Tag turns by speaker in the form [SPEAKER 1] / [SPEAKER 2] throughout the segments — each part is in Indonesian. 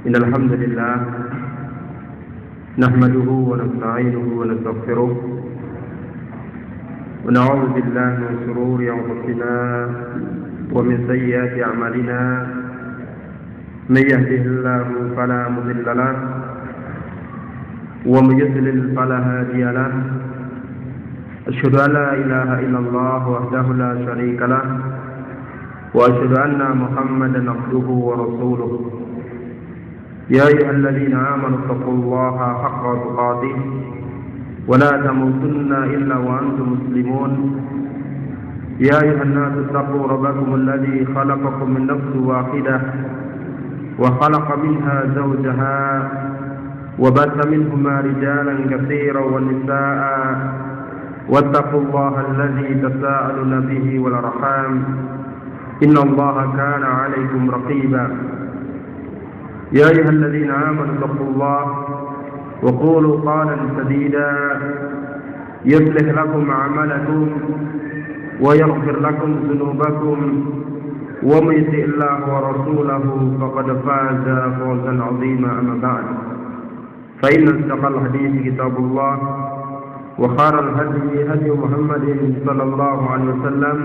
[SPEAKER 1] إن الحمد لله نحمده ونستعينه ونستغفره ونعوذ بالله من شرور أنفسنا ومن سيئات أعمالنا من يهده الله فلا مضل له ومن يضلل فلا هادي له أشهد أن لا إله إلا الله وحده لا شريك له وأشهد أن محمدا عبده ورسوله يا أيها الذين آمنوا اتقوا الله حق تقاته ولا تموتن إلا وأنتم مسلمون يا أيها الناس اتقوا ربكم الذي خلقكم من نفس واحدة وخلق منها زوجها وبث منهما رجالا كثيرا ونساء واتقوا الله الذي تساءلون به والأرحام إن الله كان عليكم رقيبا يا أيها الذين آمنوا اتقوا الله وقولوا قولا سديدا يصلح لكم أعمالكم ويغفر لكم ذنوبكم ومن يطع الله ورسوله فقد فاز فوزا عظيما أما بعد فإن أصدق الحديث كتاب الله وخير الهدي هدي محمد صلى الله عليه وسلم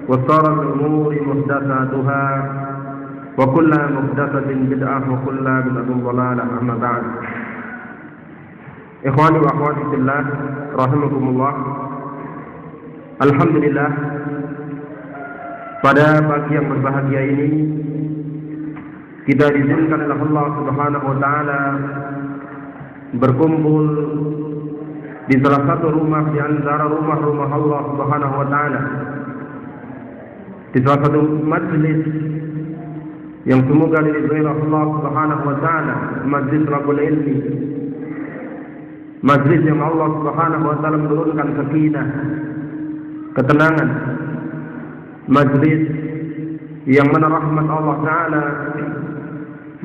[SPEAKER 1] وشر الأمور محدثاتها وكل محدثة بدعة وكل بدعة ضلالة أما بعد Ikhwani wa akhwati fillah rahimakumullah. Alhamdulillah, pada pagi yang berbahagia ini kita diizinkan oleh Allah Subhanahu wa taala berkumpul di salah satu rumah di antara rumah-rumah Allah Subhanahu wa taala, di salah satu majlis yang semoga diridhai Allah Subhanahu wa taala, Majlis Rabbul Ilmi, majlis yang Allah Subhanahu wa taala menurunkan sakinah, ketenangan, majlis yang mana rahmat Allah taala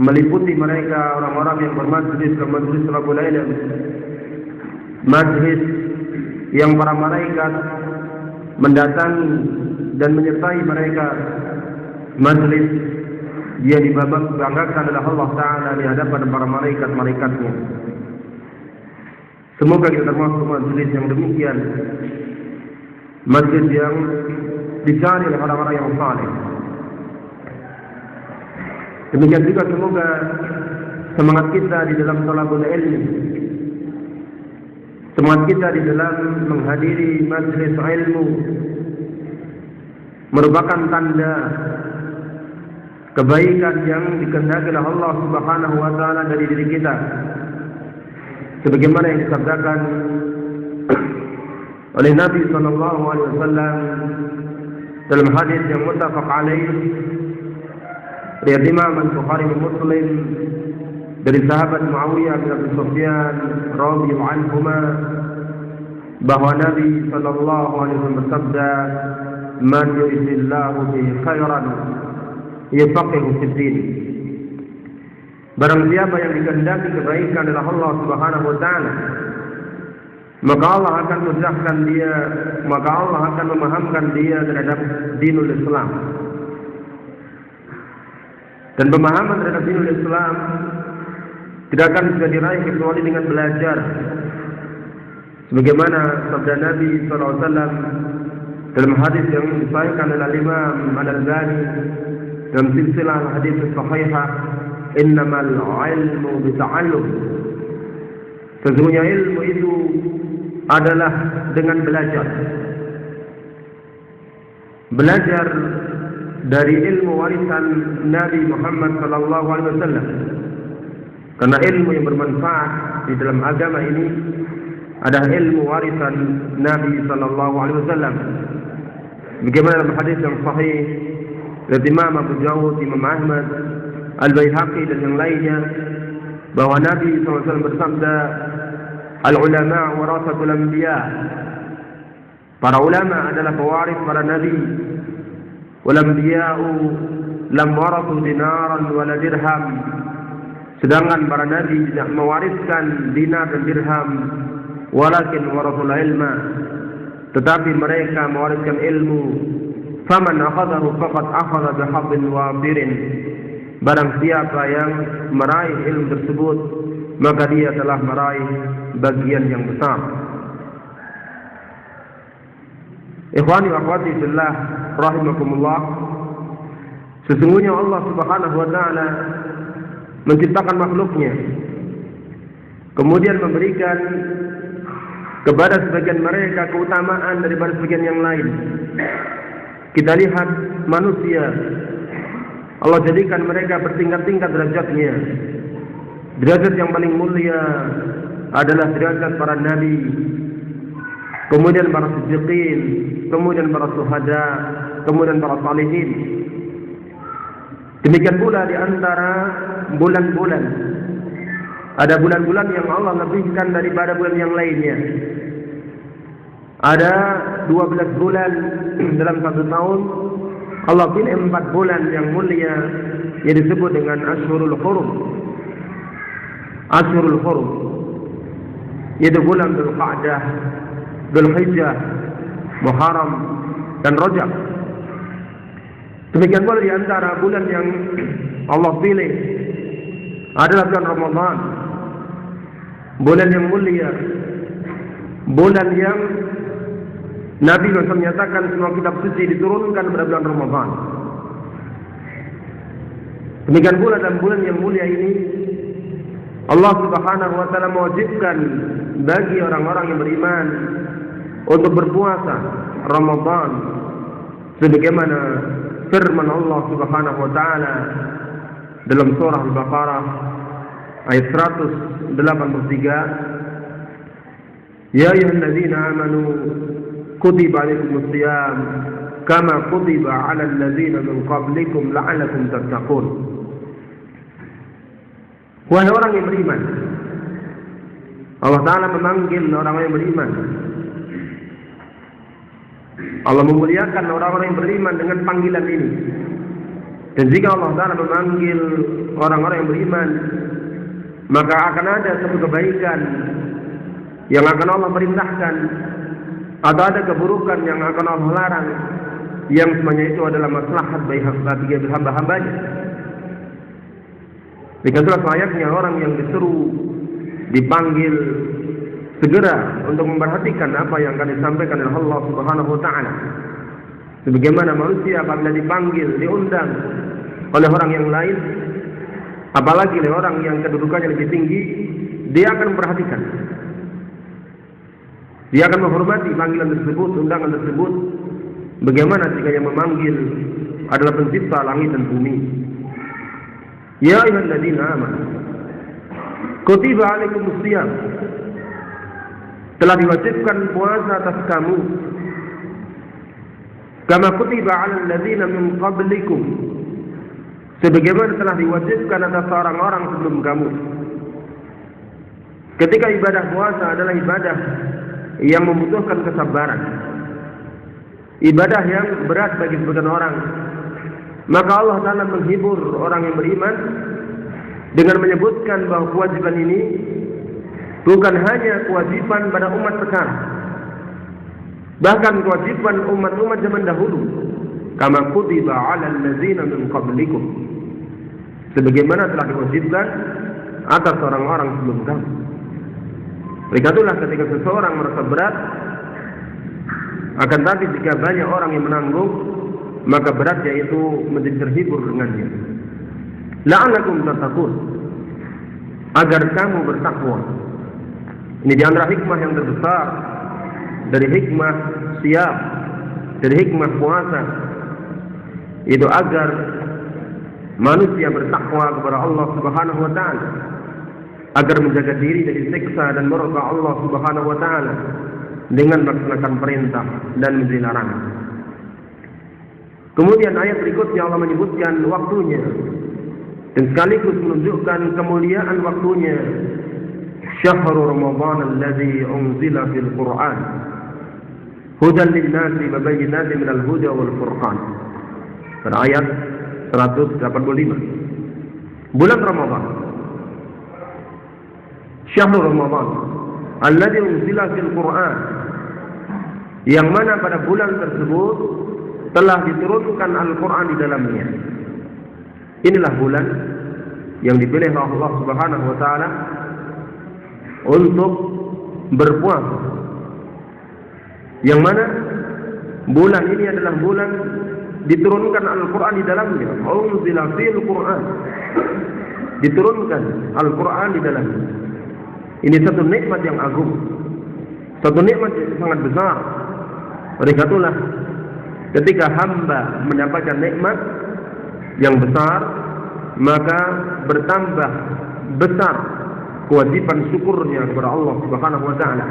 [SPEAKER 1] meliputi mereka orang-orang yang bermajlis ke Majlis Rabbul Ilmi, majlis yang para malaikat mendatangi dan menyertai mereka, majlis dia dibanggakan oleh Allah taala di hadapan para malaikat-malaikatnya. Semoga kita termasuk majlis yang demikian, majlis yang dicari oleh orang-orang yang saleh. Demikian juga semoga semangat kita di dalam thalabul ilmi, semangat kita di dalam menghadiri majlis ilmu merupakan tanda kebaikan yang dikehendaki oleh Allah Subhanahu wa taala dari diri kita. Sebagaimana yang disabdakan oleh Nabi sallallahu alaihi wasallam dalam hadis yang muttafaq alaih riwayat Imam Al-Bukhari dan Muslim dari sahabat Muawiyah bin Abi Sufyan radhiyallahu anhuma, bahwa Nabi sallallahu alaihi wasallam bersabda, "Man yuridillahu bihi khairan yafaqihu fid din." Barang siapa yang dikehendaki kebaikan oleh Allah Subhanahu wa taala, maka Allah akan mudahkan dia, maka Allah akan memahamkan dia terhadap dinul Islam. Dan pemahaman terhadap dinul Islam tidak akan bisa diraih kecuali dengan belajar. Sebagaimana sabda Nabi sallallahu alaihi wasallam dalam hadis yang disahihkan oleh Imam Al-Albani dalam silsilah hadis sahihah, innamal ilmu bita'allum. Sesungguhnya ilmu itu adalah dengan belajar. Belajar dari ilmu warisan Nabi Muhammad sallallahu alaihi wasallam. Karena ilmu yang bermanfaat di dalam agama ini adalah ilmu warisan Nabi sallallahu alaihi wasallam. Bagaimana dalam hadis yang sahih dari Imam Abu Dawud, Imam Ahmad, Al-Baihaqi dan yang lainnya, bahwa Nabi SAW bersabda, "Al-ulama warasatul anbiya." Para ulama adalah pewaris para nabi. Wal anbiya'u lam warathu dinaran wala dirham. Sedangkan para nabi tidak mewariskan dinar dan dirham, walakin warathul ilma. Tetapi mereka mewariskan ilmu. Faman akhadahu faqad akhadha bihadhin wafirin. Barang siapa yang meraih ilmu tersebut, maka dia telah meraih bagian yang besar. Ikhwani wa akhwati fillah rahimakumullah, sesungguhnya Allah Subhanahu wa taala menciptakan makhluknya, kemudian memberikan kepada sebagian mereka keutamaan daripada sebagian yang lain. Kita lihat manusia, Allah jadikan mereka bertingkat-tingkat derajatnya. Derajat yang paling mulia adalah derajat para nabi, kemudian para siddiqin, kemudian para syuhada, kemudian para salihin. Demikian pula di antara bulan-bulan, ada bulan-bulan yang Allah lebihkan daripada bulan yang lainnya. Ada 12 bulan dalam satu tahun. Allah pilih 4 bulan yang mulia yang disebut dengan Ashhurul Hurum. Ashhurul Hurum, yaitu bulan Dzulqa'dah, Dzulhijjah, Muharram, dan Rajab. Demikian pula di antara bulan yang Allah pilih adalah bulan Ramadan, bulan yang mulia, bulan yang Nabi SAW menyatakan semua kitab suci diturunkan pada bulan Ramadan. Demikian pula dalam bulan yang mulia ini Allah Subhanahu wa taala mewajibkan bagi orang-orang yang beriman untuk berpuasa Ramadan, sebagaimana firman Allah Subhanahu wa taala dalam surah Al-Baqarah ayat 183, Ya ayyuhalladzina amanu kutiba alaikumusiyam kama kutiba alal ladzina min qablikum la'allakum tattaqun. Wahai orang yang beriman, Allah Ta'ala memanggil orang-orang yang beriman. Allah memuliakan orang-orang yang beriman dengan panggilan ini. Dan jika Allah Ta'ala memanggil orang-orang yang beriman, maka akan ada satu kebaikan yang akan Allah perintahkan, atau ada keburukan yang akan Allah larang, yang semuanya itu adalah maslahat bagi hamba-hambanya. Dikatakan layaknya orang yang disuruh, dipanggil segera untuk memperhatikan apa yang akan disampaikan oleh Allah Subhanahu wa taala. Sebagaimana manusia apabila dipanggil, diundang oleh orang yang lain, apalagi oleh orang yang kedudukannya lebih tinggi, dia akan memperhatikan. Dia akan menghormati panggilan tersebut, undangan tersebut. Bagaimana jika yang memanggil adalah pencipta langit dan bumi? Ya ayyuhalladzina amanu kutiba alaikumusiyam, telah diwajibkan puasa atas kamu, kama kutiba alal ladzina min qablikum, sebagaimana telah diwajibkan atas orang-orang sebelum kamu. Ketika ibadah puasa adalah ibadah yang membutuhkan kesabaran, ibadah yang berat bagi sebagian orang, maka Allah Ta'ala menghibur orang yang beriman dengan menyebutkan bahwa kewajiban ini bukan hanya kewajiban pada umat sekarang, bahkan kewajiban umat-umat zaman dahulu. Kama kutiba 'alal ladzina min qablikum, sebagaimana telah diwajibkan atas orang-orang sebelum kamu. Berikatulah ketika seseorang merasa berat, akan tapi jika banyak orang yang menanggung, maka beratnya itu menjadi terhibur dengannya. La'allakum tattaqun, agar kamu bertakwa. Ini di antara hikmah yang terbesar dari hikmah siap, dari hikmah puasa, itu agar manusia bertakwa kepada Allah Subhanahu wa taala, agar menjaga diri dari siksa dan murka Allah Subhanahu wa taala dengan melaksanakan perintah dan menjauhi larangan. Kemudian ayat berikutnya Allah menyebutkan waktunya dan sekaligus menunjukkan kemuliaan waktunya. Syahrul Ramadan alladzi unzila fil Qur'an hudan lin-nasi wa bayyinatin minal huda wal furqan. Pada ayat 185. Bulan Ramadan, Syahrul Ramadan alladzi unzila fil Qur'an, yang mana pada bulan tersebut telah diturunkan Al-Quran di dalamnya. inilah bulan yang dipilih oleh Allah Subhanahu wa taala untuk berpuasa. Yang mana bulan ini adalah bulan diturunkan Al-Quran di dalamnya. Unzila fil Quran, diturunkan Al-Quran di dalamnya. Ini satu nikmat yang agung, satu nikmat yang sangat besar. Oleh karena itulah, ketika hamba mendapatkan nikmat yang besar, maka bertambah besar kewajiban syukurnya kepada Allah Subhanahu wa taala.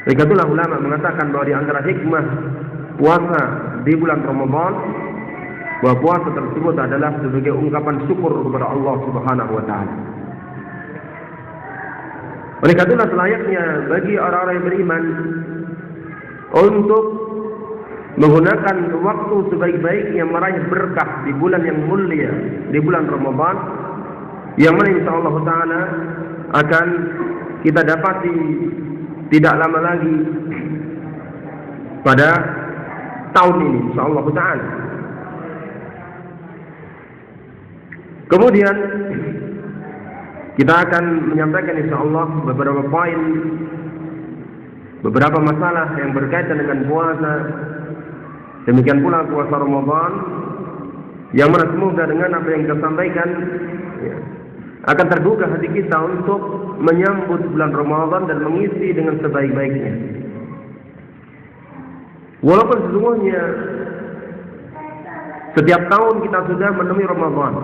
[SPEAKER 1] Oleh karena itulah ulama mengatakan bahwa di antara hikmah puasa di bulan Ramadan, bahwa puasa tersebut adalah sebagai ungkapan syukur kepada Allah Subhanahu wa taala. Oleh karena itulah selayaknya bagi orang-orang yang beriman untuk menggunakan waktu sebaik-baiknya meraih berkah di bulan yang mulia, di bulan Ramadan, yang mana insyaallah taala akan kita dapati tidak lama lagi pada tahun ini insyaallah taala. Kemudian kita akan menyampaikan insyaallah beberapa poin, beberapa masalah yang berkaitan dengan puasa. Demikian pula puasa Ramadan, yang mana semoga dengan apa yang kita sampaikan akan tergugah hati kita untuk menyambut bulan Ramadan dan mengisi dengan sebaik-baiknya. Walaupun sesungguhnya setiap tahun kita sudah menemui Ramadan,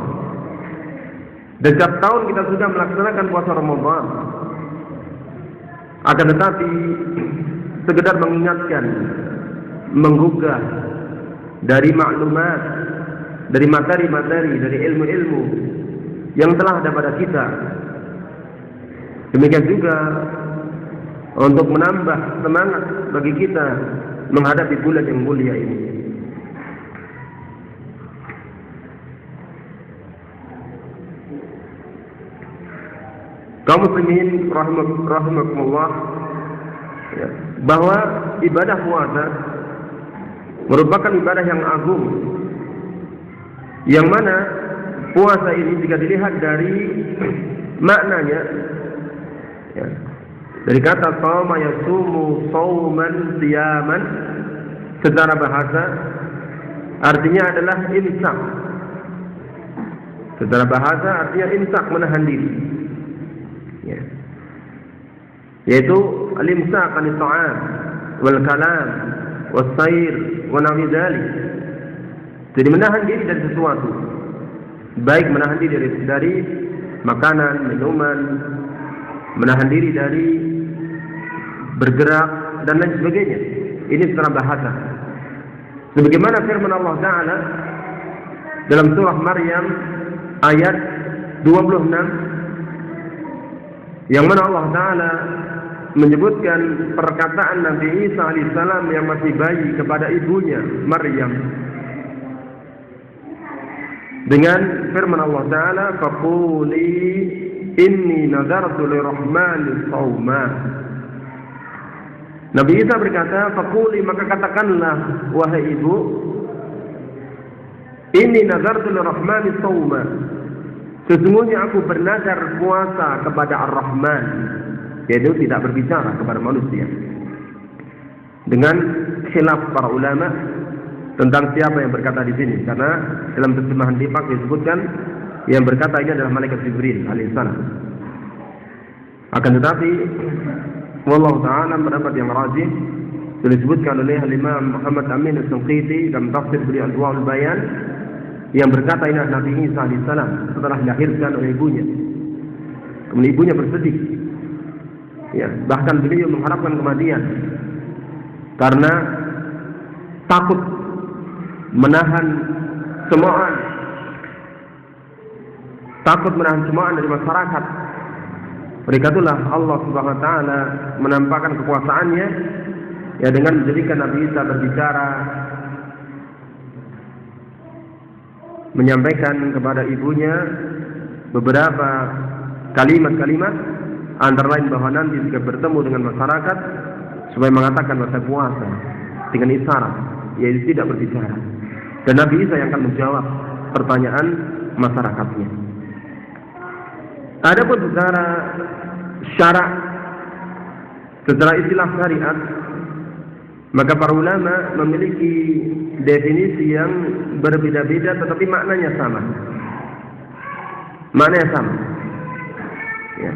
[SPEAKER 1] dan setiap tahun kita sudah melaksanakan puasa Ramadan, akan tetapi sekedar mengingatkan, menggugah dari maklumat, dari materi-materi, dari ilmu-ilmu yang telah ada pada kita. Demikian juga untuk menambah semangat bagi kita menghadapi bulan yang mulia ini. Kaum muslimin rahimakumullah, bahwa ibadah puasa merupakan ibadah yang agung, yang mana puasa ini jika dilihat dari maknanya, dari kata shoma yasumu shauman siyaman, secara bahasa artinya adalah imsak. Secara bahasa artinya imsak, menahan diri, yaitu al-imsak anit ta'am wal kalam was sair wa nahwi dzalik. Jadi menahan diri dari sesuatu, baik menahan diri dari makanan, minuman, menahan diri dari bergerak dan lain sebagainya. Ini secara bahasa. Sebagaimana firman Allah Ta'ala dalam surah Maryam ayat 26, yang mana Allah Ta'ala menyebutkan perkataan Nabi Isa alaihissalam yang masih bayi kepada ibunya Maryam dengan firman Allah Ta'ala, faquli inni nadartu lirahmani shauma. Nabi Isa berkata, faquli, maka katakanlah wahai ibu, inni nadartu lirahmani shauma, sesungguhnya aku bernazar puasa kepada Ar-Rahman, yaitu tidak berbicara kepada manusia. Dengan khilaf para ulama tentang siapa yang berkata di sini, karena dalam terjemahan Dipak disebutkan yang berkata ini adalah malaikat Jibril alaihissalam. Akan tetapi wallahu ta'ala pendapat yang rajih disebutkan oleh Imam Muhammad Amin As-Shanqiti dalam tafsir beliau Adwaul Bayan, yang berkata ini adalah Nabi Isa alaihissalam setelah dilahirkan oleh ibunya. Kemudian ibunya bersedih, bahkan beliau mengharapkan kematian karena takut menahan cemoohan, dari masyarakat. Oleh karena itulah Allah Subhanahu wa taala menampakkan kekuasaannya dengan menjadikan Nabi Isa berbicara, menyampaikan kepada ibunya beberapa kalimat-kalimat, antara lain bahwa nanti jika bertemu dengan masyarakat supaya mengatakan masa puasa dengan isyarat, yaitu tidak berbicara. Dan Nabi Isa yang akan menjawab pertanyaan masyarakatnya. Adapun secara syarak, secara istilah syariat, maka para ulama memiliki definisi yang berbeda-beda tetapi maknanya sama. Maknanya sama. Ya.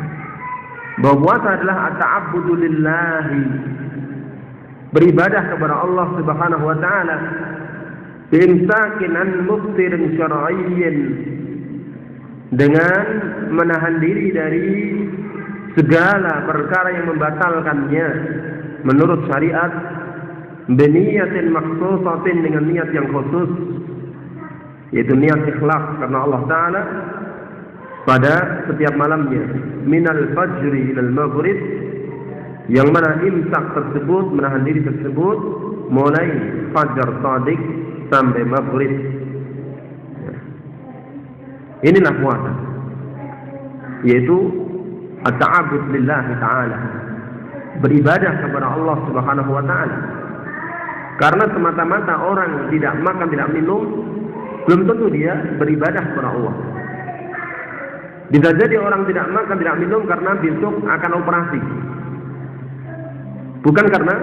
[SPEAKER 1] Bahwa puasa adalah at-ta'abbudu lillahi, beribadah kepada Allah Subhanahu wa taala, bimsakin an muftirin syar'iyyin, dengan menahan diri dari segala perkara yang membatalkannya menurut syariat, biniyatin makhsusatin, dengan niat yang khusus, yaitu niat ikhlas karena Allah taala pada setiap malamnya, minal fajri ilal maghrib, yang mana imsak tersebut, menahan diri tersebut, mulai fajar shadiq sampai maghrib. Inilah puasa, yaitu at-ta'abbud lillahi ta'ala, beribadah kepada Allah Subhanahu wa taala. Karena semata-mata orang tidak makan, tidak minum, belum tentu dia beribadah kepada Allah. Bisa jadi orang tidak makan, tidak minum karena besok akan operasi. Bukan karena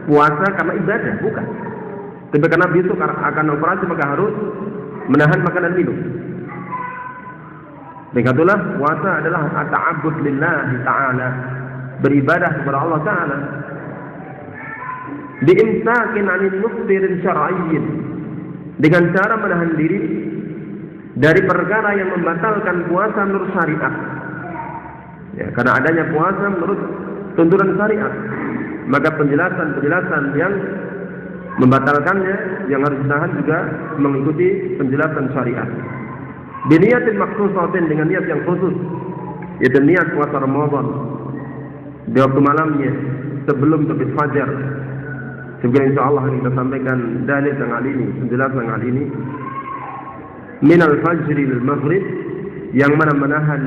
[SPEAKER 1] puasa karena ibadah, bukan. Tapi karena besok akan operasi maka harus menahan makan dan minum. Begitulah puasa adalah at-ta'abbud lillahi ta'ala, beribadah kepada Allah taala, biimsakin 'anil muftirin syar'iyyin, dengan cara menahan diri dari perkara yang membatalkan puasa menurut syariat. Ya, karena adanya puasa menurut tuntunan syariat, maka penjelasan-penjelasan yang membatalkannya yang harus ditahan juga mengikuti penjelasan syariat. Biniyatin makhsusatin, dengan niat yang khusus, yaitu niat puasa Ramadan di waktu malamnya sebelum terbit fajar. Sebagai insyaallah kita sampaikan dalil tentang hal ini, penjelasan tentang hal ini. Minal fajri lil maghrib, yang mana menahan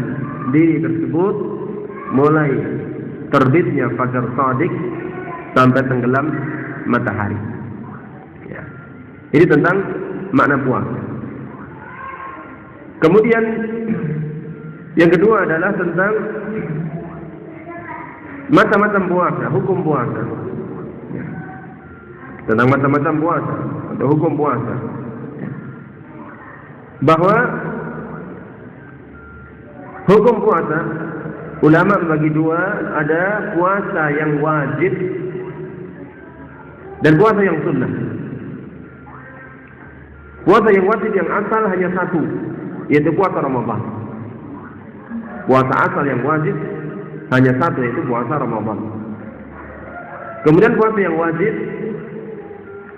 [SPEAKER 1] diri tersebut mulai terbitnya fajar shadiq sampai tenggelam matahari. Ya. Ini tentang makna puasa. Kemudian yang kedua adalah tentang macam-macam puasa, hukum puasa. Ya. Tentang macam-macam puasa atau hukum puasa. Bahwa hukum puasa ulama membagi dua, ada puasa yang wajib dan puasa yang sunnah. Puasa yang wajib yang asal hanya satu, yaitu puasa Ramadan. Puasa asal yang wajib hanya satu, yaitu puasa Ramadan. Kemudian puasa yang wajib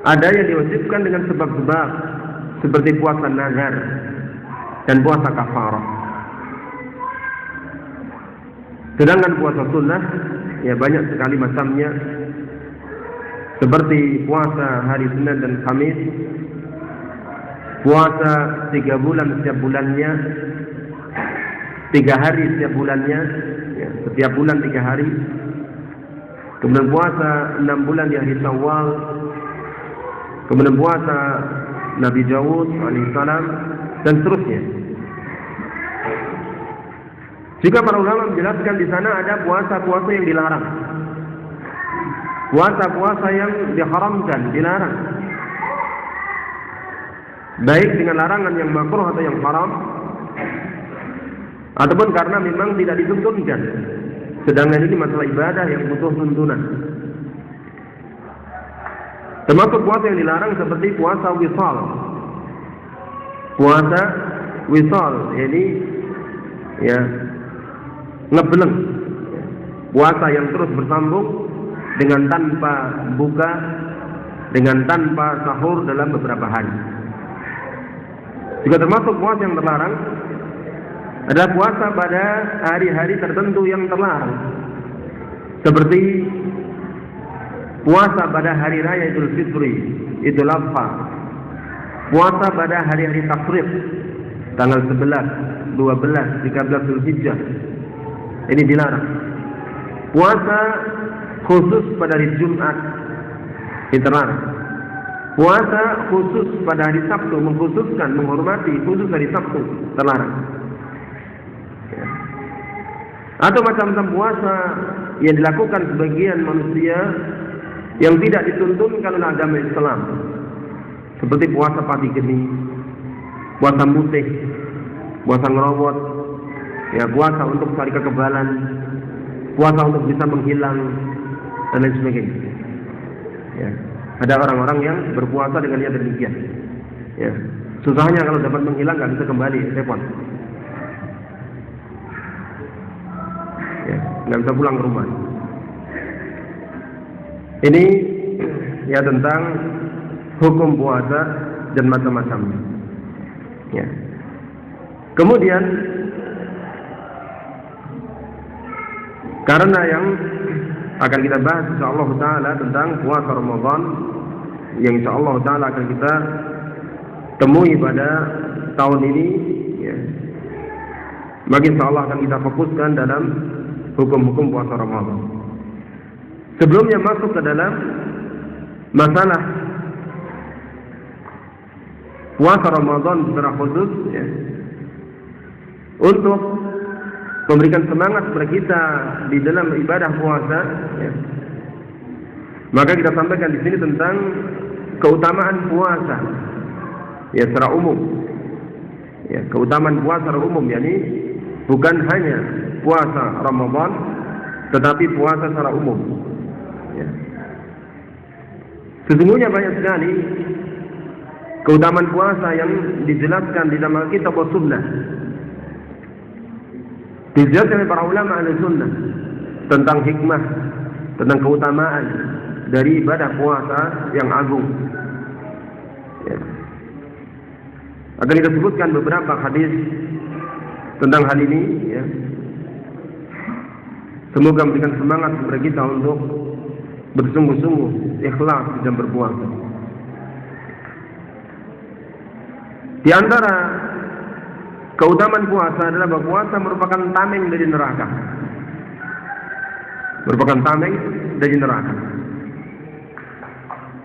[SPEAKER 1] ada yang diwajibkan dengan sebab-sebab, seperti puasa nazar dan puasa kafarah. Sedangkan puasa sunnah ya banyak sekali macamnya, seperti puasa hari Senin dan Kamis, puasa 3 bulan setiap bulannya, 3 hari setiap bulannya, ya, setiap bulan 3 hari. Kemudian puasa 6 bulan di hari Syawal. Kemudian puasa Nabi Dawud alaihissalam dan seterusnya. Jika para ulama menjelaskan di sana ada puasa-puasa yang dilarang, puasa-puasa yang diharamkan, dilarang, baik dengan larangan yang makruh atau yang haram, ataupun karena memang tidak dituntunkan. Sedangkan ini masalah ibadah yang butuh tuntunan. Termasuk puasa yang dilarang seperti puasa wisal. Puasa wisal, ini ya ngebeleng. Puasa yang terus bersambung dengan tanpa buka, dengan tanpa sahur dalam beberapa hari. Juga termasuk puasa yang terlarang adalah puasa pada hari-hari tertentu yang terlarang, seperti puasa pada hari raya Idul Fitri, Idul Adha, puasa pada hari-hari tasyrik, tanggal 11, 12, 13 Zulhijjah, ini dilarang. Puasa khusus pada hari Jumat, ini terlarang. Puasa khusus pada hari Sabtu, mengkhususkan, menghormati khusus hari Sabtu, terlarang. Ya. Atau macam-macam puasa yang dilakukan sebagian manusia yang tidak dituntunkan oleh agama Islam, seperti puasa pagi geni, puasa mutih, puasa ngerowot, ya, puasa untuk cari kekebalan, puasa untuk bisa menghilang, dan lain sebagainya. Ya. Ada orang-orang yang berpuasa dengan niat demikian. Ya. Susahnya kalau dapat menghilang nggak bisa kembali, repot. Ya, nggak bisa pulang ke rumah. Ini ya tentang hukum puasa dan macam-macamnya. Ya. Kemudian karena yang akan kita bahas insyaallah taala tentang puasa Ramadan yang insyaallah taala akan kita temui pada tahun ini, ya. Maka insyaallah akan kita fokuskan dalam hukum-hukum puasa Ramadan. Sebelumnya masuk ke dalam masalah puasa Ramadan secara khusus, ya, untuk memberikan semangat kepada kita di dalam ibadah puasa, ya. Maka kita sampaikan di sini tentang keutamaan puasa, ya, secara umum. Ya, keutamaan puasa secara umum, yakni bukan hanya puasa Ramadan, tetapi puasa secara umum. Ya. Sesungguhnya banyak sekali keutamaan puasa yang dijelaskan di dalam kitab Sunnah. Dijelaskan oleh para ulama ahli sunnah tentang hikmah, tentang keutamaan dari ibadah puasa yang agung. Ya. Akan kita sebutkan beberapa hadis tentang hal ini, ya. Semoga memberikan semangat kepada kita untuk bersungguh-sungguh ikhlas di dalam berpuasa. Di antara keutamaan puasa adalah bahwa puasa merupakan tameng dari neraka. Merupakan tameng dari neraka.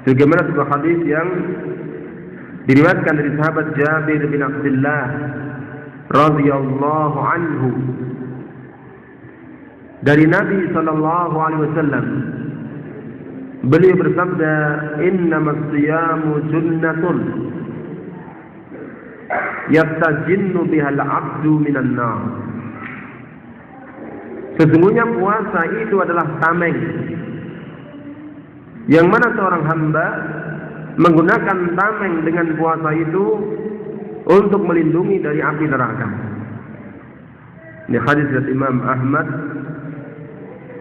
[SPEAKER 1] Sebagaimana sebuah hadis yang diriwayatkan dari sahabat Jabir bin Abdullah radhiyallahu anhu dari Nabi sallallahu alaihi wasallam, beliau bersabda, "Innamas siyamu junnatun yastajinnu bihal abdu minan nar." Sesungguhnya puasa itu adalah tameng yang mana seorang hamba menggunakan tameng dengan puasa itu untuk melindungi dari api neraka. Ini hadis dari Imam Ahmad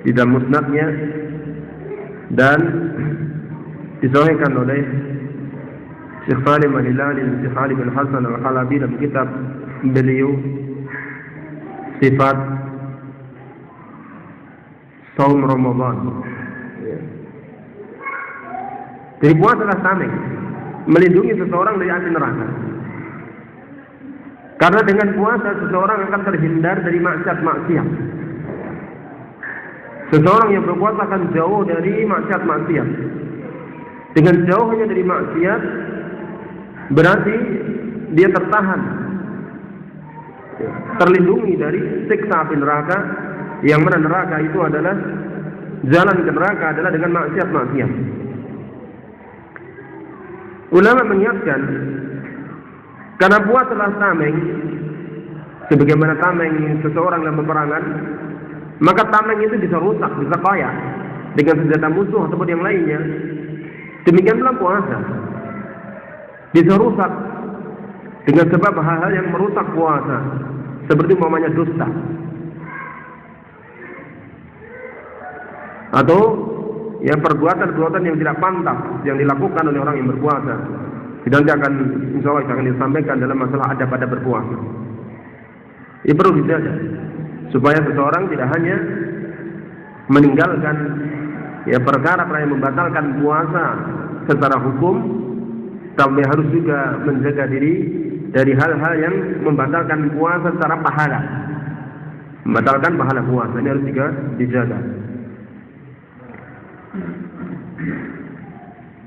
[SPEAKER 1] di dalam musnadnya dan disahihkan oleh Syekh Salim Al-Hilali dan Syekh Ali bin Hasan Al-Halabi dalam kitab beliau Sifat Saum Ramadan. Jadi puasa adalah tameng, melindungi seseorang dari api neraka. Karena dengan puasa seseorang akan terhindar dari maksiat-maksiat. Seseorang yang berpuasa akan jauh dari maksiat-maksiat. Dengan jauhnya dari maksiat berarti dia tertahan, terlindungi dari siksa api neraka, yang mana neraka itu adalah, jalan ke neraka adalah dengan maksiat-maksiat. Ulama mengingatkan, karena puasa adalah tameng, sebagaimana tameng seseorang dalam peperangan, maka tameng itu bisa rusak, bisa koyak dengan senjata musuh ataupun yang lainnya. Demikian pula puasa bisa rusak dengan sebab hal-hal yang merusak puasa, seperti umpamanya dusta atau ya perbuatan-perbuatan yang tidak pantas yang dilakukan oleh orang yang berpuasa. Nanti akan insyaallah akan disampaikan dalam masalah adab-adab berpuasa. Ini perlu dijaga supaya seseorang tidak hanya meninggalkan ya perkara yang membatalkan puasa secara hukum, tapi harus juga menjaga diri dari hal-hal yang membatalkan puasa secara pahala. Membatalkan pahala puasa ini harus juga dijaga.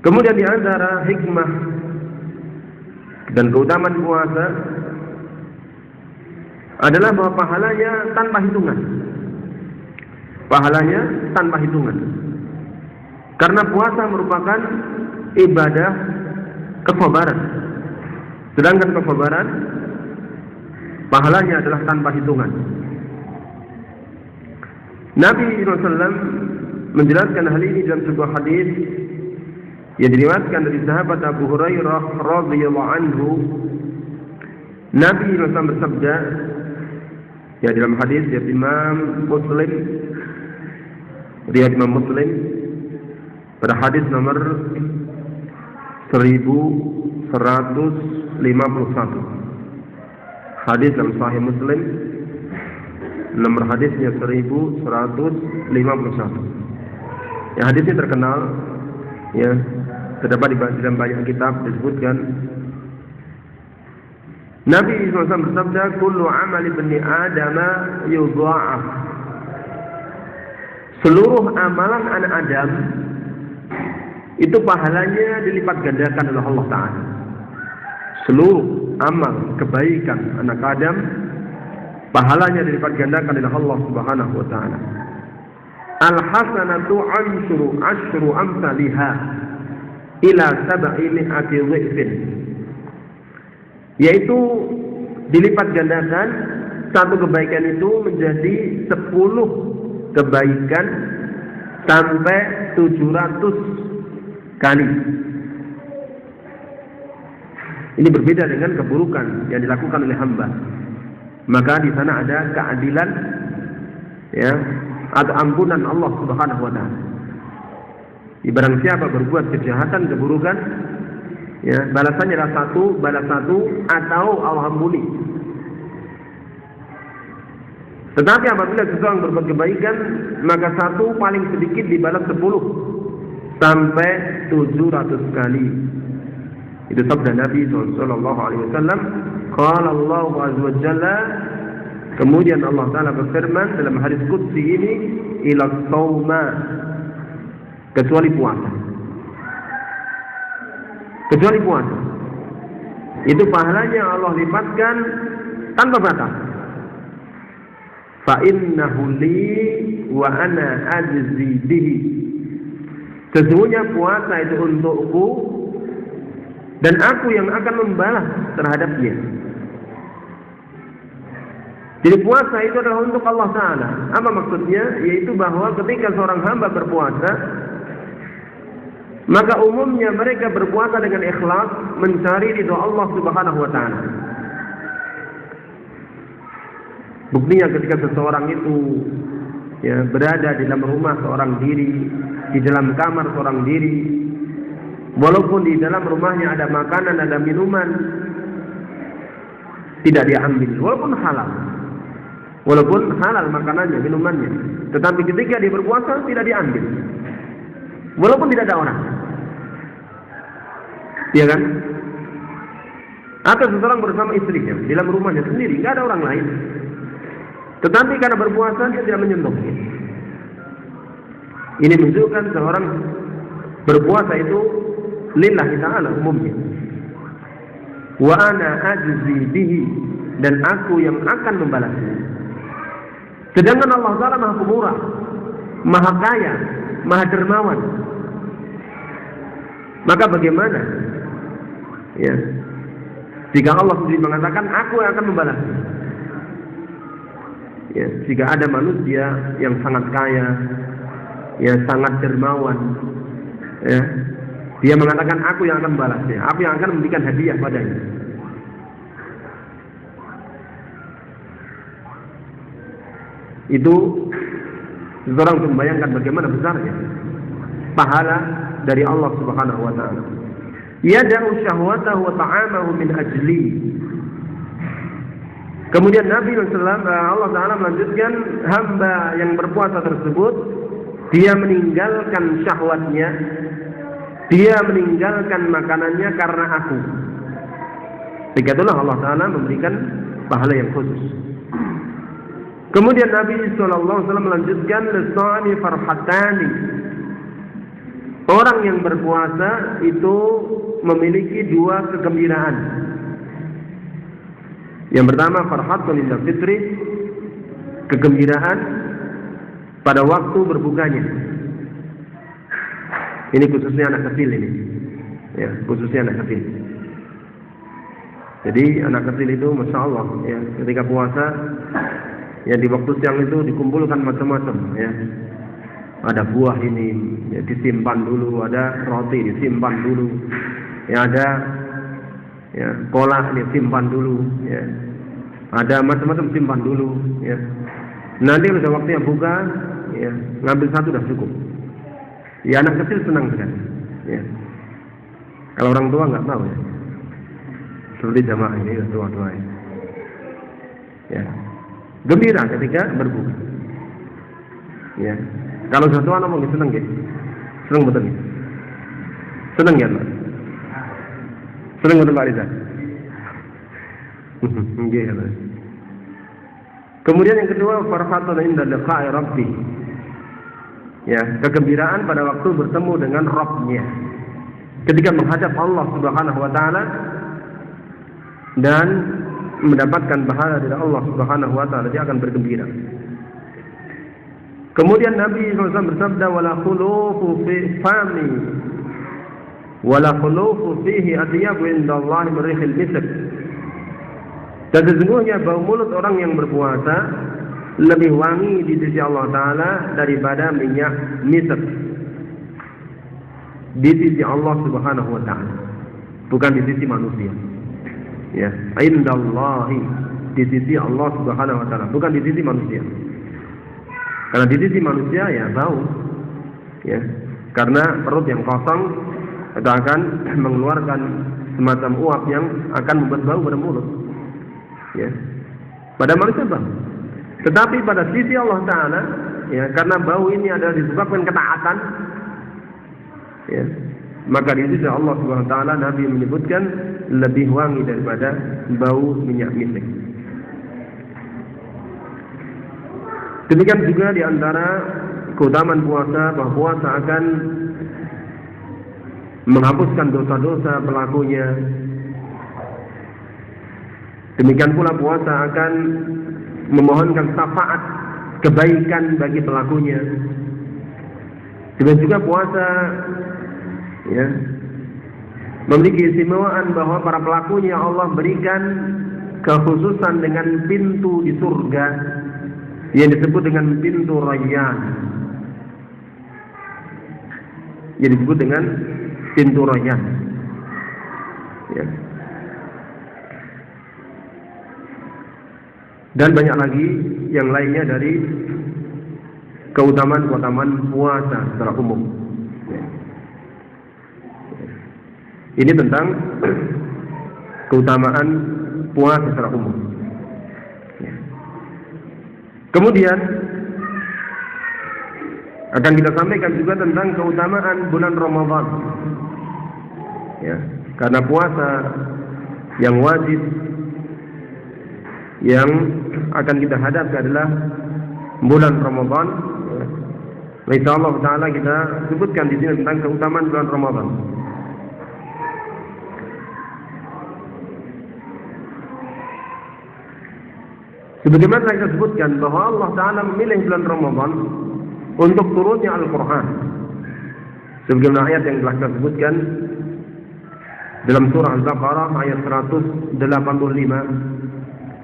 [SPEAKER 1] Kemudian di antara hikmah dan keutamaan puasa adalah bahwa pahalanya tanpa hitungan. Pahalanya tanpa hitungan. Karena puasa merupakan ibadah kesabaran. Sedangkan kesabaran pahalanya adalah tanpa hitungan. Nabi SAW menjelaskan hal ini dalam sebuah hadis yang diriwayatkan dari sahabat Abu Hurairah radhiyallahu anhu. Nabi SAW bersabda, ya dalam hadis riwayat Imam Muslim pada hadis nomor 1151. Hadis dalam Sahih Muslim, nomor hadisnya 1151. Ya, hadisnya terkenal, ya, terdapat di dalam banyak kitab disebutkan. Nabi SAW bersabda, "Kullu amali bani Adam yudha'af." Seluruh amalan anak Adam itu pahalanya dilipat gandakan oleh Allah Ta'ala. Seluruh amal kebaikan anak Adam pahalanya dilipat gandakan oleh Allah Subhanahu wa Ta'ala. Al-hasanatu ashru amsalha ila 700 dhifin. Yaitu dilipat gandakan satu kebaikan itu menjadi 10 kebaikan sampai 700 kali. Ini berbeda dengan keburukan yang dilakukan oleh hamba. Maka di sana ada keadilan, ya, atau ampunan Allah Subhanahu wa Ta'ala. Barang siapa berbuat kejahatan, keburukan, ya, balasannya adalah balas satu atau Allah ampuni. Tetapi apabila seseorang berbuat kebaikan, maka satu paling sedikit dibalas 10 sampai 700 kali. Itu sabda Nabi sallallahu alaihi wasallam. Qala Allah azza wa jalla, kemudian Allah Ta'ala berfirman dalam hadis qudsi ini, ila shauma, kecuali puasa. Kecuali puasa. Itu pahalanya Allah lipatkan tanpa batas. Fa innahu li wa ana ajzi bihi. Sesungguhnya puasa itu untukku dan aku yang akan membalas terhadapnya. Jadi puasa itu adalah untuk Allah Ta'ala. Apa maksudnya? Yaitu bahwa ketika seorang hamba berpuasa, maka umumnya mereka berpuasa dengan ikhlas mencari ridha Allah Subhanahu wa Ta'ala. Buktinya ketika seseorang itu, ya, berada di dalam rumah seorang diri, di dalam kamar seorang diri, walaupun di dalam rumahnya ada makanan, ada minuman, tidak diambil, walaupun halal makanannya, minumannya, tetapi ketika dia berpuasa tidak diambil, walaupun tidak ada orang, ya kan? Atau seseorang bersama istrinya di dalam rumahnya sendiri, nggak ada orang lain, tetapi karena berpuasa dia tidak menyentuhnya. Ini menunjukkan seorang berpuasa itu lillahi ta'ala umumnya. Wa ana ajzi bihi, dan aku yang akan membalasnya. Sedangkan Allah Ta'ala Maha Pemurah, Maha Kaya, Maha Dermawan. Maka bagaimana, ya, jika Allah sendiri mengatakan aku yang akan membalasnya? Ya, jika ada manusia yang sangat kaya, ya, sangat dermawan, ya, dia mengatakan aku yang akan membalasnya, aku yang akan memberikan hadiah padanya. Itu seseorang untuk membayangkan bagaimana besarnya pahala dari Allah Subhanahu wa Ta'ala. Yada'u syahwatahu wa ta'amahu min ajli. Kemudian Nabi SAW, Allah Ta'ala melanjutkan, hamba yang berpuasa tersebut, dia meninggalkan syahwatnya, dia meninggalkan makanannya karena aku. Sehingga itulah Allah Ta'ala memberikan pahala yang khusus. Kemudian Nabi SAW melanjutkan, lisani farhatani. orang yang berpuasa itu memiliki dua kegembiraan. Yang pertama farhatun inda fitri, kegembiraan pada waktu berbukanya. Ini khususnya anak kecil ini. Ya, khususnya anak kecil. Jadi anak kecil itu Masya Allah ya, ketika puasa ya di waktu siang itu dikumpulkan macam-macam ya. Ada buah ini ya, disimpan dulu, ada roti disimpan dulu. Ya ada ya kolak disimpan dulu ya. Ada macam-macam simpan dulu ya. Nanti pada waktunya buka ya, ngambil satu dah cukup. Ya anak kecil senang sekali ya. Kalau orang tua enggak tahu ya. Seperti jamaah ini tua-tua ini. Ya. Gembira ketika berbuka. Ya. Kalau satu anak mau seneng gitu. Seneng betul gitu. Seneng ya, Pak. Seneng betul Pak Riza. Nggih, Pak. Kemudian yang kedua farhatun inda liqa'i rabbi. Ya, kegembiraan pada waktu bertemu dengan Rabb-nya. Ketika menghadap Allah Subhanahu wa taala dan mendapatkan pahala dari Allah Subhanahu wa taala, dia akan bergembira. Kemudian Nabi SAW bersabda, wala khulufu fi fami wala khulufu fihi atyabu indallahi min rihil misk. Dan sesungguhnya bau mulut orang yang berpuasa lebih wangi di sisi Allah taala daripada minyak misk. Di sisi Allah Subhanahu wa taala, bukan di sisi manusia. Ya, indallahi, di sisi Allah Subhanahu wa taala, bukan di sisi manusia. Karena di sisi manusia ya bau. Ya. Karena perut yang kosong itu akan mengeluarkan semacam uap yang akan membuat bau pada mulut. Ya. Pada manusia bau. Tetapi pada sisi Allah taala ya, karena bau ini adalah disebabkan ketaatan ya, maka di sisi Allah Subhanahu wa taala Nabi menyebutkan lebih wangi daripada bau minyak misik. Demikian juga di antara keutamaan puasa bahwa puasa akan menghapuskan dosa-dosa pelakunya. Demikian pula puasa akan memohonkan syafaat kebaikan bagi pelakunya. Demikian juga puasa ya, memiliki keistimewaan bahwa para pelakunya Allah berikan kekhususan dengan pintu di surga yang disebut dengan pintu Rayyan. Yang disebut dengan pintu Rayyan. Ya. Dan banyak lagi yang lainnya dari keutamaan-keutamaan puasa secara umum. Ya. Ini tentang keutamaan puasa secara umum. Ya. Kemudian akan kita sampaikan juga tentang keutamaan bulan Ramadan. Ya, karena puasa yang wajib yang akan kita hadapi adalah bulan Ramadan. Insyaallah taala kita sebutkan di sini tentang keutamaan bulan Ramadan. Sebagaimana kita sebutkan bahwa Allah taala memilih bulan Ramadan untuk turunnya Al-Qur'an. Sebagaimana ayat yang telah kita sebutkan dalam surah Al-Baqarah ayat 185,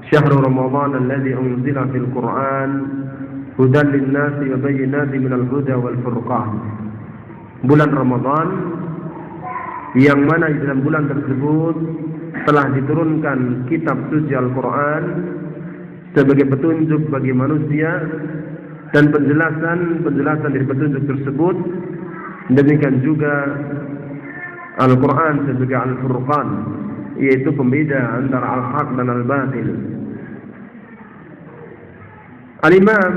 [SPEAKER 1] Syahrul Ramadan alladzi unzila fil Qur'an hudan lin-nasi wa bayyinatin minal huda wal furqan. Bulan Ramadan yang mana di dalam bulan tersebut telah diturunkan kitab suci Al-Qur'an sebagai petunjuk bagi manusia dan penjelasan dari petunjuk tersebut. Demikian juga Al-Quran sebagai Al-Furqan, yaitu pembeda antara al-haq dan al-batil. Al-Imam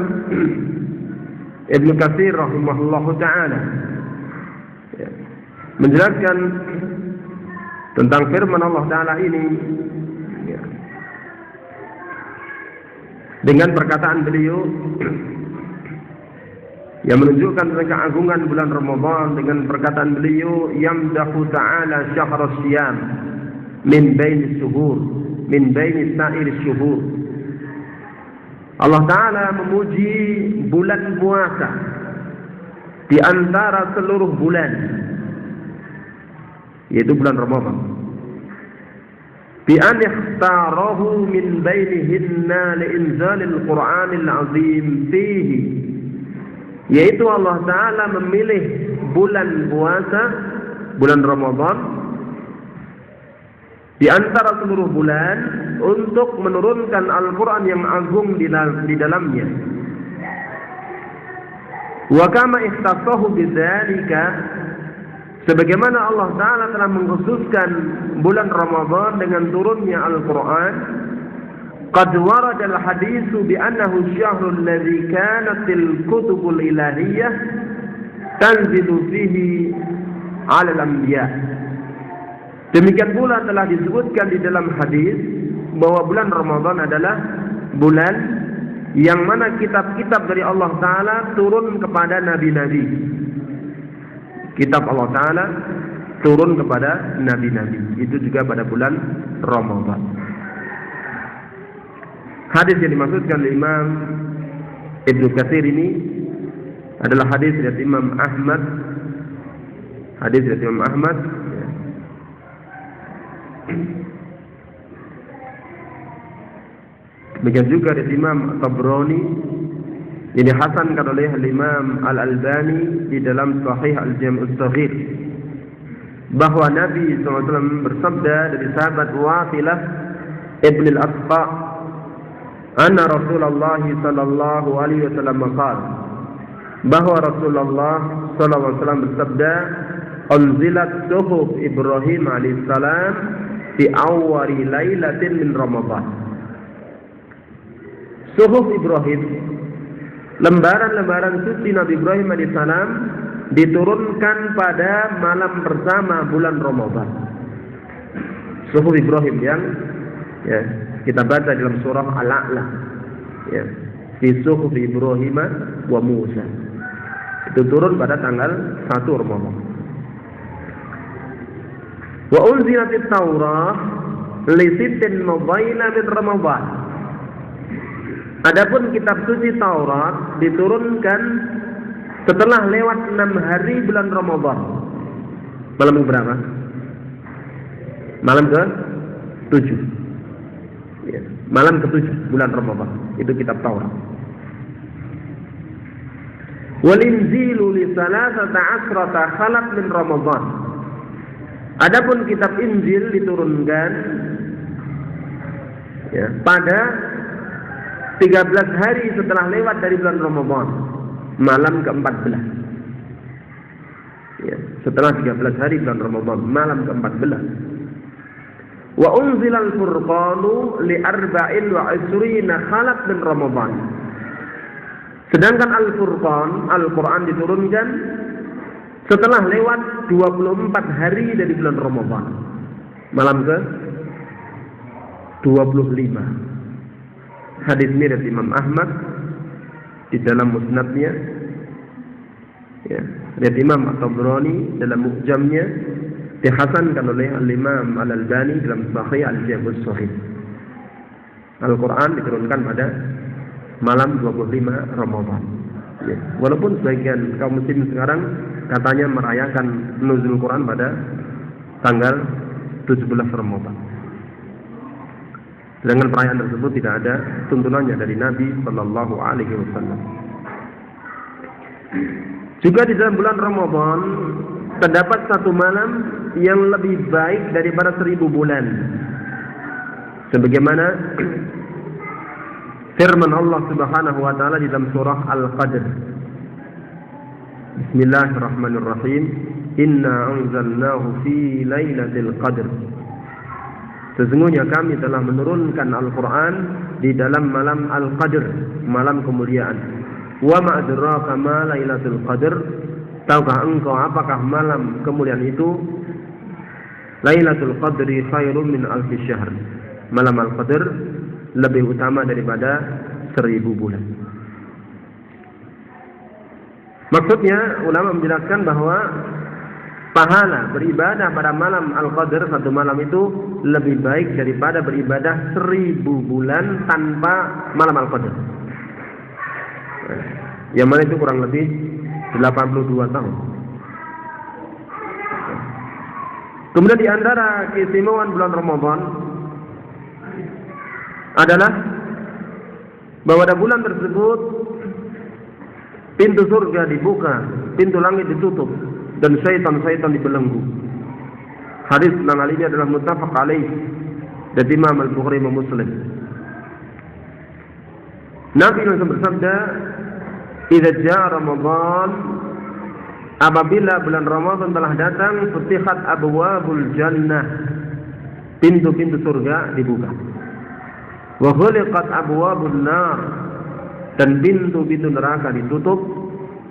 [SPEAKER 1] Ibn Katsir rahimahullahu ta'ala menjelaskan tentang firman Allah ta'ala ini dengan perkataan beliau, yang menunjukkan tentang keagungan bulan Ramadan dengan perkataan beliau, yamdahu ta'ala syahrus siyam min baini syuhur, min baini sa'ir syuhur. Allah Ta'ala memuji bulan puasa di antara seluruh bulan, yaitu bulan Ramadan. Bi an ikhtarahu min bainihinna li'inzalil Qur'anil azim fihi, yaitu Allah Ta'ala memilih bulan puasa, bulan Ramadan, di antara seluruh bulan untuk menurunkan Al-Quran yang agung di dalamnya. Wa kama ikhtassahu bidzalika, sebagaimana Allah Ta'ala telah mengkhususkan bulan Ramadan dengan turunnya Al-Quran. Qad warada al-haditsu bi annahu asy-syahrul ladzi kanatil kutubul ilahiyyah tanzilu fihi 'alal anbiya'. Demikian pula telah disebutkan di dalam hadis bahwa bulan Ramadan adalah bulan yang mana kitab-kitab dari Allah Ta'ala turun kepada nabi-nabi. Kitab Allah Ta'ala turun kepada nabi-nabi. Itu juga pada bulan Ramadan. Hadis yang dimaksudkan oleh Imam Ibnu Katsir ini adalah hadis dari Imam Ahmad. Hadis dari Imam Ahmad. Demikian juga dari Imam Tabrani, ini dihasankan oleh Imam Al-Albani di dalam Sahih Al-Jami' As-Saghir, bahwa Nabi SAW bersabda dari sahabat Wasilah Ibn Al-Asqa, anna Rasulullah sallallahu alaihi wasallam qala, bahwa Rasulullah sallallahu alaihi wasallam bersabda, unzilat suhuf Ibrahim alaihissalam fi awwali lailatin min Ramadan. Suhuf Ibrahim, lembaran-lembaran suci Nabi Ibrahim alaihissalam, diturunkan pada malam pertama bulan Ramadan. Suhuf Ibrahim yang kita baca dalam surah Al-A'la, fi suhuf Ibrahim wa Musa, itu turun pada tanggal 1 Ramadan. Wa unzilatit Taurah li sittin madaina min Ramadan. Adapun kitab suci Taurat diturunkan setelah lewat 6 hari bulan Ramadan. Malam ke berapa? Malam ke-7. Malam ke-7 bulan Ramadan. Itu kitab Taurat. Wal Injilu li 13 khalat min Ramadan. Adapun kitab Injil diturunkan pada 13 hari setelah lewat dari bulan Ramadan, malam ke-14. Setelah 13 hari bulan Ramadan, malam ke-14. Wa unzilal furqanu li 24 khalat min Ramadan. Sedangkan Al-Furqan, Al-Quran diturunkan setelah lewat 24 hari dari bulan Ramadan, malam ke-25. Hadis ini dari Imam Ahmad di dalam musnadnya, dari Imam At-Tabrani dalam Mu'jamnya, dihasankan oleh Al-Imam Al-Albani dalam Sahih Al-Jami' As-Sahih. Al-Quran diturunkan pada malam 25 Ramadan. Walaupun sebagian kaum muslim sekarang katanya merayakan nuzul Quran pada tanggal 17 Ramadan. Sedangkan perayaan tersebut tidak ada tuntunannya dari Nabi Sallallahu Alaihi Wasallam. Juga di dalam bulan Ramadan terdapat satu malam yang lebih baik daripada 1000 bulan. Sebagaimana firman Allah Subhanahu wa taala di dalam surah Al-Qadr. Bismillahirrahmanirrahim. Inna anzalnahu fi lailatul qadr. Sesungguhnya kami telah menurunkan Al-Quran di dalam malam Al-Qadr, malam kemuliaan. Wa ma adraka ma lailatul qadr. Tahukah engkau apakah malam kemuliaan itu? Lailatul qadri khairun min alfi syahr. Malam Al-Qadr lebih utama daripada 1000 bulan. Maksudnya ulama menjelaskan bahwa pahala beribadah pada malam Al-Qadar, satu malam itu lebih baik daripada beribadah 1000 bulan tanpa malam Al-Qadar. Yang mana itu kurang lebih 82 tahun. Kemudian di antara keistimewaan bulan Ramadan adalah bahwa pada bulan tersebut pintu surga dibuka, pintu langit ditutup, dan syaitan-syaitan dibelenggu. Hadis tentang hal ini adalah muttafaq alaih dari Imam Al-Bukhari dan Muslim. Nabi SAW bersabda, "Idza jaa Ramadan," apabila bulan Ramadan telah datang, futihat abwabul jannah, pintu-pintu surga dibuka. Wa ghuliqat abwabun nar, dan pintu-pintu neraka ditutup.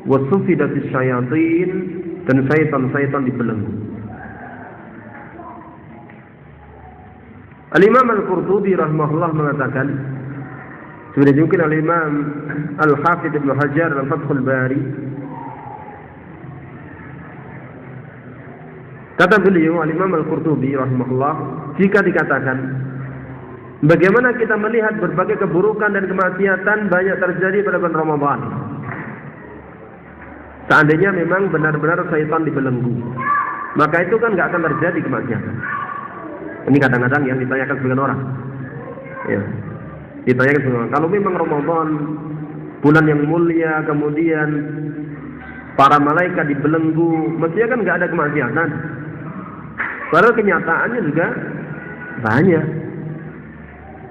[SPEAKER 1] Wa sufidatis syayatin, dan syaitan-syaitan dibelenggu. Al-Imam Al-Qurtubi rahimahullah mengatakan, sudah diungkit oleh Imam Al-Hafidh Ibnu Hajar dalam Fathul Bari, kata beliau Al-Imam Al-Qurtubi rahimahullah, jika dikatakan bagaimana kita melihat berbagai keburukan dan kemaksiatan banyak terjadi pada bulan Ramadan, seandainya memang benar-benar syaitan dibelenggu, maka itu kan nggak akan terjadi kemaksiatan. Ini kadang-kadang yang ditanyakan sebagian orang, ya, ditanyakan sebagian orang, kalau memang Ramadan bulan yang mulia, kemudian para malaikat dibelenggu, mestinya kan nggak ada kemaksiatan. Padahal kenyataannya juga banyak.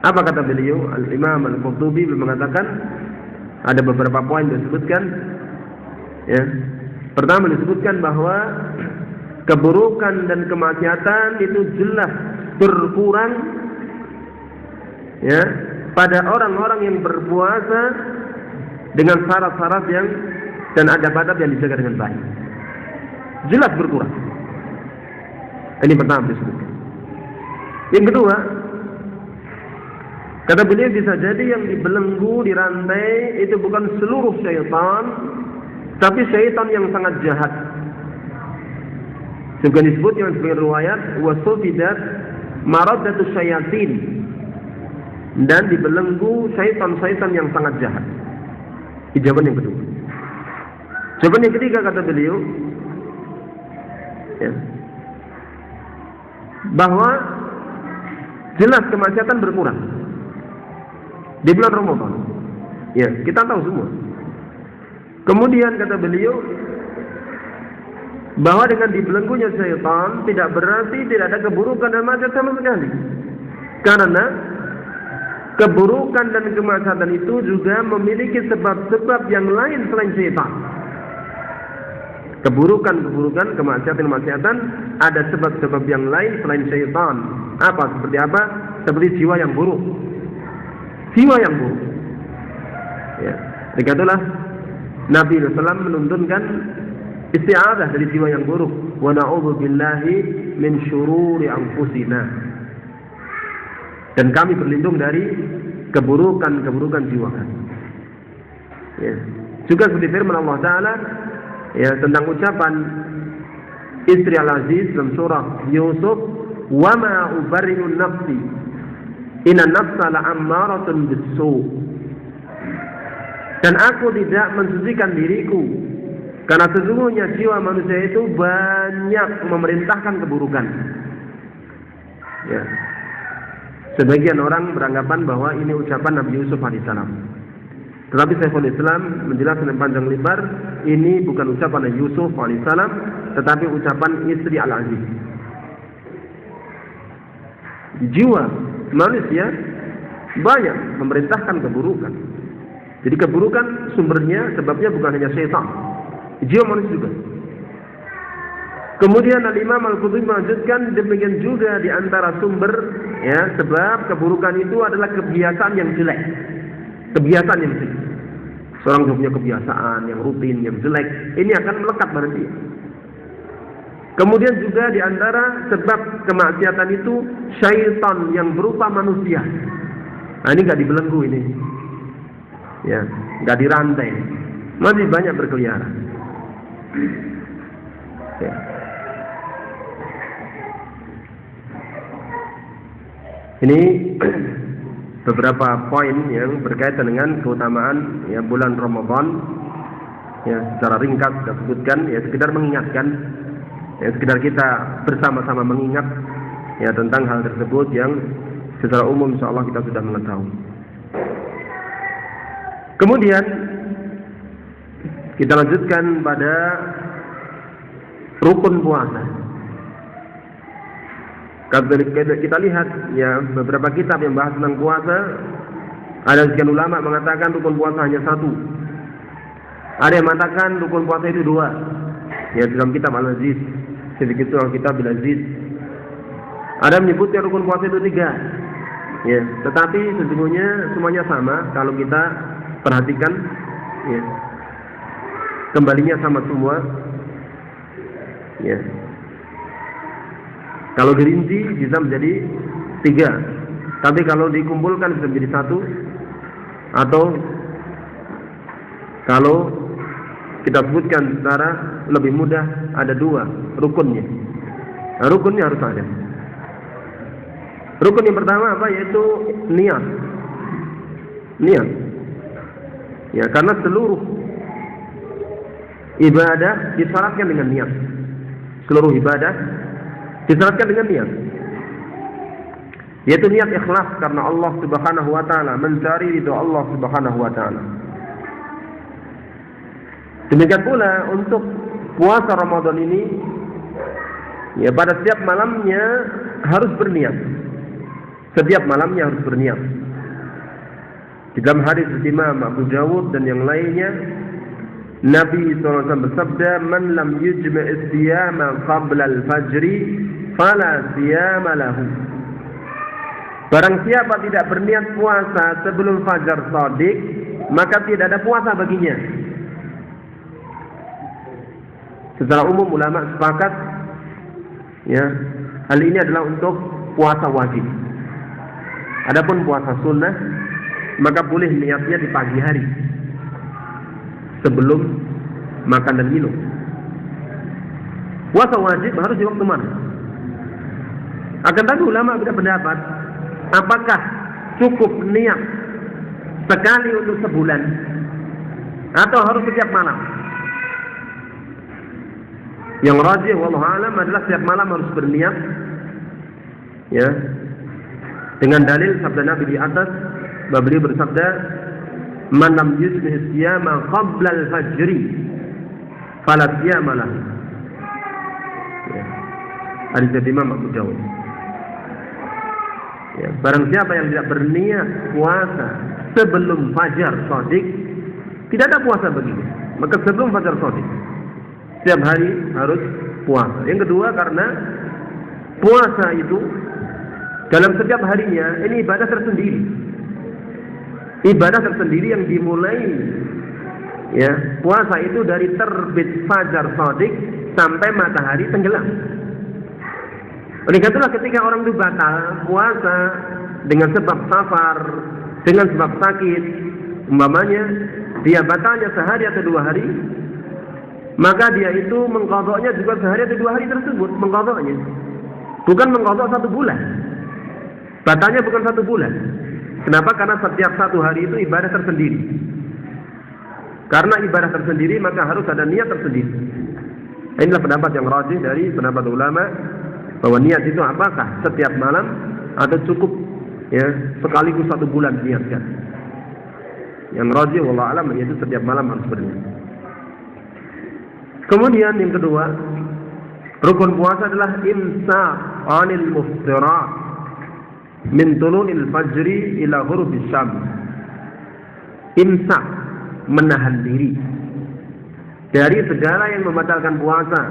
[SPEAKER 1] Apa kata beliau? Al-Imam Al-Qurtubi mengatakan ada beberapa poin disebutkan. Ya. Pertama disebutkan bahwa keburukan dan kemaksiatan itu jelas berkurang, ya, pada orang-orang yang berpuasa dengan syarat-syarat yang dan adab-adab yang dijaga dengan baik. Jelas berkurang. Ini pertama disebutkan. Yang kedua, kata beliau, bisa jadi yang dibelenggu, dirantai itu bukan seluruh syaitan, tapi syaitan yang sangat jahat. Juga disebut yang sebagai riwayat wasufidat maradatus syayatin, dan dibelenggu syaitan-syaitan yang sangat jahat. Ini jawaban yang kedua. Jawaban yang ketiga kata beliau, ya, bahwa jelas kemaksiatan berkurang di bulan Ramadan. Ya, kita tahu semua. Kemudian kata beliau, bahwa dengan dibelenggunya syaitan tidak berarti tidak ada keburukan dan maksiat sama sekali. Karena keburukan dan kemaksiatan itu juga memiliki sebab-sebab yang lain selain syaitan. Keburukan-keburukan, kemaksiatan-kemaksiatan ada sebab-sebab yang lain selain syaitan. Apa? Seperti apa? Seperti jiwa yang buruk. Jiwa yang buruk. Ya. Dikatalah Nabi SAW menuntunkan isti'adzah dari jiwa yang buruk. Wa na'udzu billahi min syururi anfusina. Dan kami berlindung dari keburukan-keburukan jiwa kami. Ya. Juga seperti firman Allah Ta'ala, ya, tentang ucapan istri Al-Aziz dalam surah Yusuf, wa ma ubarri'u nafsi inna nafsa la'ammaratun bis-su', dan aku tidak mensucikan diriku karena sesungguhnya jiwa manusia itu banyak memerintahkan keburukan. Ya. Sebagian orang beranggapan bahwa ini ucapan Nabi Yusuf alaihissalam. Tetapi Syekhul Islam menjelaskan dengan panjang lebar, ini bukan ucapan Nabi Yusuf alaihissalam, tetapi ucapan istri Al-Aziz. Jiwa manusia banyak memerintahkan keburukan. Jadi keburukan sumbernya, sebabnya bukan hanya syaitan, jiwa manusia juga. Kemudian Al-Imam Al-Qurtubi melanjutkan, demikian juga di antara sumber, ya, sebab keburukan itu adalah kebiasaan yang jelek. Kebiasaan yang jelek. Seorang punya kebiasaan yang rutin, yang jelek, ini akan melekat pada dia. Kemudian juga di antara sebab kemaksiatan itu syaitan yang berupa manusia. Nah, ini nggak dibelenggu ini, ya, nggak dirantai, masih banyak berkeliaran. Ya. Ini beberapa poin yang berkaitan dengan keutamaan ya bulan Ramadan. Ya, secara ringkas kita sebutkan, ya sekedar mengingatkan, ya sekedar kita bersama-sama mengingat ya tentang hal tersebut yang secara umum insyaallah kita sudah mengetahui. Kemudian kita lanjutkan pada rukun puasa. Kita lihat ya beberapa kitab yang bahas tentang puasa. Ada sekian ulama mengatakan rukun puasa hanya satu. Ada yang mengatakan rukun puasa itu dua. Ya dalam kitab Al-Aziz, sedikit dalam kitab Al-Aziz. Ada yang menyebutkan rukun puasa itu tiga. Ya, tetapi sesungguhnya semuanya sama kalau kita perhatikan. Ya, kembalinya sama semua. Ya. Kalau dirinci bisa menjadi tiga, tapi kalau dikumpulkan bisa menjadi satu, atau kalau kita sebutkan secara lebih mudah ada dua rukunnya. Nah, rukunnya harus ada. Rukun yang pertama apa? Yaitu niat. Niat. Ya, karena seluruh ibadah disyaratkan dengan niat. Seluruh ibadah disyaratkan dengan niat, yaitu niat ikhlas karena Allah Subhanahu wa taala, mencari ridho Allah Subhanahu wa taala. Demikian pula untuk puasa Ramadan ini, ya pada setiap malamnya harus berniat. Setiap malamnya harus berniat. Di dalam hadis Imam Abu Dawud dan yang lainnya, Nabi SAW bersabda, "Man lam yujma' as-siyama qabla al-fajri, fala siyama lahu." Barang siapa tidak berniat puasa sebelum fajar shadiq, maka tidak ada puasa baginya. Secara umum ulama sepakat, ya, hal ini adalah untuk puasa wajib. Adapun puasa sunnah, maka boleh niatnya di pagi hari, sebelum makan dan minum. Puasa wajib harus di waktu mana? Akan tapi ulama beda pendapat, apakah cukup niat sekali untuk sebulan atau harus setiap malam? Yang rajih wallahu alam adalah setiap malam harus berniat, ya, dengan dalil sabda Nabi di atas, bahwa beliau bersabda, "Man lam yusbih siyama qabla al-fajri fala siyama lahu." Ya. Hadis dari Imam Abu Dawud. Ya, barang siapa yang tidak berniat puasa sebelum fajar shadiq, tidak ada puasa baginya. Maka sebelum fajar shadiq, setiap hari harus puasa. Yang kedua, karena puasa itu dalam setiap harinya ini ibadah tersendiri. Ibadah tersendiri yang dimulai, ya, puasa itu dari terbit fajar shadiq sampai matahari tenggelam. Oleh karena itulah ketika orang itu batal puasa dengan sebab safar, dengan sebab sakit, umpamanya dia batalnya sehari atau 2 hari, maka dia itu mengqadha'nya juga sehari atau 2 hari tersebut, mengqadha'nya. Bukan mengqadha' 1 bulan. Batalnya bukan 1 bulan. Kenapa? Karena setiap 1 hari itu ibadah tersendiri. Karena ibadah tersendiri maka harus ada niat tersendiri. Inilah pendapat yang rajih dari pendapat ulama, bahwa niat itu apakah setiap malam atau cukup, ya, sekaligus 1 bulan niatkan. Yang rajih wallahu alam yaitu setiap malam harus berniat. Kemudian yang kedua, rukun puasa adalah imsak 'anil muftirat min tulu'il fajri ila ghurubis syams. Imsak, menahan diri dari segala yang membatalkan puasa,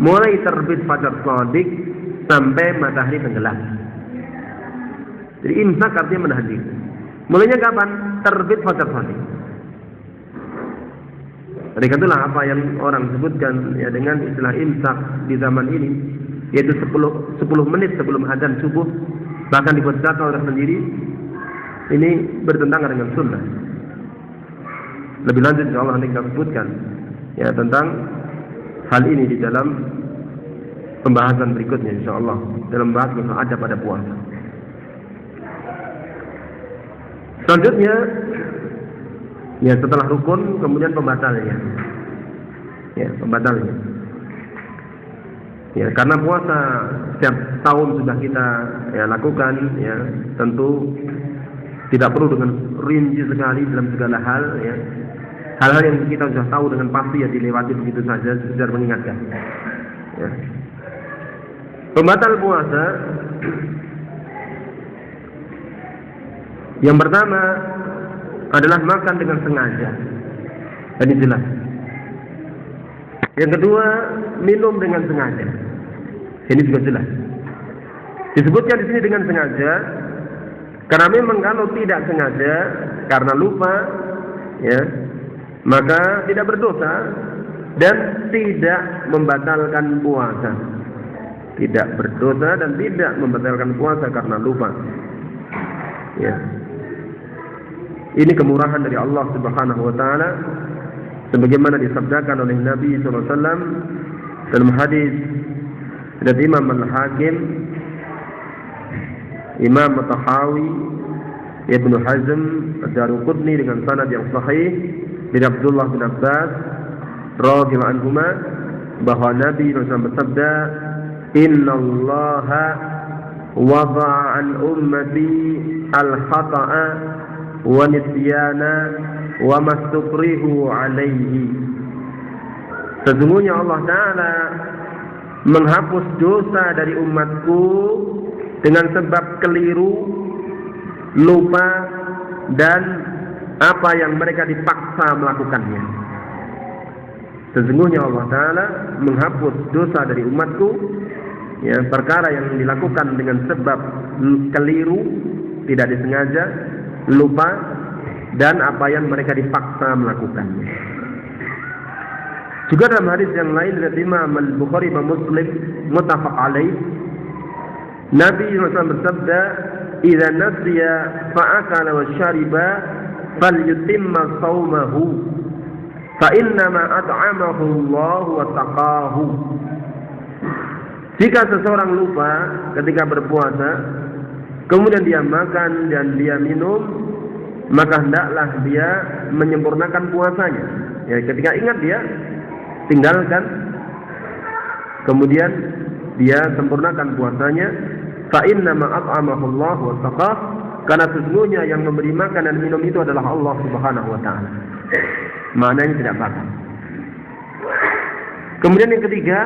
[SPEAKER 1] mulai terbit fajar shadiq sampai matahari tenggelam. Jadi imsak artinya menahan diri. Mulainya kapan? Terbit fajar shadiq. Itulah apa yang orang sebutkan, ya, dengan istilah imsak di zaman ini, yaitu 10 menit sebelum adzan subuh, bahkan dibuat zakah oleh sendiri. Ini bertentangan dengan sunnah. Lebih lanjut insyaallah nanti kita sebutkan ya tentang hal ini di dalam pembahasan berikutnya insyaallah dalam bahas tentang adab pada puasa. Selanjutnya ya setelah rukun kemudian pembatalnya. Ya, pembatalnya. Ya, karena puasa setiap tahun sudah kita ya lakukan ya, tentu tidak perlu dengan rinci sekali dalam segala hal ya. Hal-hal yang kita sudah tahu dengan pasti ya dilewati begitu saja sekedar mengingatkan. Ya. Pembatal puasa yang pertama adalah makan dengan sengaja. Ini jelas. Yang kedua, minum dengan sengaja. Ini juga jelas. Disebutkan di sini dengan sengaja karena memang kalau tidak sengaja karena lupa ya, maka tidak berdosa dan tidak membatalkan puasa. Tidak berdosa dan tidak membatalkan puasa karena lupa. Ya. Ini kemurahan dari Allah Subhanahu wa taala sebagaimana disabdakan oleh Nabi sallallahu alaihi wasallam dalam hadis dari Imam Al-Hakim, Imam At-Tahawi, Ibnu Hazm, Ad-Daruqutni dengan sanad yang sahih dari Abdullah bin Abbas radhiyallahu anhuma bahwa Nabi sallallahu alaihi wasallam bersabda, "Innallaha wada'a an ummati al-khata'a wa nisyana wa mastukrihu alaihi." Sesungguhnya Allah Ta'ala menghapus dosa dari umatku dengan sebab keliru, lupa, dan apa yang mereka dipaksa melakukannya. Sesungguhnya Allah Ta'ala menghapus dosa dari umatku ya, perkara yang dilakukan dengan sebab keliru, tidak disengaja, lupa, dan apa yang mereka dipaksa melakukannya. Juga dalam hadis yang lain dari Imam Al-Bukhari dan Muslim muttafaq alaih, Nabi SAW bersabda, "Idza nasiya fa'akala wa syariba falyutimma shaumahu fa innama at'amahu Allah wa taqahu." Jika seseorang lupa ketika berpuasa, kemudian dia makan dan dia minum, maka hendaklah dia menyempurnakan puasanya. Ya, ketika ingat dia tinggalkan, kemudian dia sempurnakan puasanya. Fa inna ma at'amahu Allah wa taqah, karena sesungguhnya yang memberi makan dan minum itu adalah Allah Subhanahu wa taala. Maknanya tidak batal. Kemudian yang ketiga,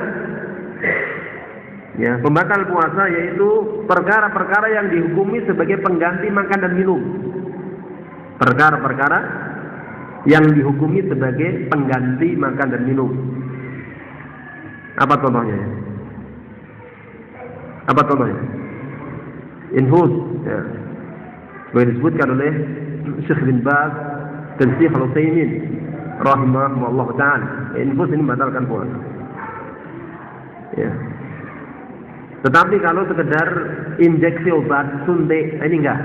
[SPEAKER 1] ya, pembatal puasa yaitu perkara-perkara yang dihukumi sebagai pengganti makan dan minum. Perkara-perkara yang dihukumi sebagai pengganti makan dan minum. Apa contohnya? Apa contohnya? Infus, ya. Sebagai disebutkan oleh Syekh bin Baz dan Syekh Al-Utsaimin rahimahumullah ta'ala. Infus ini membatalkan puasa. Ya. Tetapi kalau sekedar injeksi obat, suntik, ini enggak.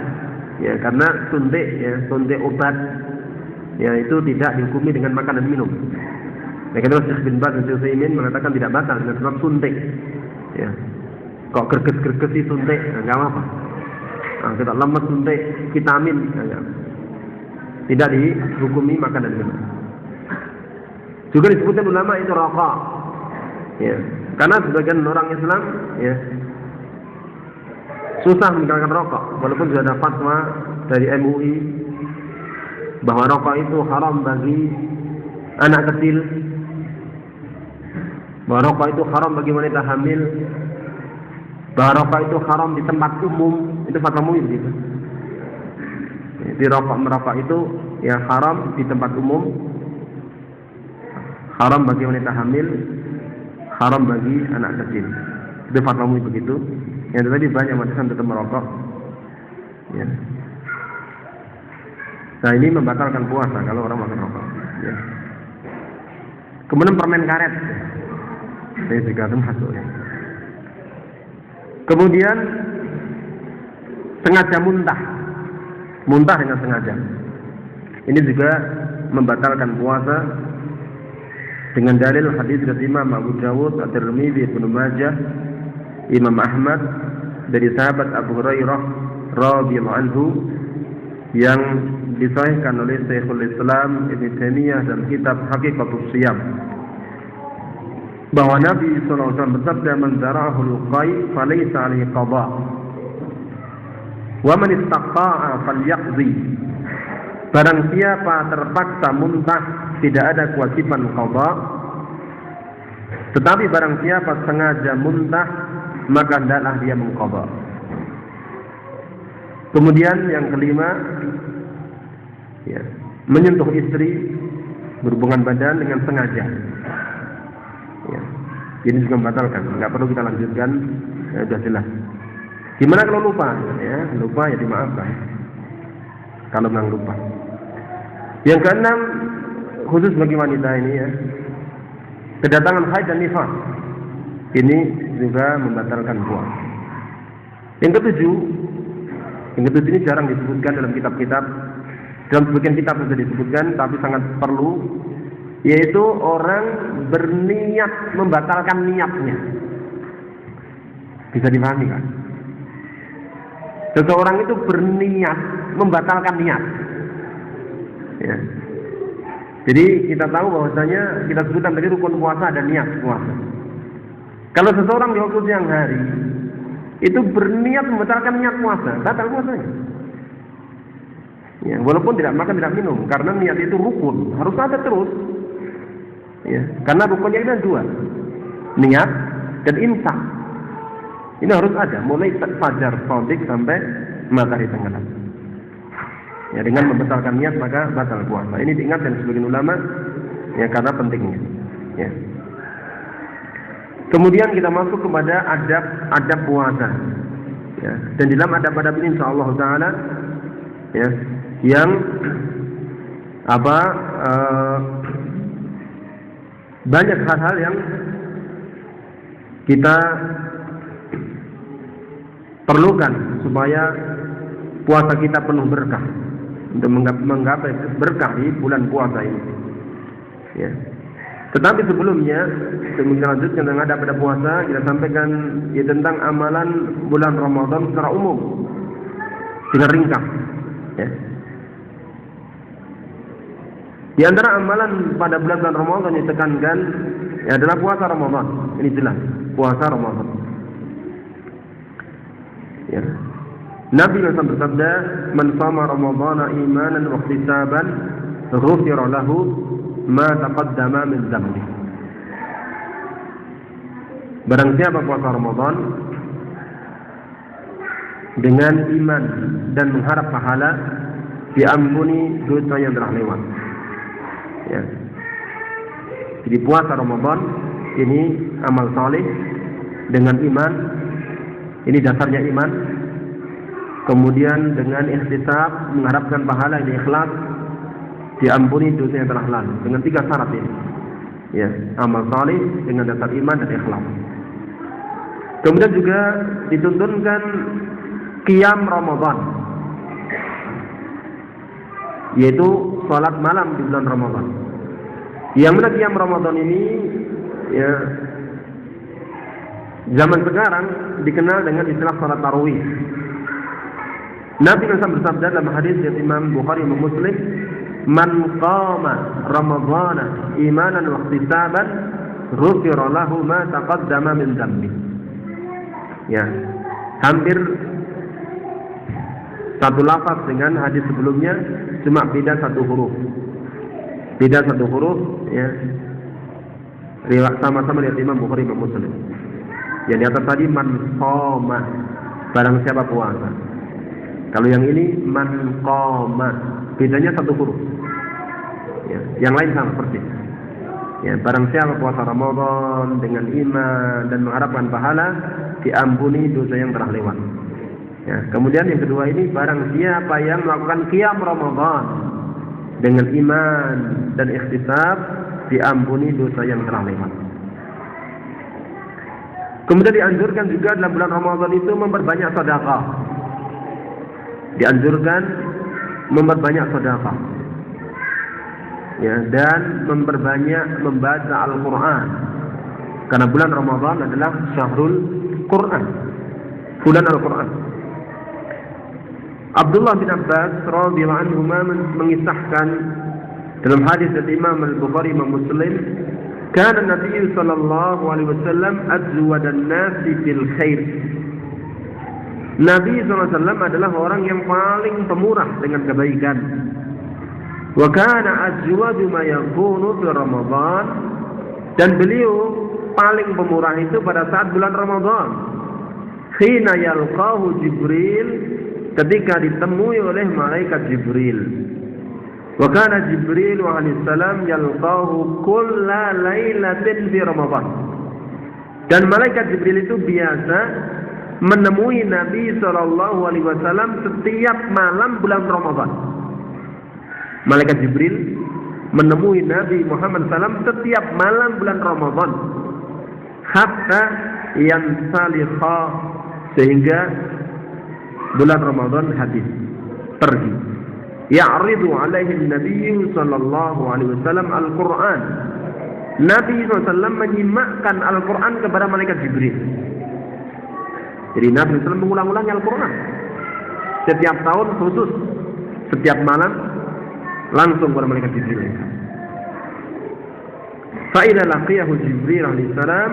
[SPEAKER 1] Ya, karena suntik obat ya itu tidak dihukumi dengan makan dan minum. Ya, karena Syekh bin Baz dan Syekh Utsaimin mengatakan tidak batal dengan sebab suntik. Ya. Kok gerges-gergesi suntik, enggak apa-apa. Nah, kita lemes suntik vitamin, enggak. Tidak dihukumi makan dan minum. Juga disebutkan ulama itu rokok. Ya. Karena sebagian orang Islam ya susah meninggalkan rokok, walaupun sudah ada fatwa dari MUI bahwa rokok itu haram bagi anak kecil, bahwa rokok itu haram bagi wanita hamil, bahwa rokok itu haram di tempat umum. Itu fatwa MUI begitu. Jadi merokok itu ya haram di tempat umum, haram bagi wanita hamil, haram bagi anak kecil. Itu fatwa MUI begitu. Yang tadi banyak manusia tetap merokok. Ya. Nah, ini membatalkan puasa kalau orang makan rokok. Ya. Kemudian permen karet, ini juga termasuk. Ya. Kemudian sengaja muntah dengan sengaja. Ini juga membatalkan puasa. dengan dalil hadis dari Imam Abu Dawud, At-Tirmidzi, Ibnu Majah, Imam Ahmad dari sahabat Abu Hurairah radhiyallahu anhu yang disahihkan oleh Syekhul Islam Ibnu Taimiyah dalam kitab Haqiqatus Shiyam, bahwa Nabi sallallahu alaihi wasallam bersabda, "Man zara'ahul qai falaysa 'alaihi qada, wa man istaqa'a falyaqdi." Barang siapa terpaksa muntah tidak ada kewajiban qada, tetapi barang siapa sengaja muntah maka hendaklah dia mengqada. Kemudian yang kelima, ya, menyentuh istri, berhubungan badan dengan sengaja. Ya, ini juga membatalkan, nggak perlu kita lanjutkan, ya, sudah jelas. Gimana kalau lupa? Ya, lupa ya dimaafkan. Kalau memang lupa. Yang keenam, khusus bagi wanita ini, ya, kedatangan haid dan nifas, ini juga membatalkan puasa. Yang ketujuh ini jarang disebutkan dalam kitab-kitab. Dalam sebagian kitab sudah disebutkan, tapi sangat perlu, yaitu orang berniat membatalkan niatnya. Bisa dipahami kan? Seseorang itu berniat membatalkan niat. Ya. Jadi kita tahu bahwasanya kita sebutkan tadi rukun puasa ada niat puasa. Kalau seseorang di waktu siang hari itu berniat membatalkan niat puasa, batal puasanya. Ya, walaupun tidak makan tidak minum, karena niat itu rukun, harus ada terus. Ya, karena rukunnya itu ada dua, niat dan imsak. Ini harus ada, mulai fajar shadiq sampai matahari tenggelam. Ya, dengan membatalkan niat maka batal puasa. Ini diingatkan sebagian ulama, ya, karena pentingnya. Ya. Kemudian kita masuk kepada adab puasa. Ya, dan di dalam adab-adab ini insyaallah taala, ya, yang banyak hal-hal yang kita perlukan supaya puasa kita penuh berkah, untuk menggapai berkah di bulan puasa ini. Ya. Tetapi sebelumnya, sebelum kita lanjutkan dengan adab puasa, kita sampaikan ya, tentang amalan bulan Ramadan secara umum dengan ringkas. Ya. Di antara amalan pada bulan Ramadan yang ditekankan, ya, adalah puasa Ramadan. Ini jelas, puasa Ramadan. Ya. Nabi SAW bersabda, "Man shama Ramadhana imanan wa ihtisaban, ghufira lahu ma taqaddama min dhanbi." Barang siapa puasa Ramadan dengan iman dan mengharap pahala, diampuni dosa yang telah lewat. Ya. Jadi puasa Ramadan ini amal saleh dengan iman, ini dasarnya iman. Kemudian dengan ihtisab, mengharapkan pahala, ini ikhlas, diampuni dosa yang telah lalu. Dengan 3 syarat ini. Ya, amal saleh dengan dasar iman dan ikhlas. Kemudian juga dituntunkan qiyam Ramadan, yaitu salat malam di bulan Ramadan. Yang mana qiyam Ramadan ini, ya, zaman sekarang dikenal dengan istilah salat tarawih. Nabi SAW bersabda dalam hadis dari Imam Bukhari dan Muslim, "Man qama Ramadhana imanan wa ihtisaban, ghufira lahu ma taqaddama min dhanbi." Ya, hampir satu lafaz dengan hadis sebelumnya, cuma beda satu huruf. Beda satu huruf, ya. Riwayat sama-sama dari Imam Bukhari dan Muslim. Yang di atas tadi man qama, barang siapa puasa. Kalau yang ini man qama, bedanya satu huruf. Ya, yang lain sama persis. Ya, barang siapa puasa Ramadan dengan iman dan mengharapkan pahala, diampuni dosa yang telah lewat. Ya, kemudian yang kedua ini, barang siapa yang melakukan qiyam Ramadan dengan iman dan ihtisab, diampuni dosa yang telah lewat. Kemudian dianjurkan juga dalam bulan Ramadan itu memperbanyak sedekah. Dianjurkan memperbanyak sedekah. ya, dan memperbanyak membaca Al-Quran, karena bulan Ramadan adalah syahrul Quran, bulan Al-Quran. Abdullah bin Abbas radhiyallahu anhu mengisahkan dalam hadis dari Imam Al-Bukhari Imam Muslim, kana Nabi sallallahu alaihi wasallam azwadan nasi fil khair. Nabi SAW adalah orang yang paling pemurah dengan kebaikan. Wa kana azwaju ma yakunu fi Ramadan, dan beliau paling pemurah itu pada saat bulan Ramadan. Khina yalqahu Jibril, ketika ditemui oleh malaikat Jibril. Wa kana Jibril alaihi salam yalqahu kulla lailatin fi Ramadan. Dan malaikat Jibril itu biasa menemui Nabi SAW setiap malam bulan Ramadan. Malaikat Jibril menemui Nabi Muhammad SAW setiap malam bulan Ramadan, hatta yansalikha, sehingga bulan Ramadan habis, pergi. Ya'ridu alaihi Nabi sallallahu alaihi wasallam Al-Quran. Nabi SAW menyimakkan Al-Quran kepada malaikat Jibril. Jadi Nabi SAW mengulang-ulangi Al-Quran setiap tahun, khusus setiap malam langsung kepada malaikat Jibril. Fa'idha laqiyahu Jibril alaihissalam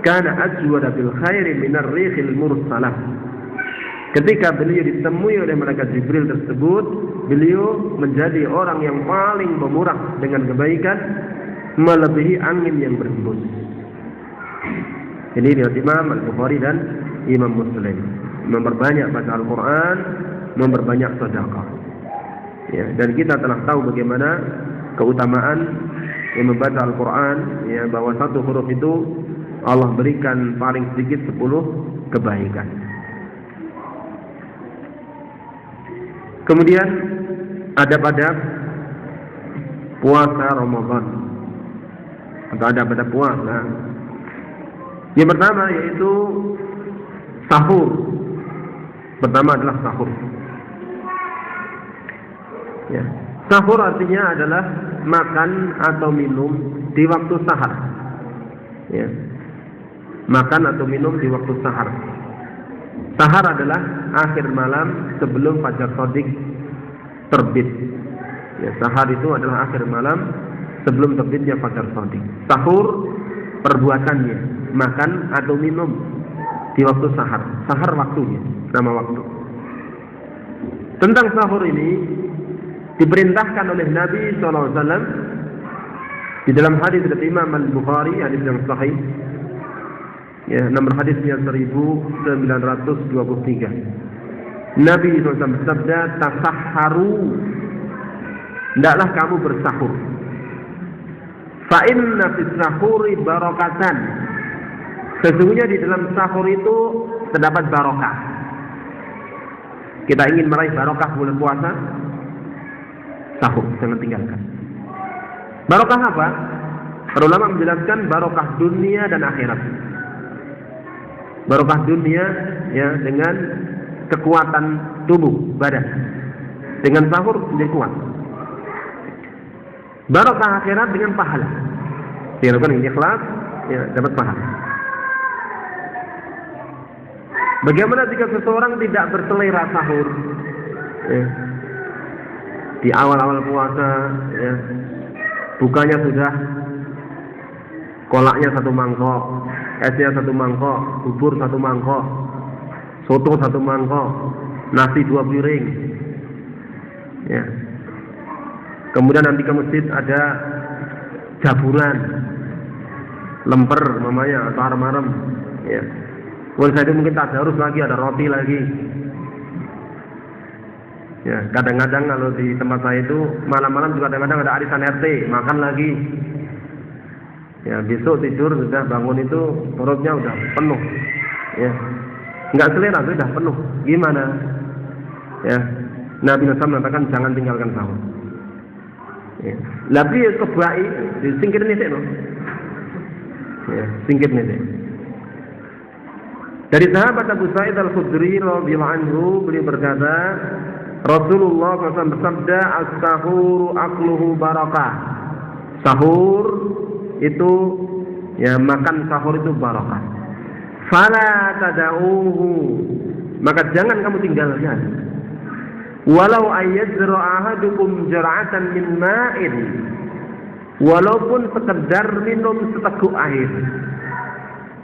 [SPEAKER 1] kana ajwada bil khairi minar rihil mursalah. Ketika beliau ditemui oleh malaikat Jibril tersebut, beliau menjadi orang yang paling pemurah dengan kebaikan, melebihi angin yang berhembus. Ini riwayat Imam Al-Bukhari dan Imam Muslim. Memperbanyak baca Al-Quran, memperbanyak sedekah. Ya, dan kita telah tahu bagaimana keutamaan yang membaca Al-Quran, ya, bahwa satu huruf itu Allah berikan paling sedikit 10 kebaikan. Kemudian adab-adab puasa Ramadan, atau adab-adab puasa. Yang pertama yaitu sahur. Pertama adalah sahur. Ya. Sahur artinya adalah makan atau minum di waktu sahar. Ya. Makan atau minum di waktu sahar. Sahar adalah akhir malam sebelum fajar shadiq terbit. Ya, sahar itu adalah akhir malam sebelum terbitnya fajar shadiq. Sahur perbuatannya makan atau minum di waktu sahar. Sahar waktunya, nama waktu. Tentang sahur ini diperintahkan oleh Nabi SAW di dalam hadis dari Imam Al-Bukhari, hadis yang sahih. Ya, nomor hadisnya 1923. Nabi SAW bersabda, "Tasahharu, hendaklah kamu bersahur. Fa inna fis sahuri barakatan." Sesungguhnya di dalam sahur itu terdapat barokah. Kita ingin meraih barokah bulan puasa, sahur jangan tinggalkan. Barokah apa? Para ulama menjelaskan barokah dunia dan akhirat. Barokah dunia, ya, dengan kekuatan tubuh badan. Dengan sahur menjadi kuat. Barokah akhirat dengan pahala. Dilakukan dengan ikhlas, ya, dapat pahala. Bagaimana jika seseorang tidak berselera sahur? Ya. Di awal-awal puasa, ya, bukanya sudah kolaknya 1 mangkok, esnya 1 mangkok, bubur 1 mangkok, soto 1 mangkok, nasi 2 piring. Ya. Kemudian nanti ke masjid ada jaburan, lemper mamanya atau arem-arem. Ya. Saya itu mungkin tadarus lagi, ada roti lagi. Ya, kadang-kadang kalau di tempat saya itu malam-malam juga kadang-kadang ada arisan RT, makan lagi. Ya, besok tidur sudah bangun itu perutnya udah penuh. Ya. Enggak selera, sudah penuh. Gimana? Ya. Nabi SAW mengatakan jangan tinggalkan sahur. Ya. Tapi kebaik disingkir nih no. Ya, singkir nih. Dari sahabat Abu Sa'id Al-Khudri radhiyallahu anhu, beliau berkata, Rasulullah SAW bersabda, "As-sahuru akluhu barakah." sahur itu ya, makan sahur itu barakah. Fala tada'uhu, maka jangan kamu tinggalkan. Walau ayyadzra ahadukum jar'atan min ma'in, walaupun sekedar minum seteguk air.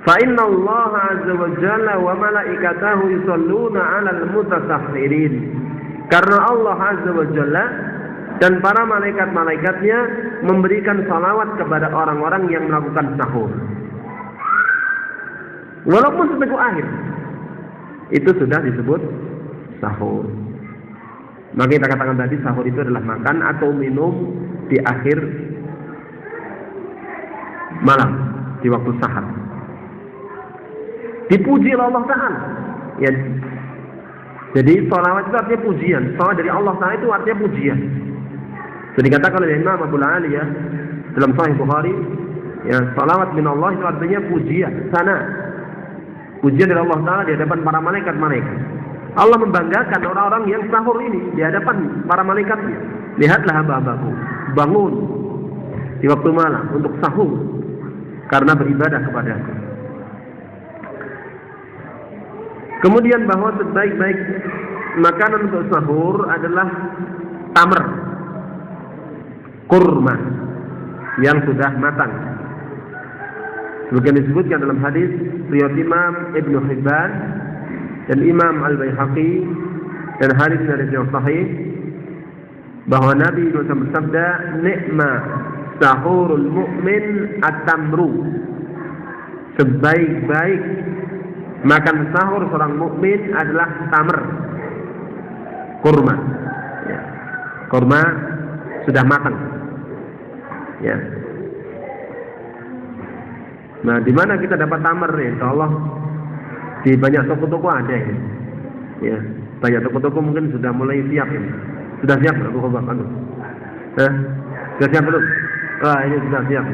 [SPEAKER 1] Fa inna Allah azza wa jalla wa malaikatahu yusalluna 'alal mutasahhirin. Karena Allah azza wa jalla dan para malaikat-malaikatnya memberikan salawat kepada orang-orang yang melakukan sahur. Walaupun seteguk air, itu sudah disebut sahur. Maka kita katakan tadi sahur itu adalah makan atau minum di akhir malam, di waktu sahar. Dipuji oleh Allah Ta'ala. Ya. Jadi salawat itu artinya pujian. Salawat dari Allah Ta'ala itu artinya pujian. Jadi dikatakan oleh Imam Abu Ali ya, dalam Sahih Bukhari, ya, salawat min Allah itu artinya pujian, sana. Pujian dari Allah Ta'ala di hadapan para malaikat-malaikat. Allah membanggakan orang-orang yang sahur ini di hadapan para malaikatnya. Lihatlah hamba-hambaku, bangun di waktu malam untuk sahur karena beribadah kepada-Ku. Kemudian bahwa sebaik-baik makanan untuk sahur adalah tamr, kurma yang sudah matang. Sebagaimana disebutkan dalam hadis riwayat Imam Ibnu Hibban dan Imam Al-Baihaqi dan hadis dari yang sahih bahwa Nabi SAW bersabda, "Ni'ma sahurul mu'min at-tamru." Sebaik-baik makan sahur seorang mukmin adalah tamr, kurma. Ya. Kurma sudah matang. Ya. Nah, di mana kita dapat tamr? Insyaallah di banyak toko-toko ada ya. Ya, banyak toko-toko mungkin sudah mulai siap ini. Sudah siap belum Bu Khobab? Sudah siap belum? Ini sudah siap.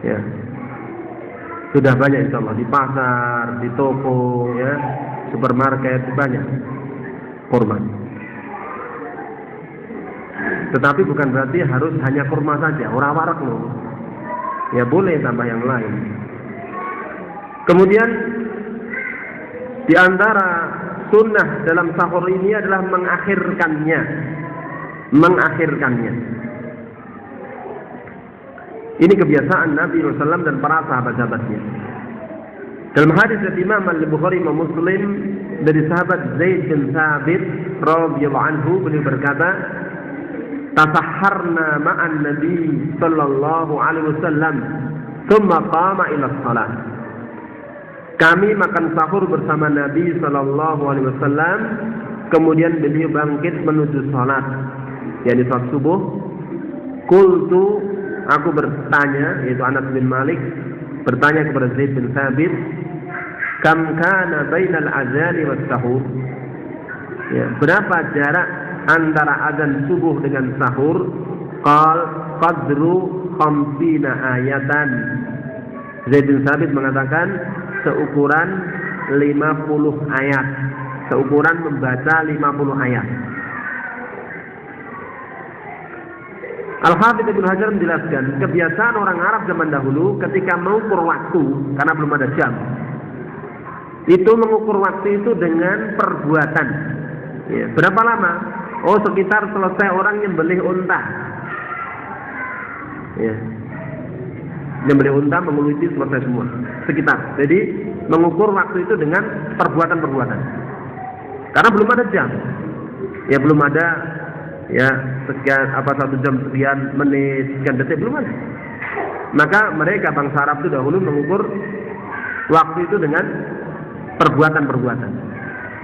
[SPEAKER 1] Ya. Sudah banyak insyaallah di pasar, di toko, ya, supermarket banyak kurma. Tetapi bukan berarti harus hanya kurma saja, ora warak loh. Ya boleh tambah yang lain. Kemudian di antara sunnah dalam sahur ini adalah mengakhirkannya. Ini kebiasaan Nabi SAW dan para sahabat-sahabatnya. Dalam hadis dari Imam Al-Bukhari dan Muslim dari sahabat Zaid bin Thabit radhiyallahu anhu, beliau berkata, "Tasahharna ma'an Nabi sallallahu alaihi wasallam, thumma qama ila shalah." Kami makan sahur bersama Nabi sallallahu alaihi wasallam, kemudian beliau bangkit menuju salat, yakni salat subuh. Qultu, aku bertanya, yaitu Anas bin Malik bertanya kepada Zaid bin Thabit, "Kam kana bainal azani was sahur?" Ya, berapa jarak antara azan subuh dengan sahur? Qal qadru 50 ayatan. Zaid bin Thabit mengatakan seukuran 50 ayat. Seukuran membaca 50 ayat. Al-Hafidz Ibnu Hajar menjelaskan kebiasaan orang Arab zaman dahulu ketika mengukur waktu, karena belum ada jam, itu mengukur waktu itu dengan perbuatan. Ya, berapa lama? Oh, sekitar selesai orang nyembelih unta. Ya, nyembelih unta, menguliti selesai semua. Sekitar. Jadi mengukur waktu itu dengan perbuatan-perbuatan. Karena belum ada jam. Ya, belum ada ya sekian 1 jam sekian menit sekian detik, belum ada. Maka mereka bangsa Arab itu dahulu mengukur waktu itu dengan perbuatan-perbuatan.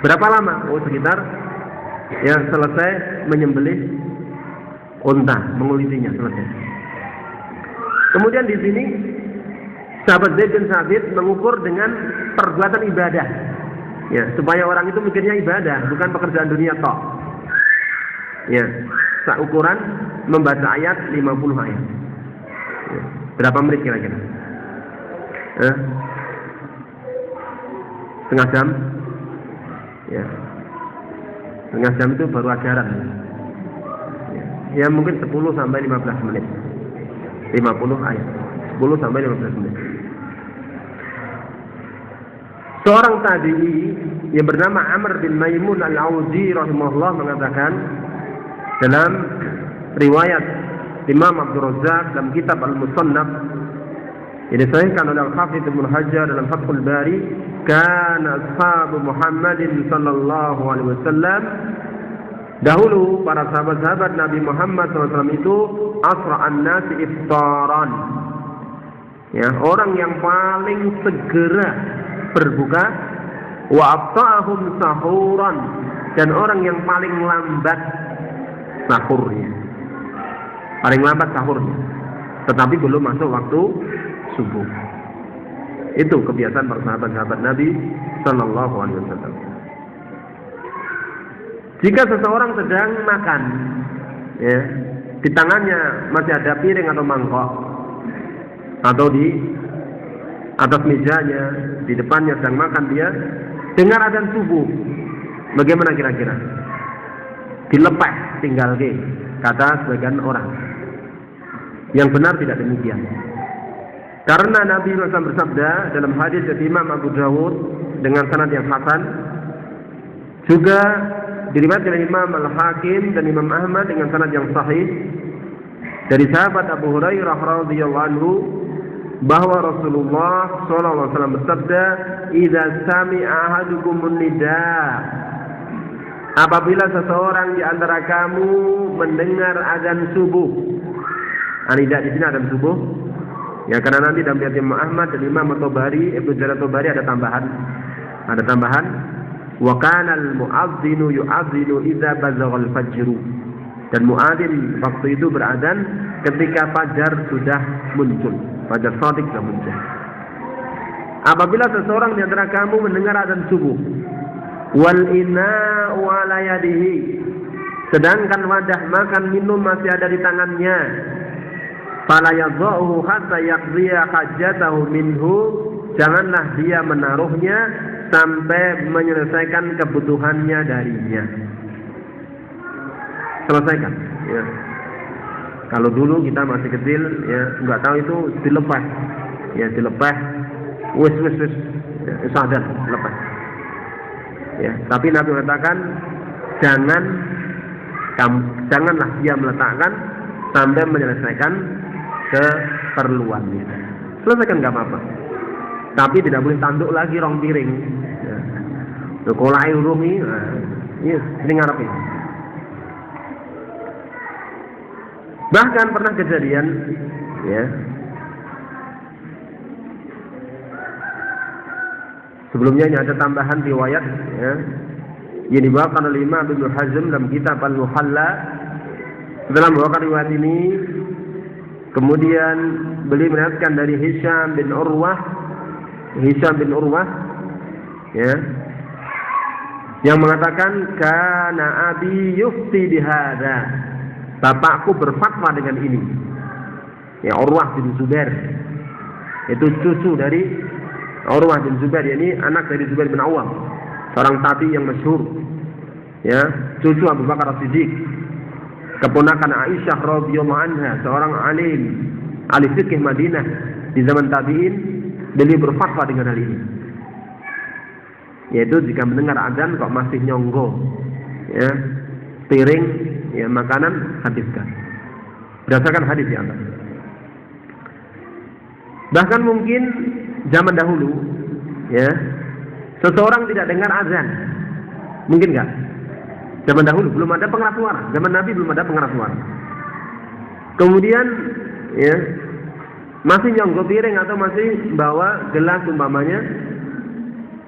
[SPEAKER 1] Berapa lama? Oh, sekitar ya selesai menyembelih unta, mengulitinya selesai. Kemudian di sini sahabat Zaid bin Thabit mengukur dengan perbuatan ibadah. Ya, supaya orang itu mikirnya ibadah, bukan pekerjaan dunia toh. Ya, ukuran membaca ayat 50 ayat. Ya, berapa menit kira-kira? Setengah jam? Ya, setengah jam itu baru ajaran. Ya, ya mungkin 10 sampai 15 menit. 50 ayat. 10 sampai 15 menit. Seorang tabi'i yang bernama Amr bin Maimun al-Auzi rahimahullah mengatakan dalam riwayat Imam Abdul Razzaq dalam kitab Al-Musannaf ini disahihkan oleh Al-Hafidz Ibnu Hajar dalam Fathul Bari, kana ashabu Muhammadin sallallahu alaihi wasallam, dahulu para sahabat-sahabat Nabi Muhammad SAW itu asra'an nasi iftaran, ya, orang yang paling segera berbuka, wa abta'ahum sahuran, dan orang yang paling lambat sahurnya, paling lambat sahurnya, tetapi belum masuk waktu subuh. Itu kebiasaan para sahabat-sahabat Nabi Sallallahu Alaihi Wasallam. Jika seseorang sedang makan, ya, di tangannya masih ada piring atau mangkok, atau di atas mejanya, di depannya sedang makan, dia dengar adzan subuh, bagaimana kira-kira? Dilepeh, tinggal ke, kata sebagian orang. Yang benar tidak demikian. Karena Nabi SAW bersabda dalam hadis dari Imam Abu Dawud dengan sanad yang hasan, juga diriwayatkan oleh Imam Al-Hakim dan Imam Ahmad dengan sanad yang sahih dari sahabat Abu Hurairah radhiyallahu anhu, bahwa Rasulullah SAW bersabda, "Idza sami'a ahadukumun nida", apabila seseorang di antara kamu mendengar azan subuh. Nida di sini azan subuh. Ya, karena nanti dalam riwayat Imam Ahmad dan Imam At-Tabari, Ibnu Jarir At-Tabari ada tambahan. Wa kana al-mu'adzinu yu'adzinu idza bazaghal fajr. Dan muadzin waktu itu beradzan ketika fajar sudah muncul. Fajar shadiq sudah muncul. Apabila seseorang di antara kamu mendengar azan subuh, wal ina'u ala yadihi, sedangkan wadah makan minum masih ada di tangannya, fala yadha'uhu hatta yaqdiya hajatahu minhu, janganlah dia menaruhnya sampai menyelesaikan kebutuhannya darinya. Selesaikan, ya. Kalau dulu kita masih kecil, ya, nggak tahu itu dilepas, ya, dilepas, wis, ya, sadar, lepas. Ya, tapi Nabi mengatakan janganlah dia meletakkan sampai menyelesaikan keperluannya. Selesaikan nggak apa-apa, tapi tidak boleh tanduk lagi rong piring. Ya. Kolai urungi, iya, ini ngarep ini. Bahkan pernah kejadian, ya, sebelumnya ini ada tambahan riwayat, ya, yang dibawakan oleh Imam Ibnu Hazm dalam kitab Al-Muhalla. Dalam membawakan riwayat ini, kemudian beliau meriwayatkan dari Hisham bin Urwah, ya, yang mengatakan, kana abi yufti bihadza, bapakku berfatwa dengan ini. Ya, Urwah bin Zubair, itu cucu dari Urwah bin Zubair, ini anak dari Zubair bin Awam, seorang tabi yang masyhur, ya, cucu Abu Bakar As-Siddiq, keponakan Aisyah radhiyallahu anha, seorang ahli fikih Madinah di zaman tabi'in. Beliau berfatwa dengan hal ini, yaitu jika mendengar azan kok masih nyonggo, ya, piring, ya, makanan, habiskan berdasarkan hadis yang atas. Bahkan mungkin zaman dahulu, ya, seseorang tidak dengar azan, mungkin nggak? Zaman dahulu belum ada pengeras suara, zaman Nabi belum ada pengeras suara. Kemudian, ya, masih nyonggo piring atau masih bawa gelas umpamanya,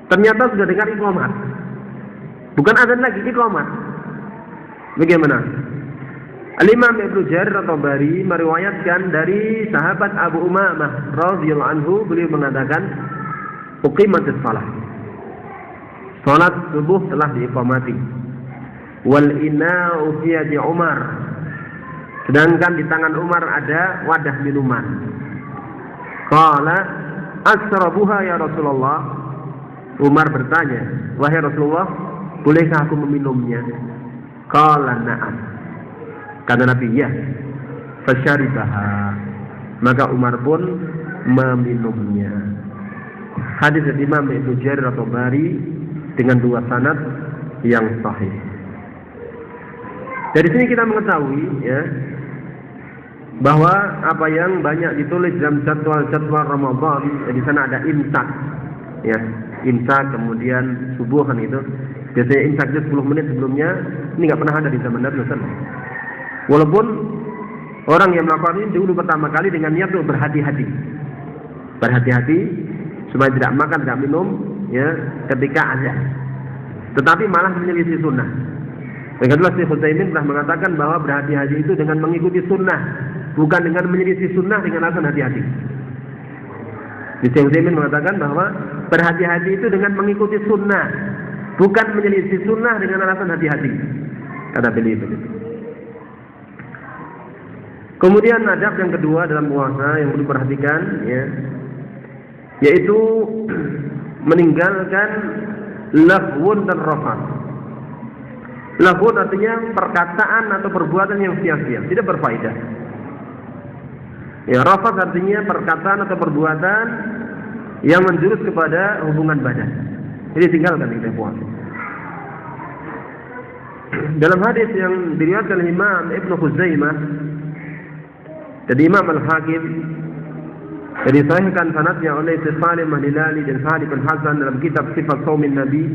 [SPEAKER 1] ternyata sudah dengar iqamat, bukan azan lagi, iqamat. Bagaimana? Al-Imam Ibnu Jarir At-Tabari meriwayatkan dari sahabat Abu Umamah radhiyallahu anhu, beliau mengatakan, uqimatis shalah, salat subuh telah diiqamati, wal ina'u fi yadi Umar, sedangkan di tangan Umar ada wadah minuman. Qala asrabuha ya Rasulullah, Umar bertanya, wahai Rasulullah, bolehkah aku meminumnya? Qala na'am, Kata Nabi, ya, fasyaribaha, maka Umar pun meminumnya. Hadis dari Imam Ibnu Jarir at-Tabari dengan 2 sanad yang sahih. Dari sini kita mengetahui ya bahwa apa yang banyak ditulis dalam jadwal Ramadan, di sana ada imsak, ya, imsak kemudian subuhan itu. Biasanya imsaknya 10 menit sebelumnya, ini nggak pernah ada di zaman Nabi SAW. Walaupun orang yang melakukan ini dulu pertama kali dengan niat untuk berhati-hati supaya tidak makan, tidak minum, ya, ketika azan. Tetapi malah menyelisih sunnah. Itulah Syekh Utsaimin pernah mengatakan bahwa berhati-hati itu dengan mengikuti sunnah, bukan dengan menyelisih sunnah dengan alasan hati-hati. Syekh Utsaimin mengatakan bahwa berhati-hati itu dengan mengikuti sunnah, bukan menyelisih sunnah dengan alasan hati-hati. Kata beliau itu. Kemudian adab yang kedua dalam puasa yang perlu diperhatikan, ya, yaitu meninggalkan laghwun dan rafath. Laghwun artinya perkataan atau perbuatan yang sia-sia, tidak berfaedah. Ya, rafath artinya perkataan atau perbuatan yang menjurus kepada hubungan badan. Jadi tinggalkan kita puasa. Dalam hadis yang diriwayatkan oleh Imam Ibnu Khuzaimah dari Imam Al-Hakim, dan disahihkan sanadnya oleh Salim Al-Hilali dan Sa'id bin Hasan dalam kitab Sifat Shaumin Nabi,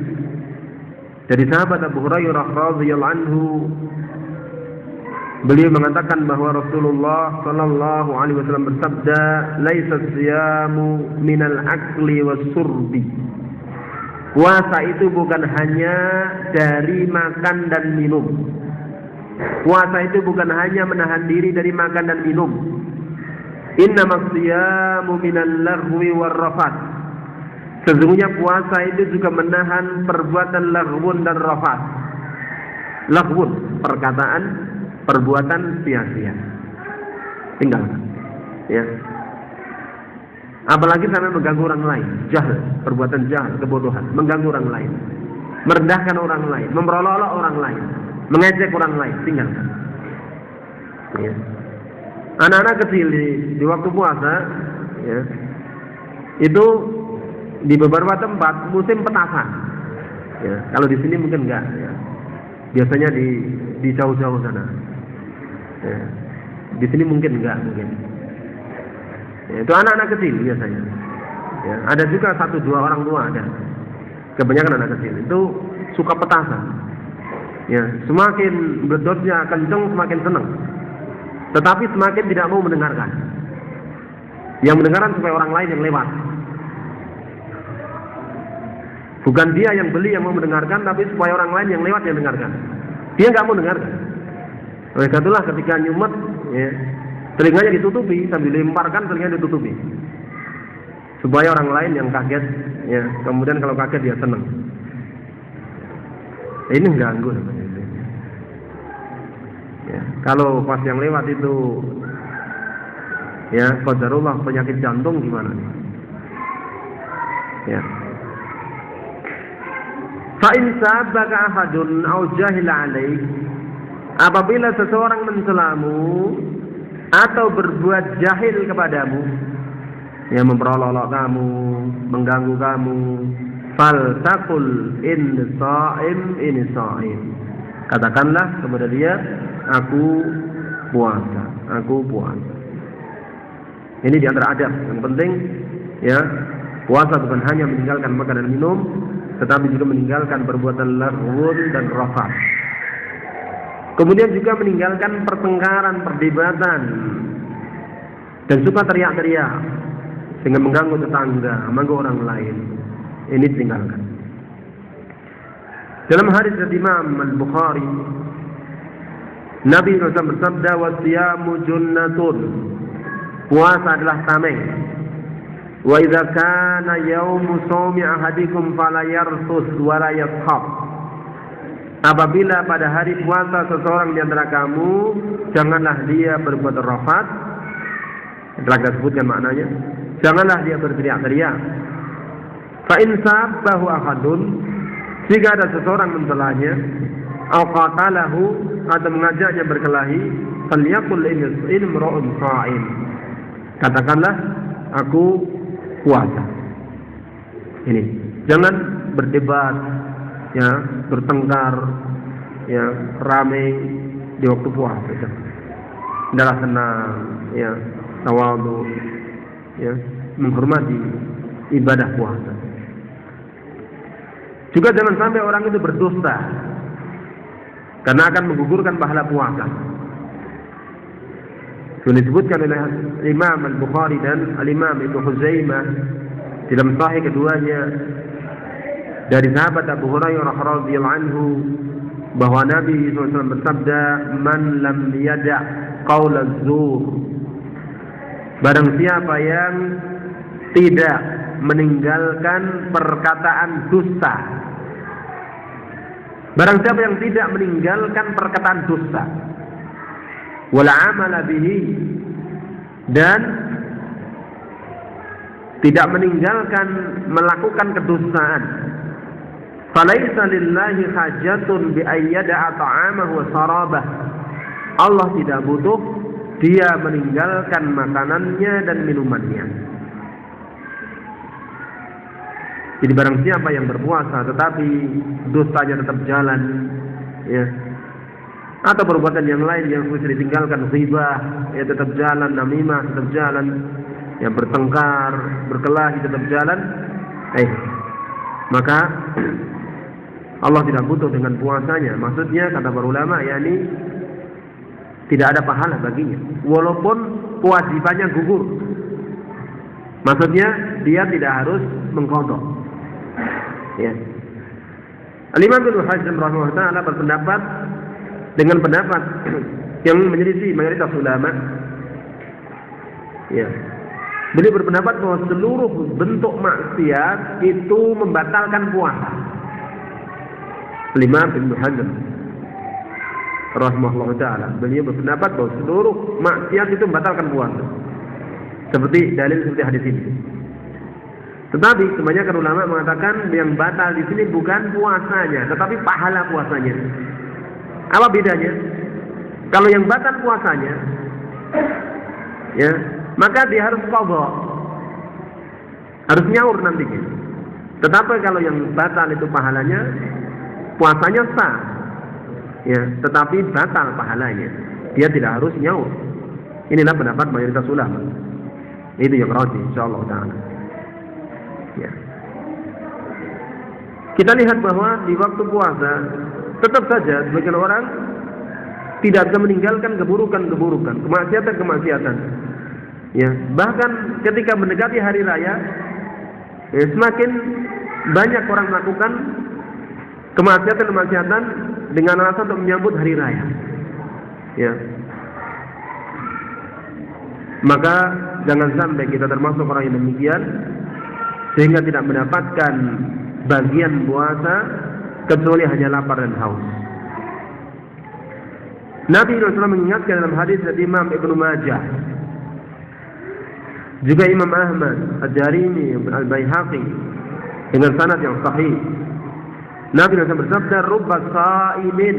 [SPEAKER 1] dari sahabat Abu Hurairah radhiyallahu anhu, beliau mengatakan bahwa Rasulullah sallallahu alaihi wasallam bersabda, "Laisa siyamu minal akli was-surbi." Puasa itu bukan hanya dari makan dan minum. Puasa itu bukan hanya menahan diri dari makan dan minum. Innamas siyamu minal laghwi war-rafath. Sesungguhnya puasa itu juga menahan perbuatan laghwun dan rafath. Laghwun, perkataan, perbuatan sia-sia. Tinggalkan. Ya. Apalagi sampai mengganggu orang lain, jahil, perbuatan jahil, kebodohan, mengganggu orang lain, merendahkan orang lain, memperolok-olok orang lain, mengejek orang lain, tinggalkan. Ya. Anak-anak kecil di waktu puasa, ya, itu di beberapa tempat musim petasan. Ya, kalau di sini mungkin enggak. Ya. Biasanya di jauh-jauh sana. Ya. Di sini mungkin enggak, mungkin. Ya, itu anak-anak kecil biasanya. Ya, ada juga 1-2 orang tua ada. Kebanyakan anak kecil itu suka petasan. Ya, semakin bledosnya kenceng semakin senang. Tetapi semakin tidak mau mendengarkan. Yang mendengarkan supaya orang lain yang lewat. Bukan dia yang beli yang mau mendengarkan, tapi supaya orang lain yang lewat yang mendengarkan. Dia nggak mau dengarkan. Oleh karena itulah ketika nyumet, ya, telinganya ditutupi, sambil dilemparkan telinganya ditutupi. Supaya orang lain yang kaget, ya, kemudian kalau kaget dia senang. Ini mengganggu namanya. Ya, kalau pas yang lewat itu, ya, qadarullah penyakit jantung gimana nih? Ya. Fa in sabaka ahadun aw jahila alaik, apabila seseorang mencelamu atau berbuat jahil kepadamu, ya, memperolok kamu, mengganggu kamu, fal taqul in sha'im. Katakanlah kepada dia, aku puasa. Ini di antara adab yang penting, ya. Puasa bukan hanya meninggalkan makan dan minum, tetapi juga meninggalkan perbuatan laghwun dan rafath. Kemudian juga meninggalkan pertengkaran, perdebatan, dan suka teriak-teriak sehingga mengganggu tetangga, mengganggu orang lain. Ini tinggalkan. Dalam hadis dari Imam Al-Bukhari, Nabi SAW bersabda, "Wasiyamu junnatun." Puasa adalah tameng. Wa idza kana yaumu shaumi ahadikum fala yarthus wa la yashab. Apabila pada hari puasa seseorang di antara kamu, janganlah dia berbuat rafath. Telah kita sebutkan maknanya. Janganlah dia berteriak-teriak. Fa in sabbahu ahadun, jika ada seseorang mencelanya, au qatalahu, atau mengajaknya berkelahi, falyaqul imra'un sha'im, katakanlah aku puasa. Ini, jangan berdebat, ya, bertengkar, ya, ramai di waktu puasa. Adalah senang, ya, tawadhu, ya, menghormati ibadah puasa. Juga jangan sampai orang itu berdusta, karena akan menggugurkan pahala puasa. Sudah disebutkan oleh Imam Al-Bukhari dan Al-Imam Ibnu Khuzaimah dalam sahih keduanya dari sahabat Abu Hurairah radhiyallahu anhu bahwa Nabi SAW bersabda, "Man lam yada' qaul az-zur." Barang siapa yang tidak meninggalkan perkataan dusta. Barang siapa yang tidak meninggalkan perkataan dusta, wal amala bihi, dan tidak meninggalkan melakukan kedustaan, falaisa lillahi hajatun bi ayyada'a ta'amahu wa sarabah. Allah tidak butuh dia meninggalkan makanannya dan minumannya. Jadi barang siapa yang berpuasa tetapi dustanya tetap jalan, ya, atau perbuatan yang lain yang harus ditinggalkan, ghibah, ya, tetap jalan, namimah tetap jalan, yang bertengkar, berkelahi tetap jalan, maka Allah tidak butuh dengan puasanya. Maksudnya kata para ulama, yakni tidak ada pahala baginya, walaupun kewajibannya gugur. Maksudnya dia tidak harus mengqadha. Ya. Al-Imam Ibnu Hazm rahimahullah taala berpendapat dengan pendapat yang menyelisih mayoritas ulama. Ya. Beliau berpendapat bahwa seluruh bentuk maksiat itu membatalkan puasa. Al-Imam Ibnu Hazm rahimahullah taala, beliau berpendapat bahwa seluruh maksiat itu membatalkan puasa. Seperti dalil seperti hadis ini. Tetapi kebanyakan ulama mengatakan yang batal di sini bukan puasanya, tetapi pahala puasanya. Apa bedanya? Kalau yang batal puasanya, ya, maka dia harus qadha, harus nyaur nantinya. Tetapi kalau yang batal itu pahalanya, puasanya sah, ya, tetapi batal pahalanya, dia tidak harus nyaur. Inilah pendapat mayoritas ulama. Itu yang rajih insyaallah taala. Ya. Kita lihat bahwa di waktu puasa tetap saja sebagian orang tidak bisa meninggalkan keburukan-keburukan, kemaksiatan-kemaksiatan. Ya, bahkan ketika mendekati hari raya, ya, semakin banyak orang melakukan kemaksiatan-kemaksiatan dengan alasan untuk menyambut hari raya. Ya. Maka jangan sampai kita termasuk orang yang demikian, sehingga tidak mendapatkan bagian puasa kecuali hanya lapar dan haus. Nabi SAW mengingatkan dalam hadis dari Imam Ibnu Majah, juga Imam Ahmad, Ad-Darimi, Al-Baihaqi dengan sanad yang sahih. Nabi SAW bersabda, "Rubba sha'imin."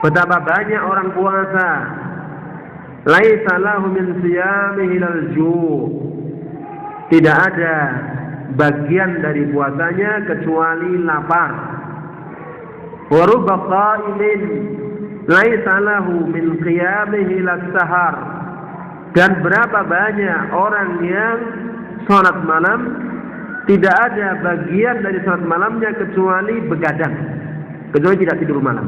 [SPEAKER 1] Betapa banyak orang puasa, laisa lahu min siyamihi ilal ju'. Tidak ada bagian dari puasanya kecuali lapar. Wa rubba qa'imin laisa lahu min qiyamihi ilas sahar. Dan berapa banyak orang yang salat malam tidak ada bagian dari salat malamnya kecuali begadang, kecuali tidak tidur malam.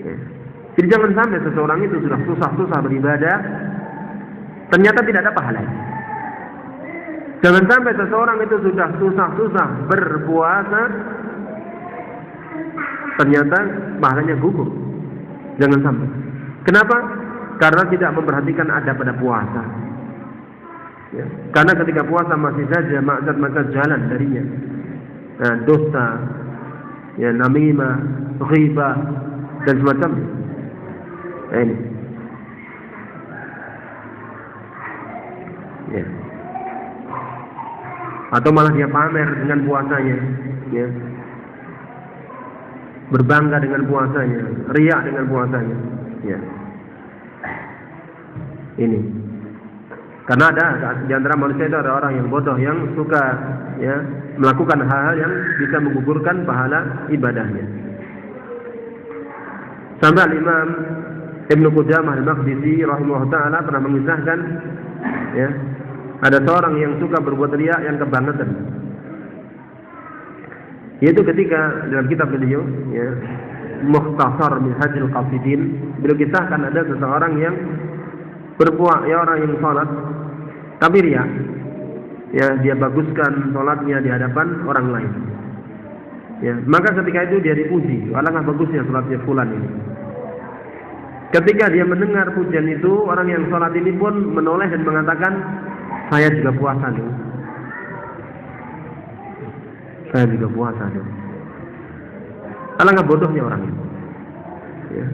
[SPEAKER 1] Ya. Jadi jangan sampai seseorang itu sudah susah-susah beribadah, ternyata tidak ada pahalanya. Jangan sampai seseorang itu sudah susah-susah berpuasa, ternyata pahalanya gugur. Jangan sampai. Kenapa? Karena tidak memperhatikan adab pada puasa. Ya. Karena ketika puasa masih saja maksiat-maksiat jalan darinya. Nah, dosa, ya, namimah, ghibah, dan semacamnya. Nah, ini. Ya. Atau malah dia pamer dengan puasanya, ya. berbangga dengan puasanya, riak dengan puasanya. Ya. Ini. Karena ada di antara manusia itu ada orang yang bodoh yang suka ya melakukan hal-hal yang bisa menggugurkan pahala ibadahnya. Sampai Imam Ibnu Qudamah Al-Maqdisi rahimahullah taala pernah mengisahkan ya, ada seorang yang suka berbuat riya yang kebangetan. Yaitu ketika dalam kitab beliau ya, Mukhtasar Minhajul Qasidin, beliau kisahkan ada seseorang yang berbuat ya orang yang salat tapi riya. Ya, dia baguskan salatnya di hadapan orang lain. Ya, maka ketika itu dia dipuji, alangkah bagusnya salatnya fulan ini. Ketika dia mendengar pujian itu, orang yang salat ini pun menoleh dan mengatakan, saya juga puasa nih. Saya juga puasa nih. Alangkah bodohnya orang itu. Ya.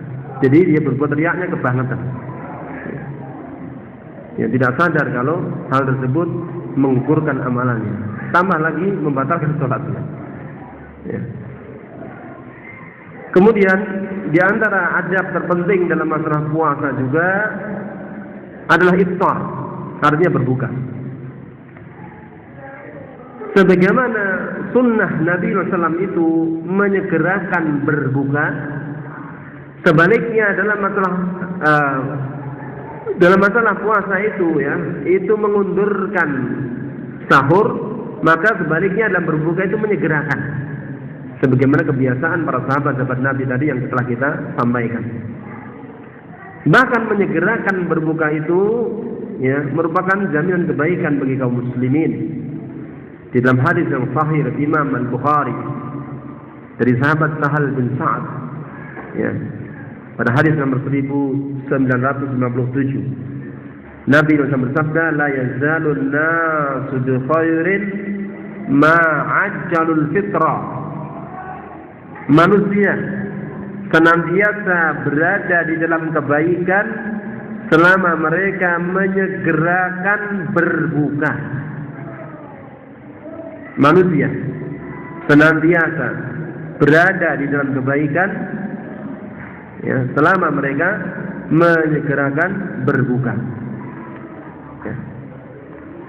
[SPEAKER 1] Jadi dia berbuat riaknya kebangetan. Ya, tidak sadar kalau hal tersebut mengukurkan amalannya. Tambah lagi membatalkan sholatnya. Ya. Kemudian di antara adab terpenting dalam masalah puasa juga adalah iftar, artinya berbuka. Sebagaimana sunnah Nabi SAW itu menyegerakan berbuka, sebaliknya dalam masalah puasa itu ya, itu mengundurkan sahur, maka sebaliknya dalam berbuka itu menyegerakan. Sebagaimana kebiasaan para sahabat-sahabat Nabi tadi yang telah kita sampaikan. Bahkan menyegerakan berbuka itu ya, merupakan jaminan kebaikan bagi kaum muslimin. Di dalam hadis yang sahih dari Imam Al-Bukhari dari sahabat Sahal bin Sa'ad ya, pada hadis nomor 1957, Nabi SAW bersabda, la yazalun nasu bi khairin ma ajjalul fitra. Manusia senantiasa berada di dalam kebaikan selama mereka menyegerakan berbuka. Manusia senantiasa berada di dalam kebaikan ya, selama mereka menyegerakan berbuka. Ya.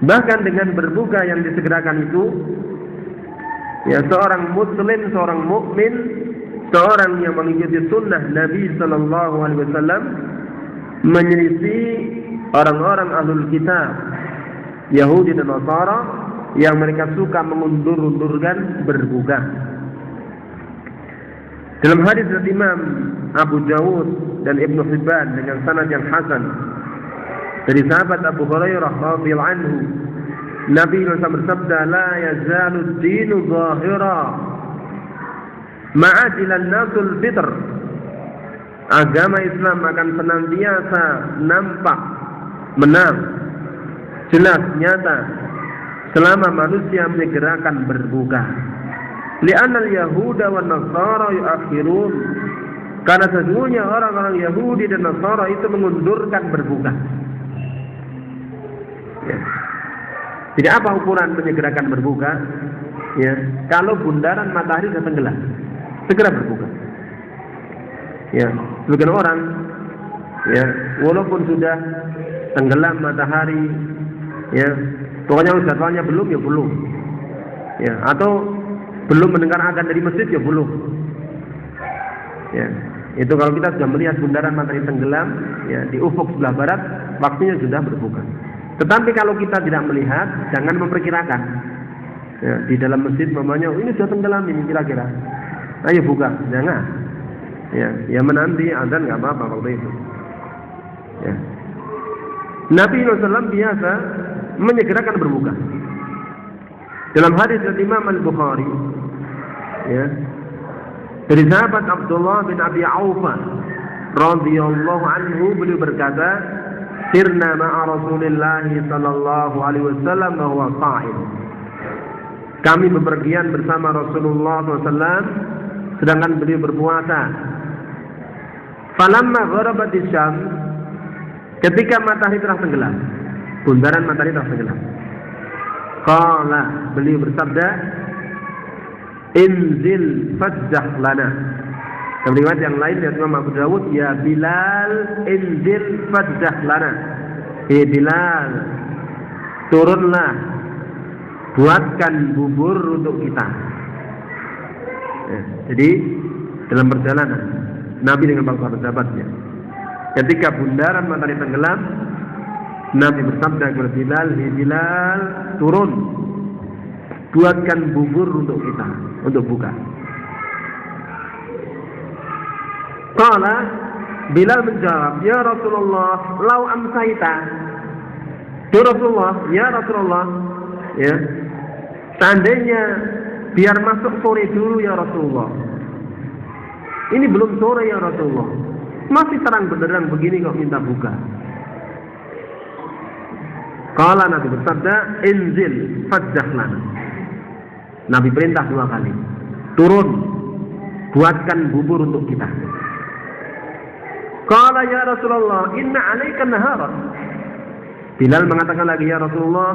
[SPEAKER 1] Bahkan dengan berbuka yang disegerakan itu, ya, seorang muslim, seorang mukmin, seorang yang mengikuti sunnah Nabi Sallallahu Alaihi Wasallam menyelisih orang-orang ahlul kitab, Yahudi dan Nasara, yang mereka suka mengundur-undurkan berbuka. Dalam hadis dari Imam Abu Dawud dan Ibnu Hibban dengan sanad yang hasan dari sahabat Abu Hurairah radhiyallahu anhu, Nabi SAW bersabda, la yazalu ad-dinu zahira ma'ajilan nasul fitr. Agama Islam akan senantiasa nampak, menang, jelas, nyata selama manusia menyegerakan berbuka. Li'anna al-yahuda wan nasara yu'akhirun. Karena sesungguhnya orang-orang Yahudi dan Nasara itu mengundurkan berbuka. Ya. Jadi apa ukuran menyegerakan berbuka? Ya, kalau bundaran matahari sudah tenggelam, segera berbuka. Ya, sebagian orang, ya, walaupun sudah tenggelam matahari, ya, pokoknya jadwalnya belum, ya belum. Ya, atau belum mendengar adzan dari masjid, ya belum. Ya, itu kalau kita sudah melihat bundaran matahari tenggelam, ya, di ufuk sebelah barat, waktunya sudah berbuka. Tetapi kalau kita tidak melihat, jangan memperkirakan. Ya, di dalam masjid mamanya, ini sudah tenggelam ini kira-kira. Ayo buka, jangan. Ya menanti adzan nggak apa-apa waktu itu. Ya. Nabi SAW biasa menyegerakan berbuka. Dalam hadis dari Imam Al-Bukhari, ya, dari sahabat Abdullah bin Abi Aufa radhiyallahu anhu, beliau berkata, sirna ma'a Rasulillah sallallahu alaihi wasallam wa huwa sha'im. Kami bepergian bersama Rasulullah SAW sedangkan beliau berpuasa. Falamma gharabatis syams, ketika matahari telah tenggelam, bundaran matahari telah tenggelam, qala, beliau bersabda, inzil fajdah lana, Dalam riwayat yang lain dari Imam Abu Dawud, ya Bilal inzil fajdah lana. Bilal, turunlah, buatkan bubur untuk kita. Jadi dalam perjalanan Nabi dengan para sahabatnya, ketika bundaran matahari tenggelam, Nabi bersabda kepada Bilal, Bilal, turun, buatkan bubur untuk kita, untuk buka. Qala, Bilal menjawab, ya Rasulullah, lau amsaita. Ya Rasulullah, ya Rasulullah, ya, seandainya biar masuk sore dulu ya Rasulullah. Ini belum sore ya Rasulullah, masih terang benderang begini kok minta buka. Qala, Nabi bersabda, inzil fajdah lana. Nabi perintah 2 kali, turun, buatkan bubur untuk kita. Qala ya Rasulullah, inna alaika naharan. Bilal mengatakan lagi, ya Rasulullah,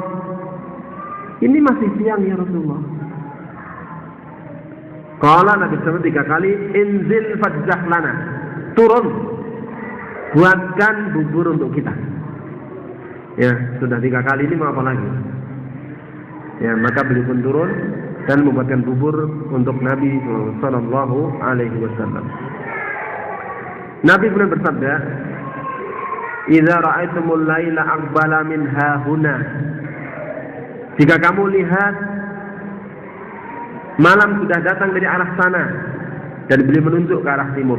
[SPEAKER 1] ini masih siang ya Rasulullah. Qala, Nabi bersabda 3 kali, inzil fajdah lana, turun, buatkan bubur untuk kita. Ya, sudah 3 kali, ini mau apa lagi? Ya, maka beliau pun turun dan membuatkan bubur untuk Nabi sallallahu alaihi wasallam. Nabi pun bersabda, "Idza ra'aitumul laila aqbala min hahuna." Jika kamu lihat malam sudah datang dari arah sana, dan beliau menunjuk ke arah timur,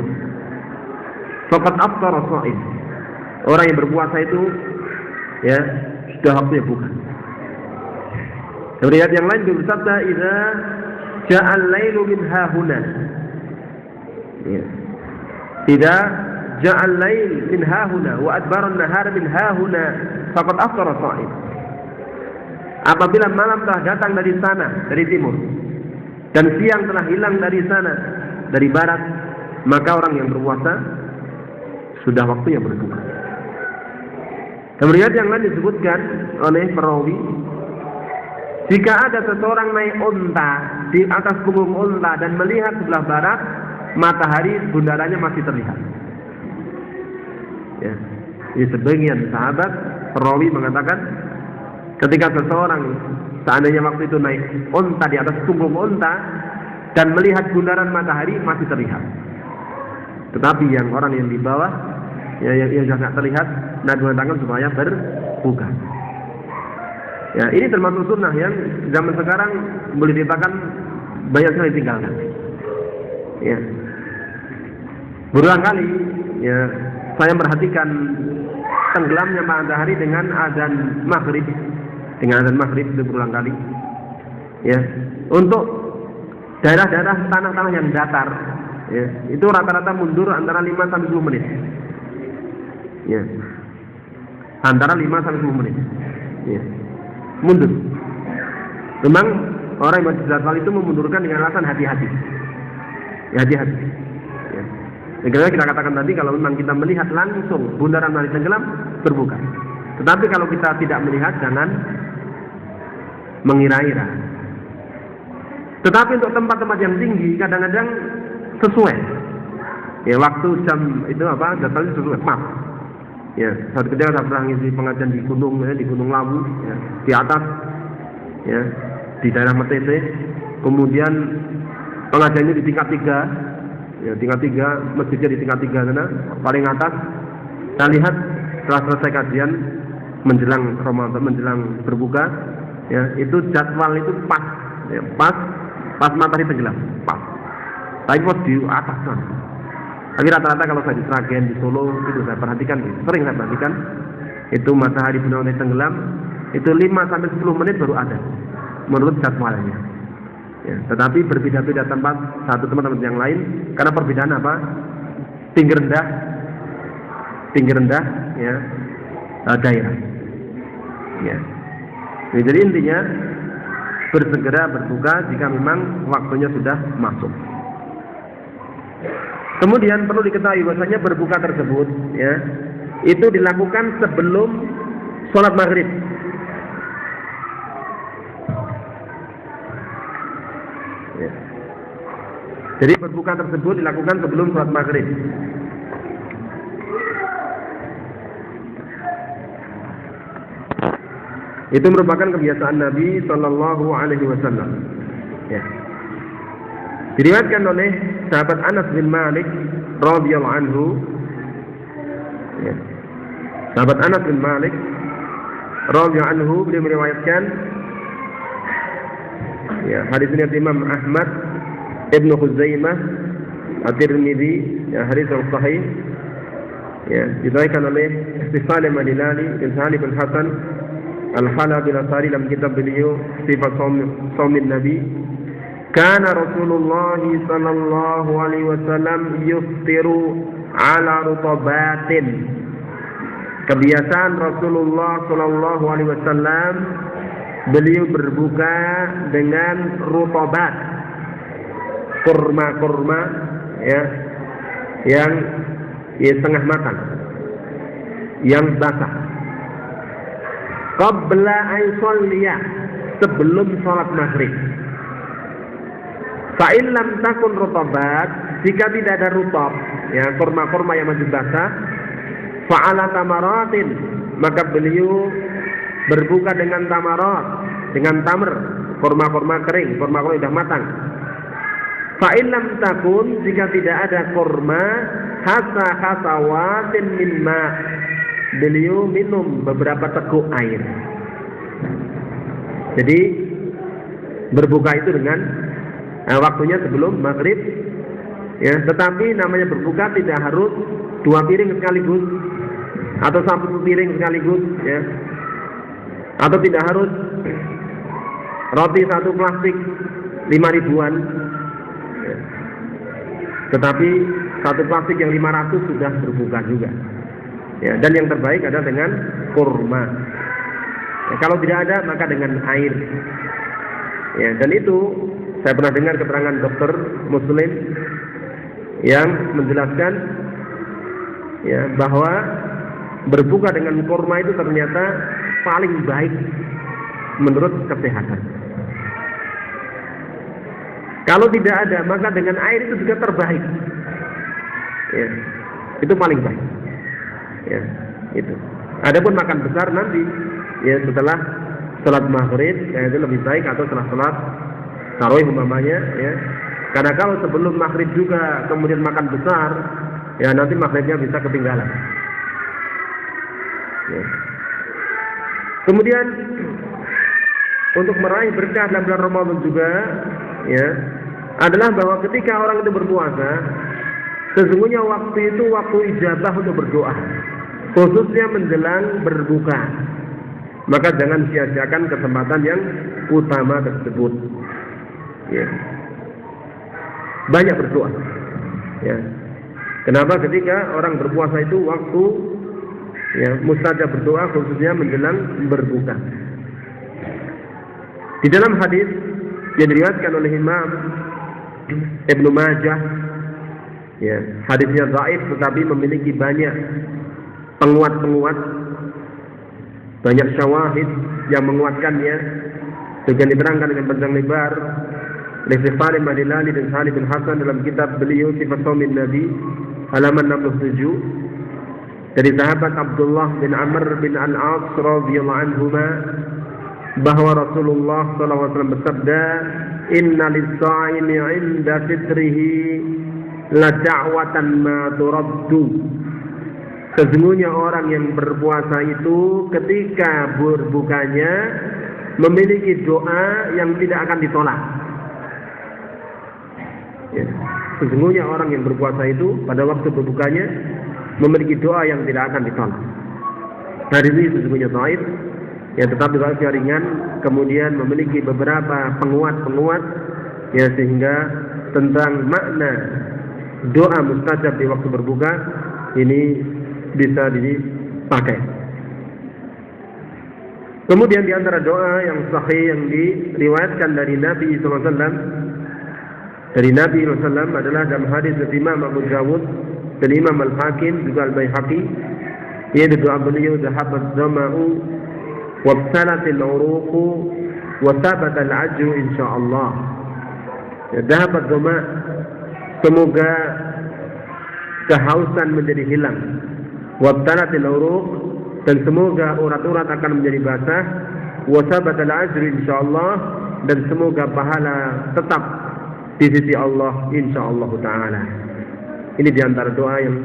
[SPEAKER 1] faqad aftara sha'im. Orang yang berpuasa itu ya sudah waktunya buka. Riwayat yang lain juga bersabda, "Idza ja'al lailu min hahuna." Ya. Idza ja'al lail min hahuna wa adbara an-nahar min hahuna faqad aftara sha'im. Apabila malam telah datang dari sana, dari timur, dan siang telah hilang dari sana, dari barat, maka orang yang berpuasa sudah waktunya berbuka. Kemudian yang lain disebutkan oleh perawi, jika ada seseorang naik unta di atas punggung unta dan melihat sebelah barat, matahari bundarannya masih terlihat. Ya. Di sebagian sahabat perawi mengatakan, ketika seseorang seandainya waktu itu naik unta di atas punggung unta dan melihat bundaran matahari masih terlihat. Tetapi yang orang yang di bawah, ya, yang sudah tidak terlihat, Nabi mengatakan supaya berbuka. Ya, ini termasuk sunnah yang zaman sekarang boleh dikatakan banyak sekali ditinggalkan. Ya. Berulang kali, ya, saya perhatikan tenggelamnya matahari dengan azan maghrib, itu berulang kali. Ya, untuk daerah-daerah tanah-tanah yang datar, ya, itu rata-rata mundur antara 5 sampai 10 menit. Ya, antara 5 sampai 10 menit. Ya, mundur. Memang orang yang berjadwal itu memundurkan dengan alasan hati-hati. Ya, hati-hati. Ya. Karena kita katakan tadi, kalau memang kita melihat langsung bundaran matahari tenggelam, berbuka. Tetapi kalau kita tidak melihat, jangan mengira-ira. Tetapi untuk tempat-tempat yang tinggi, kadang-kadang sesuai. Ya, waktu jam itu apa? Jadwalnya sesuai. Maaf. Ya, saat ketika saya pernah ngisi pengajian di gunung, ya, di Gunung Lawu, ya, di atas, ya, di daerah Metete. Kemudian pengajiannya di tingkat 3, ya, tingkat 3, masjidnya di tingkat 3 sana, paling atas. Saya lihat setelah selesai kajian menjelang Ramadan, menjelang berbuka, ya, itu jadwal itu pas, ya, pas matahari tenggelam, pas. Tapi pas di atas sana. Tapi rata-rata kalau saya di Sragen, di Solo, itu saya perhatikan, sering saya perhatikan, itu matahari benar-benar tenggelam, itu 5 sampai 10 menit baru ada, menurut jadwalnya. Ya, tetapi berbeda-beda tempat, satu tempat yang lain, karena perbedaan apa? Tinggi rendah, ya, daerah. Ya. Jadi intinya bersegera berbuka jika memang waktunya sudah masuk. Kemudian perlu diketahui bahwasanya berbuka tersebut, ya, itu dilakukan sebelum sholat maghrib. Ya. Jadi berbuka tersebut dilakukan sebelum sholat maghrib. Itu merupakan kebiasaan Nabi Sallallahu Alaihi Wasallam. Ya. Diriwayatkan oleh sahabat Anas bin Malik radhiyallahu anhu. Ya. Sahabat Anas bin Malik radhiyallahu anhu beliau meriwayatkan, ya, hadis ini dari Imam Ahmad, Ibnu Khuzaimah, At-Tirmidzi, ya, hadis yang sahih. Ya, diriwayatkan oleh Salim al-Hilali bin Salim bin Hasan Al-Halabi al-Asari dalam kitab beliau Sifat Shaumin Nabi. Kana Rasulullah sallallahu alaihi wasallam yuftiru ala rutabatin. Kebiasaan Rasulullah sallallahu alaihi wasallam, beliau berbuka dengan rutabat, kurma-kurma, ya, yang setengah matang, yang basah. Qabla an sholliya, sebelum sholat maghrib. Fa in lam takun rutabat, jika tidak ada rutab, ya, kurma-kurma yang masih basah, fa'ala tamaratin, maka beliau berbuka dengan tamarat, dengan tamr, kurma-kurma kering, kurma-kurma sudah matang. Fa in lam takun, jika tidak ada kurma, hasawatin min ma', beliau minum beberapa teguk air. Jadi berbuka itu dengan waktunya sebelum maghrib, ya. Tetapi namanya berbuka tidak harus 2 piring sekaligus atau 1 piring sekaligus, ya. Atau tidak harus roti 1 plastik 5 ribuan, ya. Tetapi 1 plastik yang 500 sudah berbuka juga. Ya, dan yang terbaik adalah dengan kurma. Ya, kalau tidak ada maka dengan air. Ya, dan itu saya pernah dengar keterangan dokter Muslim yang menjelaskan, ya, bahwa berbuka dengan kurma itu ternyata paling baik menurut kesehatan. Kalau tidak ada maka dengan air itu juga terbaik. Ya, itu paling baik. Ya, itu. Adapun makan besar nanti, ya, setelah sholat maghrib, ya, itu lebih baik, atau setelah sholat tarawih umpamanya, ya. Karena kalau sebelum maghrib juga kemudian makan besar, ya, nanti maghribnya bisa ketinggalan. Ya. Kemudian untuk meraih berkah dalam bulan Ramadan juga, ya, adalah bahwa ketika orang itu berpuasa, sesungguhnya waktu itu waktu ijabah untuk berdoa, khususnya menjelang berbuka. Maka jangan sia-siakan kesempatan yang utama tersebut. Ya. Banyak berdoa. Ya. Kenapa? Ketika orang berpuasa itu waktu, ya, mustajab berdoa, khususnya menjelang berbuka. Di dalam hadis yang diriwayatkan oleh Imam Ibnu Majah, ya, hadisnya dhaif tetapi memiliki banyak penguat-penguat, banyak syawahid yang menguatkannya, dengan diterangkan dengan panjang lebar oleh Salim al-Hilali dan Salim bin Hasan dalam kitab beliau Sifat Shaumin Nabi halaman 67, dari sahabat Abdullah bin Amr bin Al-As radhiyallahu anhuma, bahwa Rasulullah SAW bersabda, "Inna lis-sha'imi 'inda fitrihi la da'watan ma turaddu." Sesungguhnya orang yang berpuasa itu ketika berbukanya memiliki doa yang tidak akan ditolak. Ya. Sesungguhnya orang yang berpuasa itu pada waktu berbukanya memiliki doa yang tidak akan ditolak. Hadis ini sesungguhnya dhaif, ya, tetapi dhaifnya ringan, kemudian memiliki beberapa penguat-penguat, ya, sehingga tentang makna doa mustajab di waktu berbuka ini bisa dipakai. Kemudian di antara doa yang sahih yang diriwayatkan dari Nabi SAW, adalah dalam hadis dari Imam Abu Dawud dan Imam Al-Hakim juga Al-Baihaqi, yaitu doa beliau, "Dhahabat dhama'u wabtalatil uruqu wa thabata al-ajru insyaallah." Ya, dhahabat dhama', semoga kehausan menjadi hilang, wabtalatil uruq, dan semoga urat-urat akan menjadi basah, wasabatal ajri insyaallah, dan semoga pahala tetap di sisi Allah insyaallah taala. Ini diantara doa yang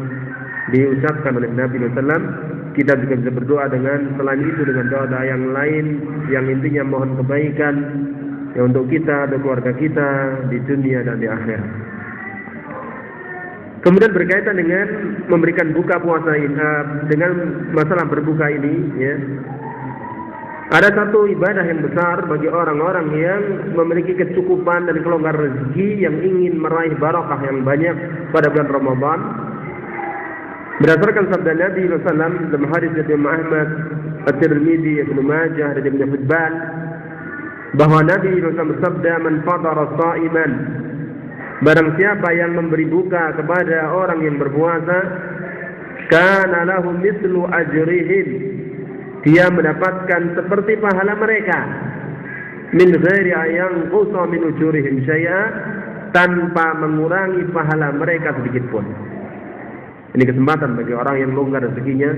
[SPEAKER 1] diucapkan oleh Nabi SAW. Kita juga bisa berdoa dengan selain itu, dengan doa-doa yang lain yang intinya mohon kebaikan ya untuk kita dan keluarga kita di dunia dan di akhirat. Kemudian berkaitan dengan memberikan buka puasa ini, dengan masalah berbuka ini, ya, ada satu ibadah yang besar bagi orang-orang yang memiliki kecukupan dan kelonggaran rezeki, yang ingin meraih barakah yang banyak pada bulan Ramadan. Berdasarkan sabda Nabi SAW dalam hadis dari Imam Ahmad, At-Tirmidzi, Ibnu Majah, dan Ibnu Hibban, bahwa Nabi SAW bersabda, "Man fadara sha'iman," barang siapa yang memberi buka kepada orang yang berpuasa, kana lahu mithlu ajrihim, dia mendapatkan seperti pahala mereka, min ghairi ayang qusa min ujurihim syai'a, tanpa mengurangi pahala mereka sedikit pun. Ini kesempatan bagi orang yang longgar rezekinya,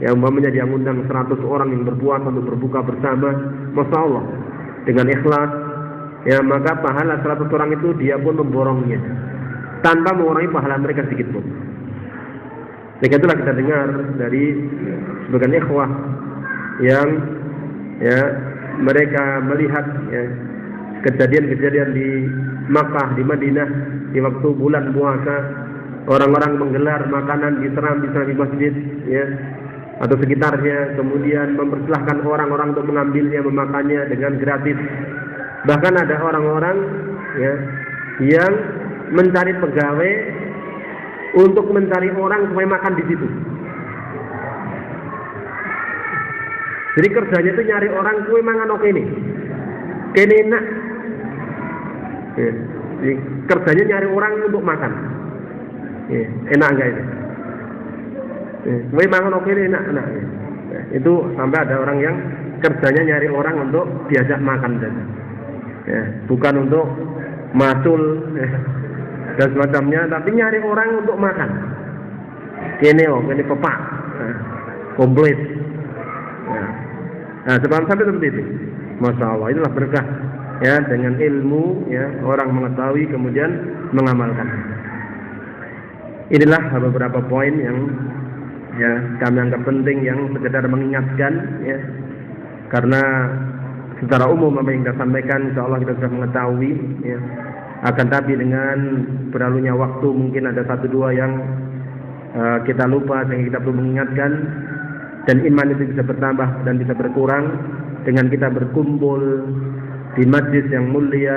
[SPEAKER 1] yang umpamanya dia mengundang 100 orang yang berpuasa untuk berbuka bersama, masya Allah, dengan ikhlas, ya, maka pahala 100 orang itu dia pun memborongnya tanpa mengurangi pahala mereka sedikit pun. Jadi itulah kita dengar dari sebagian ikhwah yang ya mereka melihat ya kejadian-kejadian di Makkah, di Madinah di waktu bulan puasa, orang-orang menggelar makanan di serambi masjid ya atau sekitarnya, kemudian mempersilahkan orang-orang untuk mengambilnya, memakannya dengan gratis. Bahkan ada orang-orang ya yang mencari pegawai untuk mencari orang supaya makan di situ. Jadi kerjanya itu nyari orang kue mangan oke ini, kene enak. Ya. Jadi kerjanya nyari orang untuk makan. Ya. Enak enggak itu? Ya. Kue mangan oke ini enak. Ya. Itu sampai ada orang yang kerjanya nyari orang untuk diajak makan saja. Ya. Bukan untuk masul ya, dan semacamnya, tapi nyari orang untuk makan. Kene pepak, komplit. Nah, sebab sampai seperti itu. Masya Allah, itulah berkah ya dengan ilmu ya orang mengetahui kemudian mengamalkan. Inilah beberapa poin yang ya kami anggap penting, yang sekedar mengingatkan ya, karena secara umum apa yang kita sampaikan insya Allah kita sudah mengetahui ya. Akan tapi dengan berlalunya waktu mungkin ada 1-2 yang kita lupa, sehingga kita perlu mengingatkan. Dan iman itu bisa bertambah dan bisa berkurang dengan kita berkumpul di majlis yang mulia,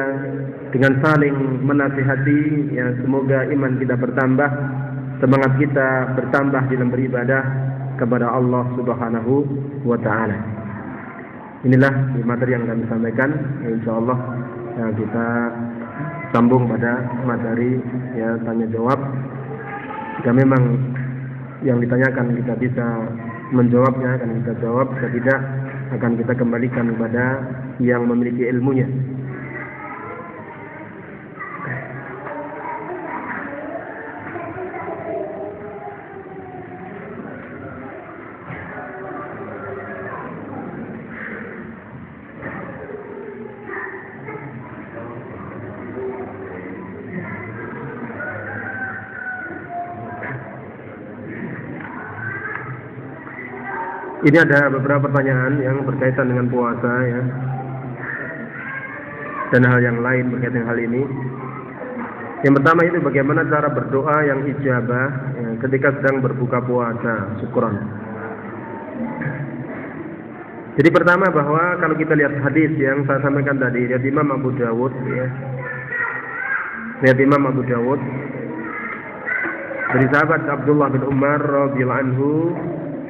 [SPEAKER 1] dengan saling menasihati ya, semoga iman kita bertambah, semangat kita bertambah dalam beribadah kepada Allah Subhanahu wa taala. Inilah materi yang kami sampaikan, insyaallah ya, kita sambung pada materi ya tanya jawab. Jika memang yang ditanyakan kita bisa menjawabnya, akan kita jawab. Jika tidak, akan kita kembalikan kepada yang memiliki ilmunya. Ini ada beberapa pertanyaan yang berkaitan dengan puasa ya, dan hal yang lain berkaitan dengan hal ini. Yang pertama itu bagaimana cara berdoa yang ijabah ya, ketika sedang berbuka puasa, syukron. Jadi pertama bahwa kalau kita lihat hadis yang saya sampaikan tadi, riwayat Imam Abu Dawud ya, riwayat Imam Abu Dawud dari sahabat Abdullah bin Umar radhiyallahu anhu,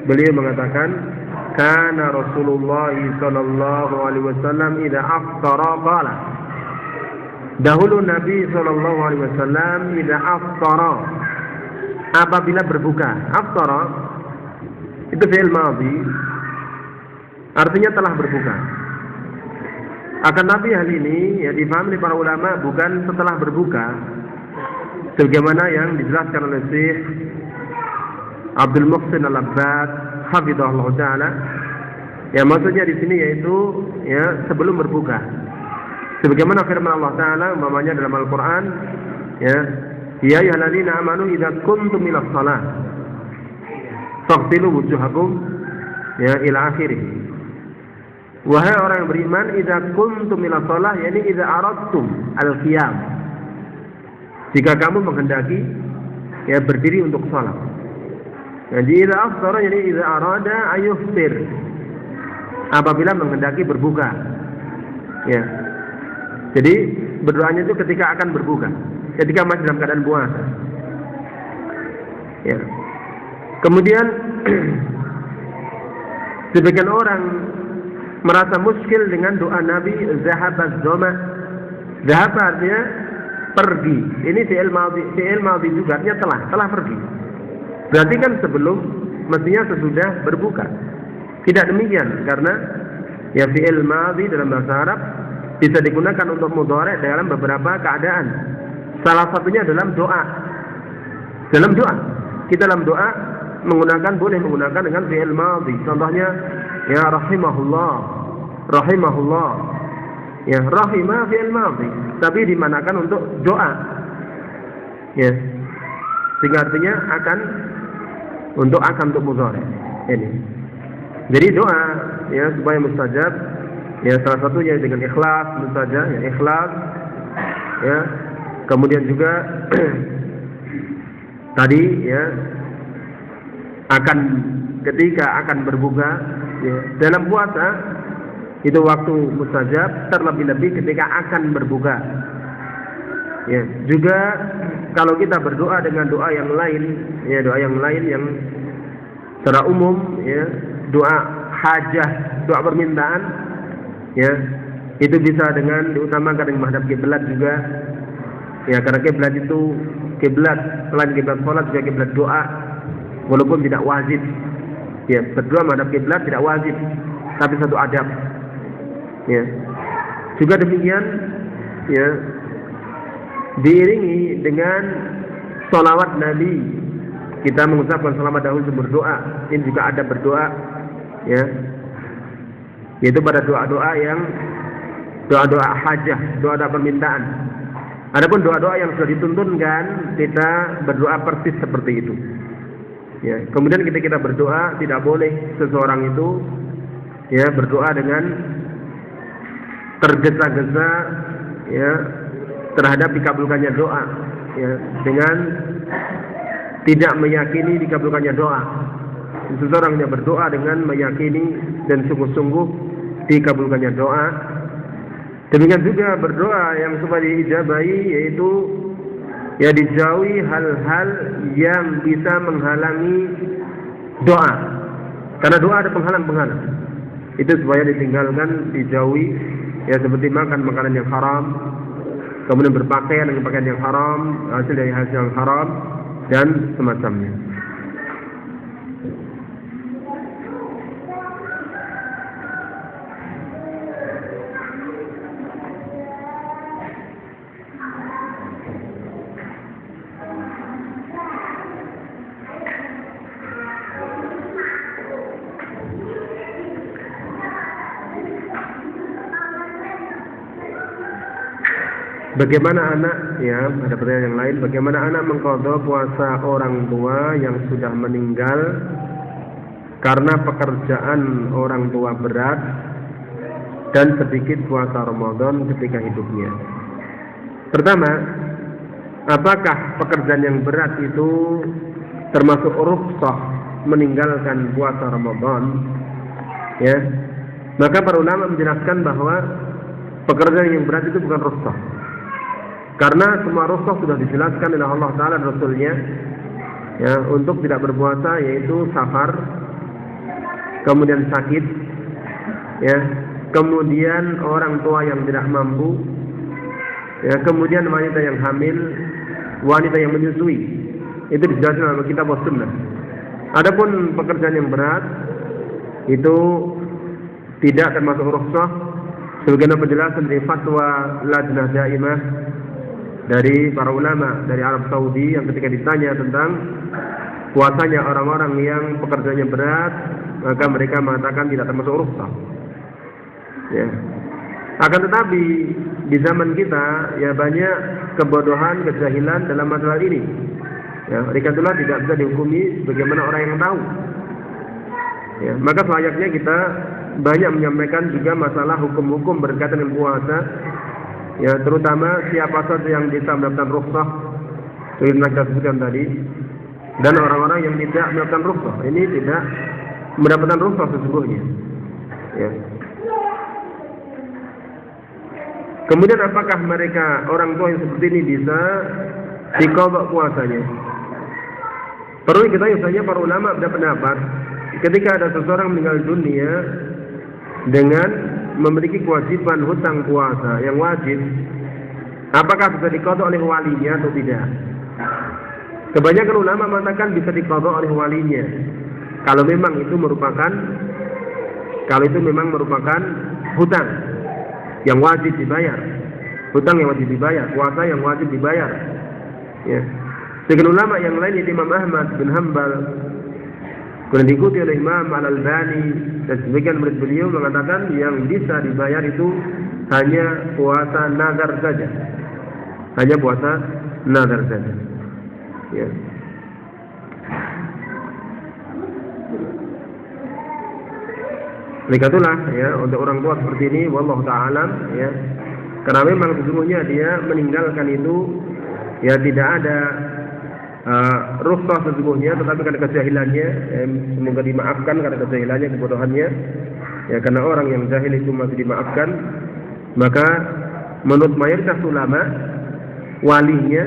[SPEAKER 1] beliau mengatakan, kana Rasulullah sallallahu alaihi wasallam idza aftara qala. Dahulu Nabi sallallahu alaihi wasallam idza aftara, apabila berbuka. Aftara itu fi'il madhi, artinya telah berbuka. Akan Nabi hal ini ya difahami para ulama bukan setelah berbuka, sebagaimana yang dijelaskan oleh Syekh Abdul Muhsin Al-Abbad hafizahullah taala. Ya, maksudnya di sini yaitu ya sebelum berbuka. Sebagaimana firman Allah taala umpamanya dalam Al-Qur'an, ya ayyuhalladzina amanu idza kuntum ilas shalah faghsilu wujuhakum ya ila akhirih. Wahai orang yang beriman, idza kuntum ilas shalah, yakni idza aradtum al-qiyam. Jika kamu menghendaki ya berdiri untuk salat. Jadi idza afṭara, jadi idza arada ayuftir. Apabila menghendaki berbuka. Ya. Jadi berdoanya itu ketika akan berbuka, ketika masih dalam keadaan puasa. Ya. Kemudian sebagian orang merasa muskil dengan doa Nabi zahabaz zama. Zahab artinya pergi. Ini fi'il madhi juga, artinya telah pergi. Berarti kan sebelum, mestinya sesudah berbuka. Tidak demikian, karena ya fi'il madhi dalam bahasa Arab bisa digunakan untuk mudhari' dalam beberapa keadaan. Salah satunya dalam doa. Dalam doa, kita dalam doa boleh menggunakan dengan fi'il madhi. Contohnya ya rahimahullah. Ya, rahimah fi'il madhi, tapi dimanakan untuk doa. Ya. Sehingga artinya akan untuk mudhari'. Ini. Jadi doa ya supaya mustajab, ya salah satunya dengan ikhlas mustajab, ya ikhlas. Ya. Kemudian juga tadi ya ketika akan berbuka ya, dalam puasa itu waktu mustajab, terlebih-lebih ketika akan berbuka. Ya, juga kalau kita berdoa dengan doa yang lain, ya doa yang lain yang secara umum, ya doa hajah, doa permintaan, ya itu bisa dengan diutamakan dengan menghadap kiblat juga. Ya, karena kiblat itu selain kiblat salat juga kiblat doa, walaupun tidak wajib. Ya, berdoa menghadap kiblat tidak wajib, tapi satu adab. Ya. Juga demikian ya diiringi dengan sholawat Nabi. Kita mengucapkan selamat dahulu sebelum berdoa. Ini juga ada berdoa ya. Yaitu pada doa-doa yang doa-doa hajah, doa-doa permintaan. Adapun doa-doa yang sudah dituntunkan, kita berdoa persis seperti itu. Ya, kemudian ketika kita berdoa tidak boleh seseorang itu ya berdoa dengan tergesa-gesa ya terhadap dikabulkannya doa, ya dengan tidak meyakini dikabulkannya doa. Seseorang yang berdoa dengan meyakini dan sungguh-sungguh dikabulkannya doa. Demikian juga berdoa yang supaya diijabahi, yaitu ya dijauhi hal-hal yang bisa menghalangi doa. Karena doa ada penghalang-penghalang. Itu supaya ditinggalkan, dijauhi. Ya seperti makan makanan yang haram, kemudian berpakaian dengan pakaian yang haram, hasil dari hasil yang haram, dan semacamnya. Bagaimana anak, ya ada pertanyaan yang lain, bagaimana anak mengqadha puasa orang tua yang sudah meninggal karena pekerjaan orang tua berat dan sedikit puasa Ramadan ketika hidupnya? Pertama, apakah pekerjaan yang berat itu termasuk rukhsah meninggalkan puasa Ramadan? Ya, maka para ulama menjelaskan bahwa pekerjaan yang berat itu bukan rukhsah. Karena semua rukhsah sudah dijelaskan oleh Allah Ta'ala dan Rasulnya ya, untuk tidak berpuasa, yaitu safar, kemudian sakit ya, kemudian orang tua yang tidak mampu ya, kemudian wanita yang hamil, wanita yang menyusui. Itu dijelaskan oleh kitab Sunnah. Adapun pekerjaan yang berat itu tidak termasuk rukhsah sebagaimana penjelasan dari fatwa Lajnah Daimah dari para ulama dari Arab Saudi yang ketika ditanya tentang puasanya orang-orang yang pekerjaannya berat, maka mereka mengatakan tidak termasuk rukhsah. Ya. Akan tetapi di zaman kita ya banyak kebodohan, kejahilan dalam masalah ini. Ya, oleh karena itulah tidak bisa dihukumi bagaimana orang yang tahu. Ya, maka selayaknya kita banyak menyampaikan juga masalah hukum-hukum berkaitan dengan puasa. Ya, terutama siapa saja yang bisa mendapatkan rukhsah seperti yang kita sebutkan tadi, dan orang-orang yang tidak mendapatkan rukhsah. Ini tidak mendapatkan rukhsah sesungguhnya. Ya. Kemudian apakah mereka orang tua yang seperti ini bisa diqadha puasanya? Perlu diketahui saja para ulama berpendapat ketika ada seseorang meninggal dunia dengan memiliki kewajiban hutang puasa yang wajib, apakah bisa diqadha oleh walinya atau tidak? Kebanyakan ulama mengatakan bisa diqadha oleh walinya kalau itu memang merupakan hutang yang wajib dibayar, hutang yang wajib dibayar, puasa yang wajib dibayar. Ya. Sebagian ulama yang lain yaitu Imam Ahmad bin Hanbal, kemudian diikuti oleh Imam Al-Albani dan sebagian murid beliau mengatakan yang bisa dibayar itu hanya puasa nazar saja, hanya puasa nazar saja. Ya. Itulah ya untuk orang tua seperti ini, wallahu ta'ala ya. Karena memang sesungguhnya dia meninggalkan itu ya tidak ada rukhsah sesungguhnya, tetapi karena kejahilannya, semoga dimaafkan karena kejahilannya, kebodohannya. Ya, karena orang yang jahil itu masih dimaafkan, maka menurut mayoritas ulama walinya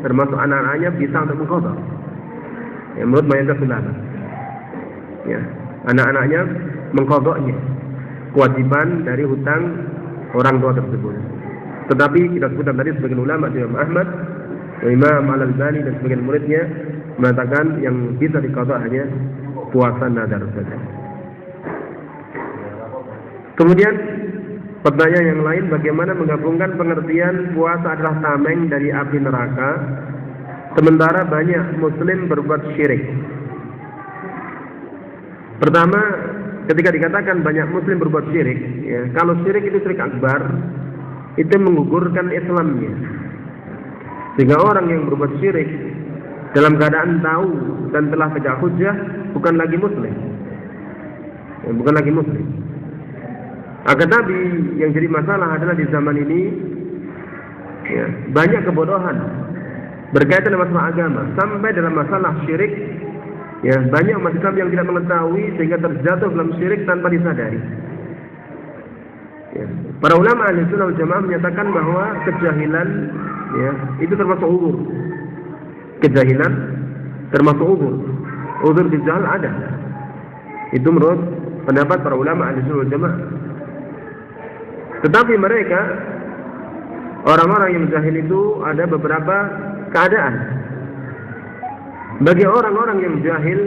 [SPEAKER 1] termasuk anak-anaknya bisa untuk mengqadha. Ya, menurut mayoritas ulama. Ya, anak-anaknya mengqadhanya kewajiban dari hutang orang tua tersebut. Tetapi kita sebutkan tadi sebagian ulama Imam Ahmad, Imam Al-Albani dan sebagian muridnya mengatakan yang bisa diqadha hanya puasa nazar saja. Kemudian pertanyaan yang lain, bagaimana menggabungkan pengertian puasa adalah tameng dari api neraka sementara banyak muslim berbuat syirik? Pertama, ketika dikatakan banyak muslim berbuat syirik, ya, kalau syirik itu syirik akbar, itu menggugurkan Islamnya. Sehingga orang yang berbuat syirik dalam keadaan tahu dan telah tegak hujjah bukan lagi muslim. Ya, bukan lagi muslim. Akan tapi yang jadi masalah adalah di zaman ini ya, banyak kebodohan berkaitan dengan masalah agama, sampai dalam masalah syirik. Ya, banyak umat Islam yang tidak mengetahui sehingga terjatuh dalam syirik tanpa disadari. Ya. Para ulama Ahlussunnah wal Jamaah menyatakan bahwa kejahilan ya, itu termasuk uzur. Kejahilan termasuk uzur. Uzur bijahal ada. Itu menurut pendapat para ulama Ahlussunnah wal Jamaah. Tetapi mereka orang-orang yang jahil itu ada beberapa keadaan. Bagi orang-orang yang jahil,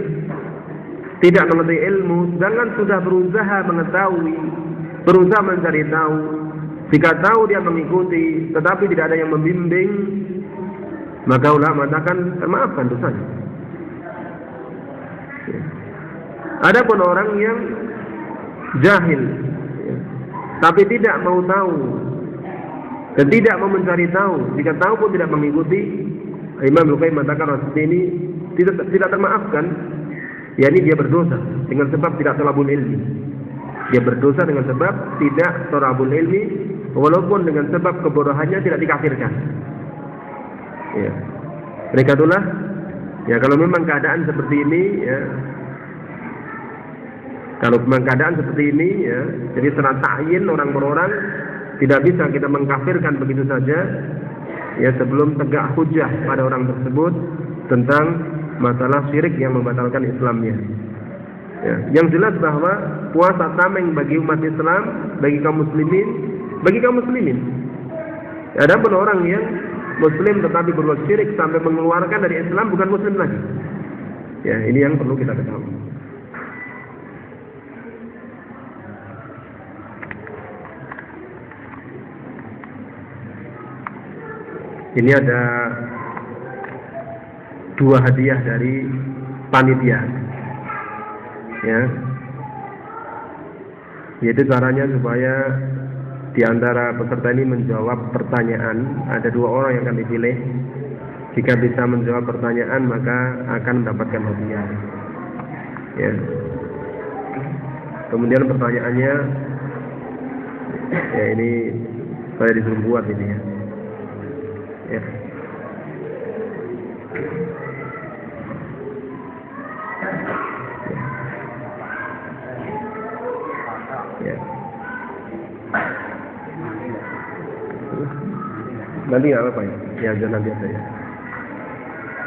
[SPEAKER 1] tidak mengerti ilmu, sedangkan sudah berusaha mengetahui, berusaha mencari tahu, jika tahu dia mengikuti, tetapi tidak ada yang membimbing, maka ulama mengatakan termaafkan dosanya. Adapun orang yang jahil, tapi tidak mau tahu dan tidak mau mencari tahu, jika tahu pun tidak mengikuti, Imam Al-Qayyim mengatakan orang seperti ini tidak termaafkan, yakni dia berdosa dengan sebab tidak thalabul ilmi. Dia berdosa dengan sebab tidak thalabul ilmi, walaupun dengan sebab kebodohannya tidak dikafirkan. Ya. Mereka itulah ya, kalau memang keadaan seperti ini ya, kalau memang keadaan seperti ini ya, jadi secara ta'yin orang per orang tidak bisa kita mengkafirkan begitu saja ya, sebelum tegak hujjah pada orang tersebut tentang masalah syirik yang membatalkan Islamnya. Ya, yang jelas bahwa puasa tameng bagi umat Islam, bagi kaum muslimin. Adapun orang yang muslim tetapi berbuat syirik sampai mengeluarkan dari Islam, bukan muslim lagi. Ya, ini yang perlu kita ketahui. Ini ada 2 hadiah dari panitia, ya, yaitu caranya supaya di antara peserta ini menjawab pertanyaan. Ada 2 orang yang akan dipilih. Jika bisa menjawab pertanyaan maka akan mendapatkan hadiah, ya. Kemudian pertanyaannya, ya ini saya disuruh buat ini, ya. Ya. Ya. Nanti nggak apa ya? Ya jangan nanti aja ya.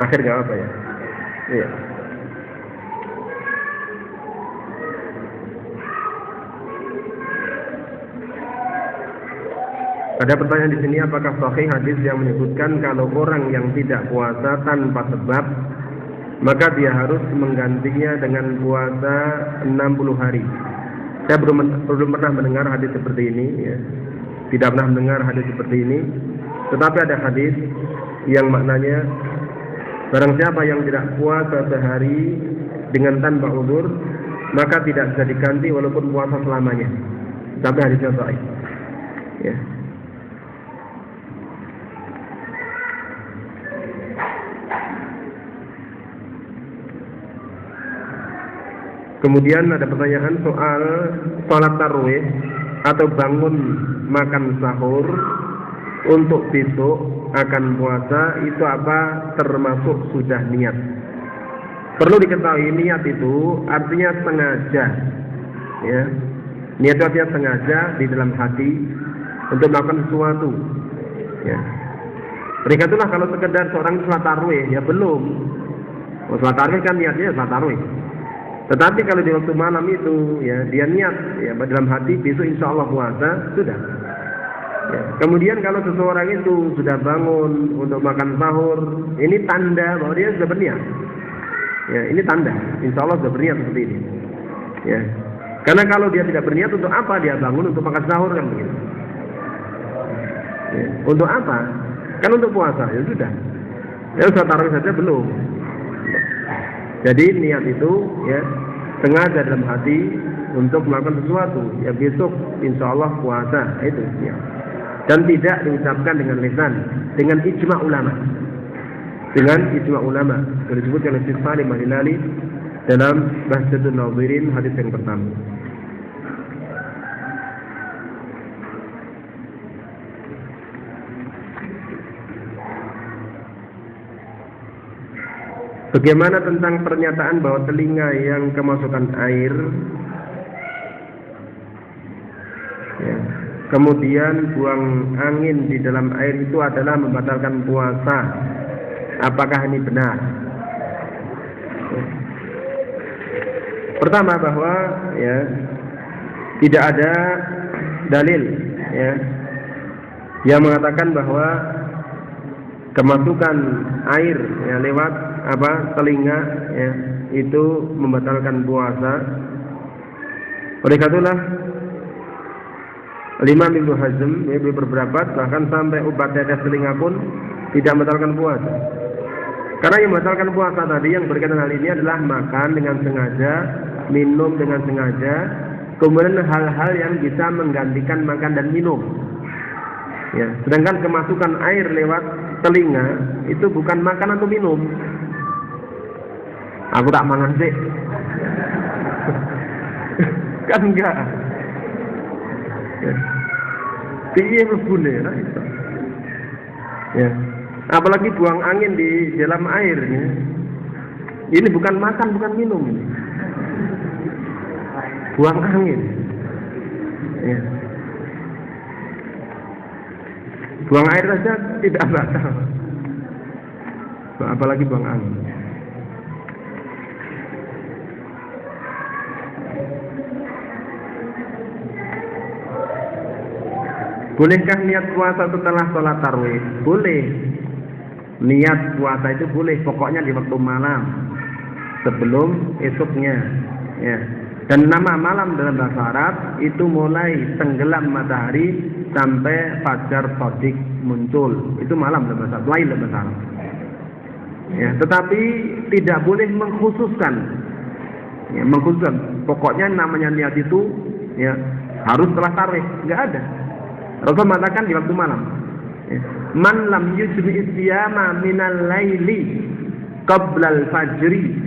[SPEAKER 1] Akhir nggak apa ya? Iya. Ada pertanyaan di sini, apakah sahih hadis yang menyebutkan kalau orang yang tidak puasa tanpa sebab maka dia harus menggantinya dengan puasa 60 hari. Saya belum pernah mendengar hadis seperti ini, ya. Tidak pernah mendengar hadis seperti ini. Tetapi ada hadis yang maknanya barang siapa yang tidak puasa sehari dengan tanpa udzur maka tidak bisa diganti walaupun puasa selamanya. Sampai hadisnya sahih. Ya. Kemudian ada pertanyaan soal sholat tarawih atau bangun makan sahur untuk besok akan puasa, itu apa termasuk sudah niat? Perlu diketahui niat itu artinya sengaja, ya. Niat itu artinya sengaja di dalam hati untuk melakukan sesuatu, ya. Mereka itulah kalau sekedar seorang sholat tarawih, ya belum. Sholat tarawih kan niatnya sholat tarawih. Tetapi kalau di waktu malam itu, ya dia niat, ya dalam hati besok insya Allah puasa, sudah. Ya. Kemudian kalau seseorang itu sudah bangun untuk makan sahur, ini tanda bahwa dia sudah berniat. Ya, ini tanda, insya Allah sudah berniat seperti ini. Ya. Karena kalau dia tidak berniat, untuk apa dia bangun untuk makan sahur kan begitu? Ya. Untuk apa? Kan untuk puasa, ya sudah. Ya sudah taruh saja belum. Jadi niat itu, ya, sengaja dalam hati untuk melakukan sesuatu. Ya besok insya Allah puasa, itu niat. Dan tidak diucapkan dengan lisan, dengan ijma ulama. Dengan ijma ulama. Yang disebutkan oleh Syekh Salim Al-Hilali dalam Bahjatun Nadhirin hadis yang pertama. Bagaimana tentang pernyataan bahwa telinga yang kemasukan air, ya, kemudian buang angin di dalam air itu adalah membatalkan puasa? Apakah ini benar? Pertama bahwa, ya, tidak ada dalil, ya, yang mengatakan bahwa kemasukan air, ya, lewat telinga, ya, itu membatalkan puasa. Oleh karenanya Imam Ibnu Hazm, ya, berpendapat bahkan sampai obat tetes telinga pun tidak membatalkan puasa. Karena yang membatalkan puasa tadi yang berkaitan hal ini adalah makan dengan sengaja, minum dengan sengaja, kemudian hal-hal yang bisa menggantikan makan dan minum. Ya, sedangkan kemasukan air lewat telinga itu bukan makan atau minum. Aku tak mangan sih. Kan enggak. Ya. Piye mlebune ra iso. Ya. Apalagi buang angin di dalam air, ya. Ini bukan makan, bukan minum ini. Buang angin. Ya. Buang air saja tidak batal. Apalagi buang angin. Bolehkah niat puasa setelah sholat tarawih? Boleh. Niat puasa itu boleh, pokoknya di waktu malam sebelum esoknya. Ya. Dan nama malam dalam bahasa Arab itu mulai tenggelam matahari sampai fajar shadiq muncul. Itu malam dalam bahasa Arab, lain dalam bahasa Arab. Ya, tetapi tidak boleh mengkhususkan. Ya, mengkhususkan. Pokoknya namanya niat itu ya harus setelah tarawih, enggak ada. Rasul mengatakan di waktu malam. Ya. Man lam yujmi isyama minal laili qabla al-fajri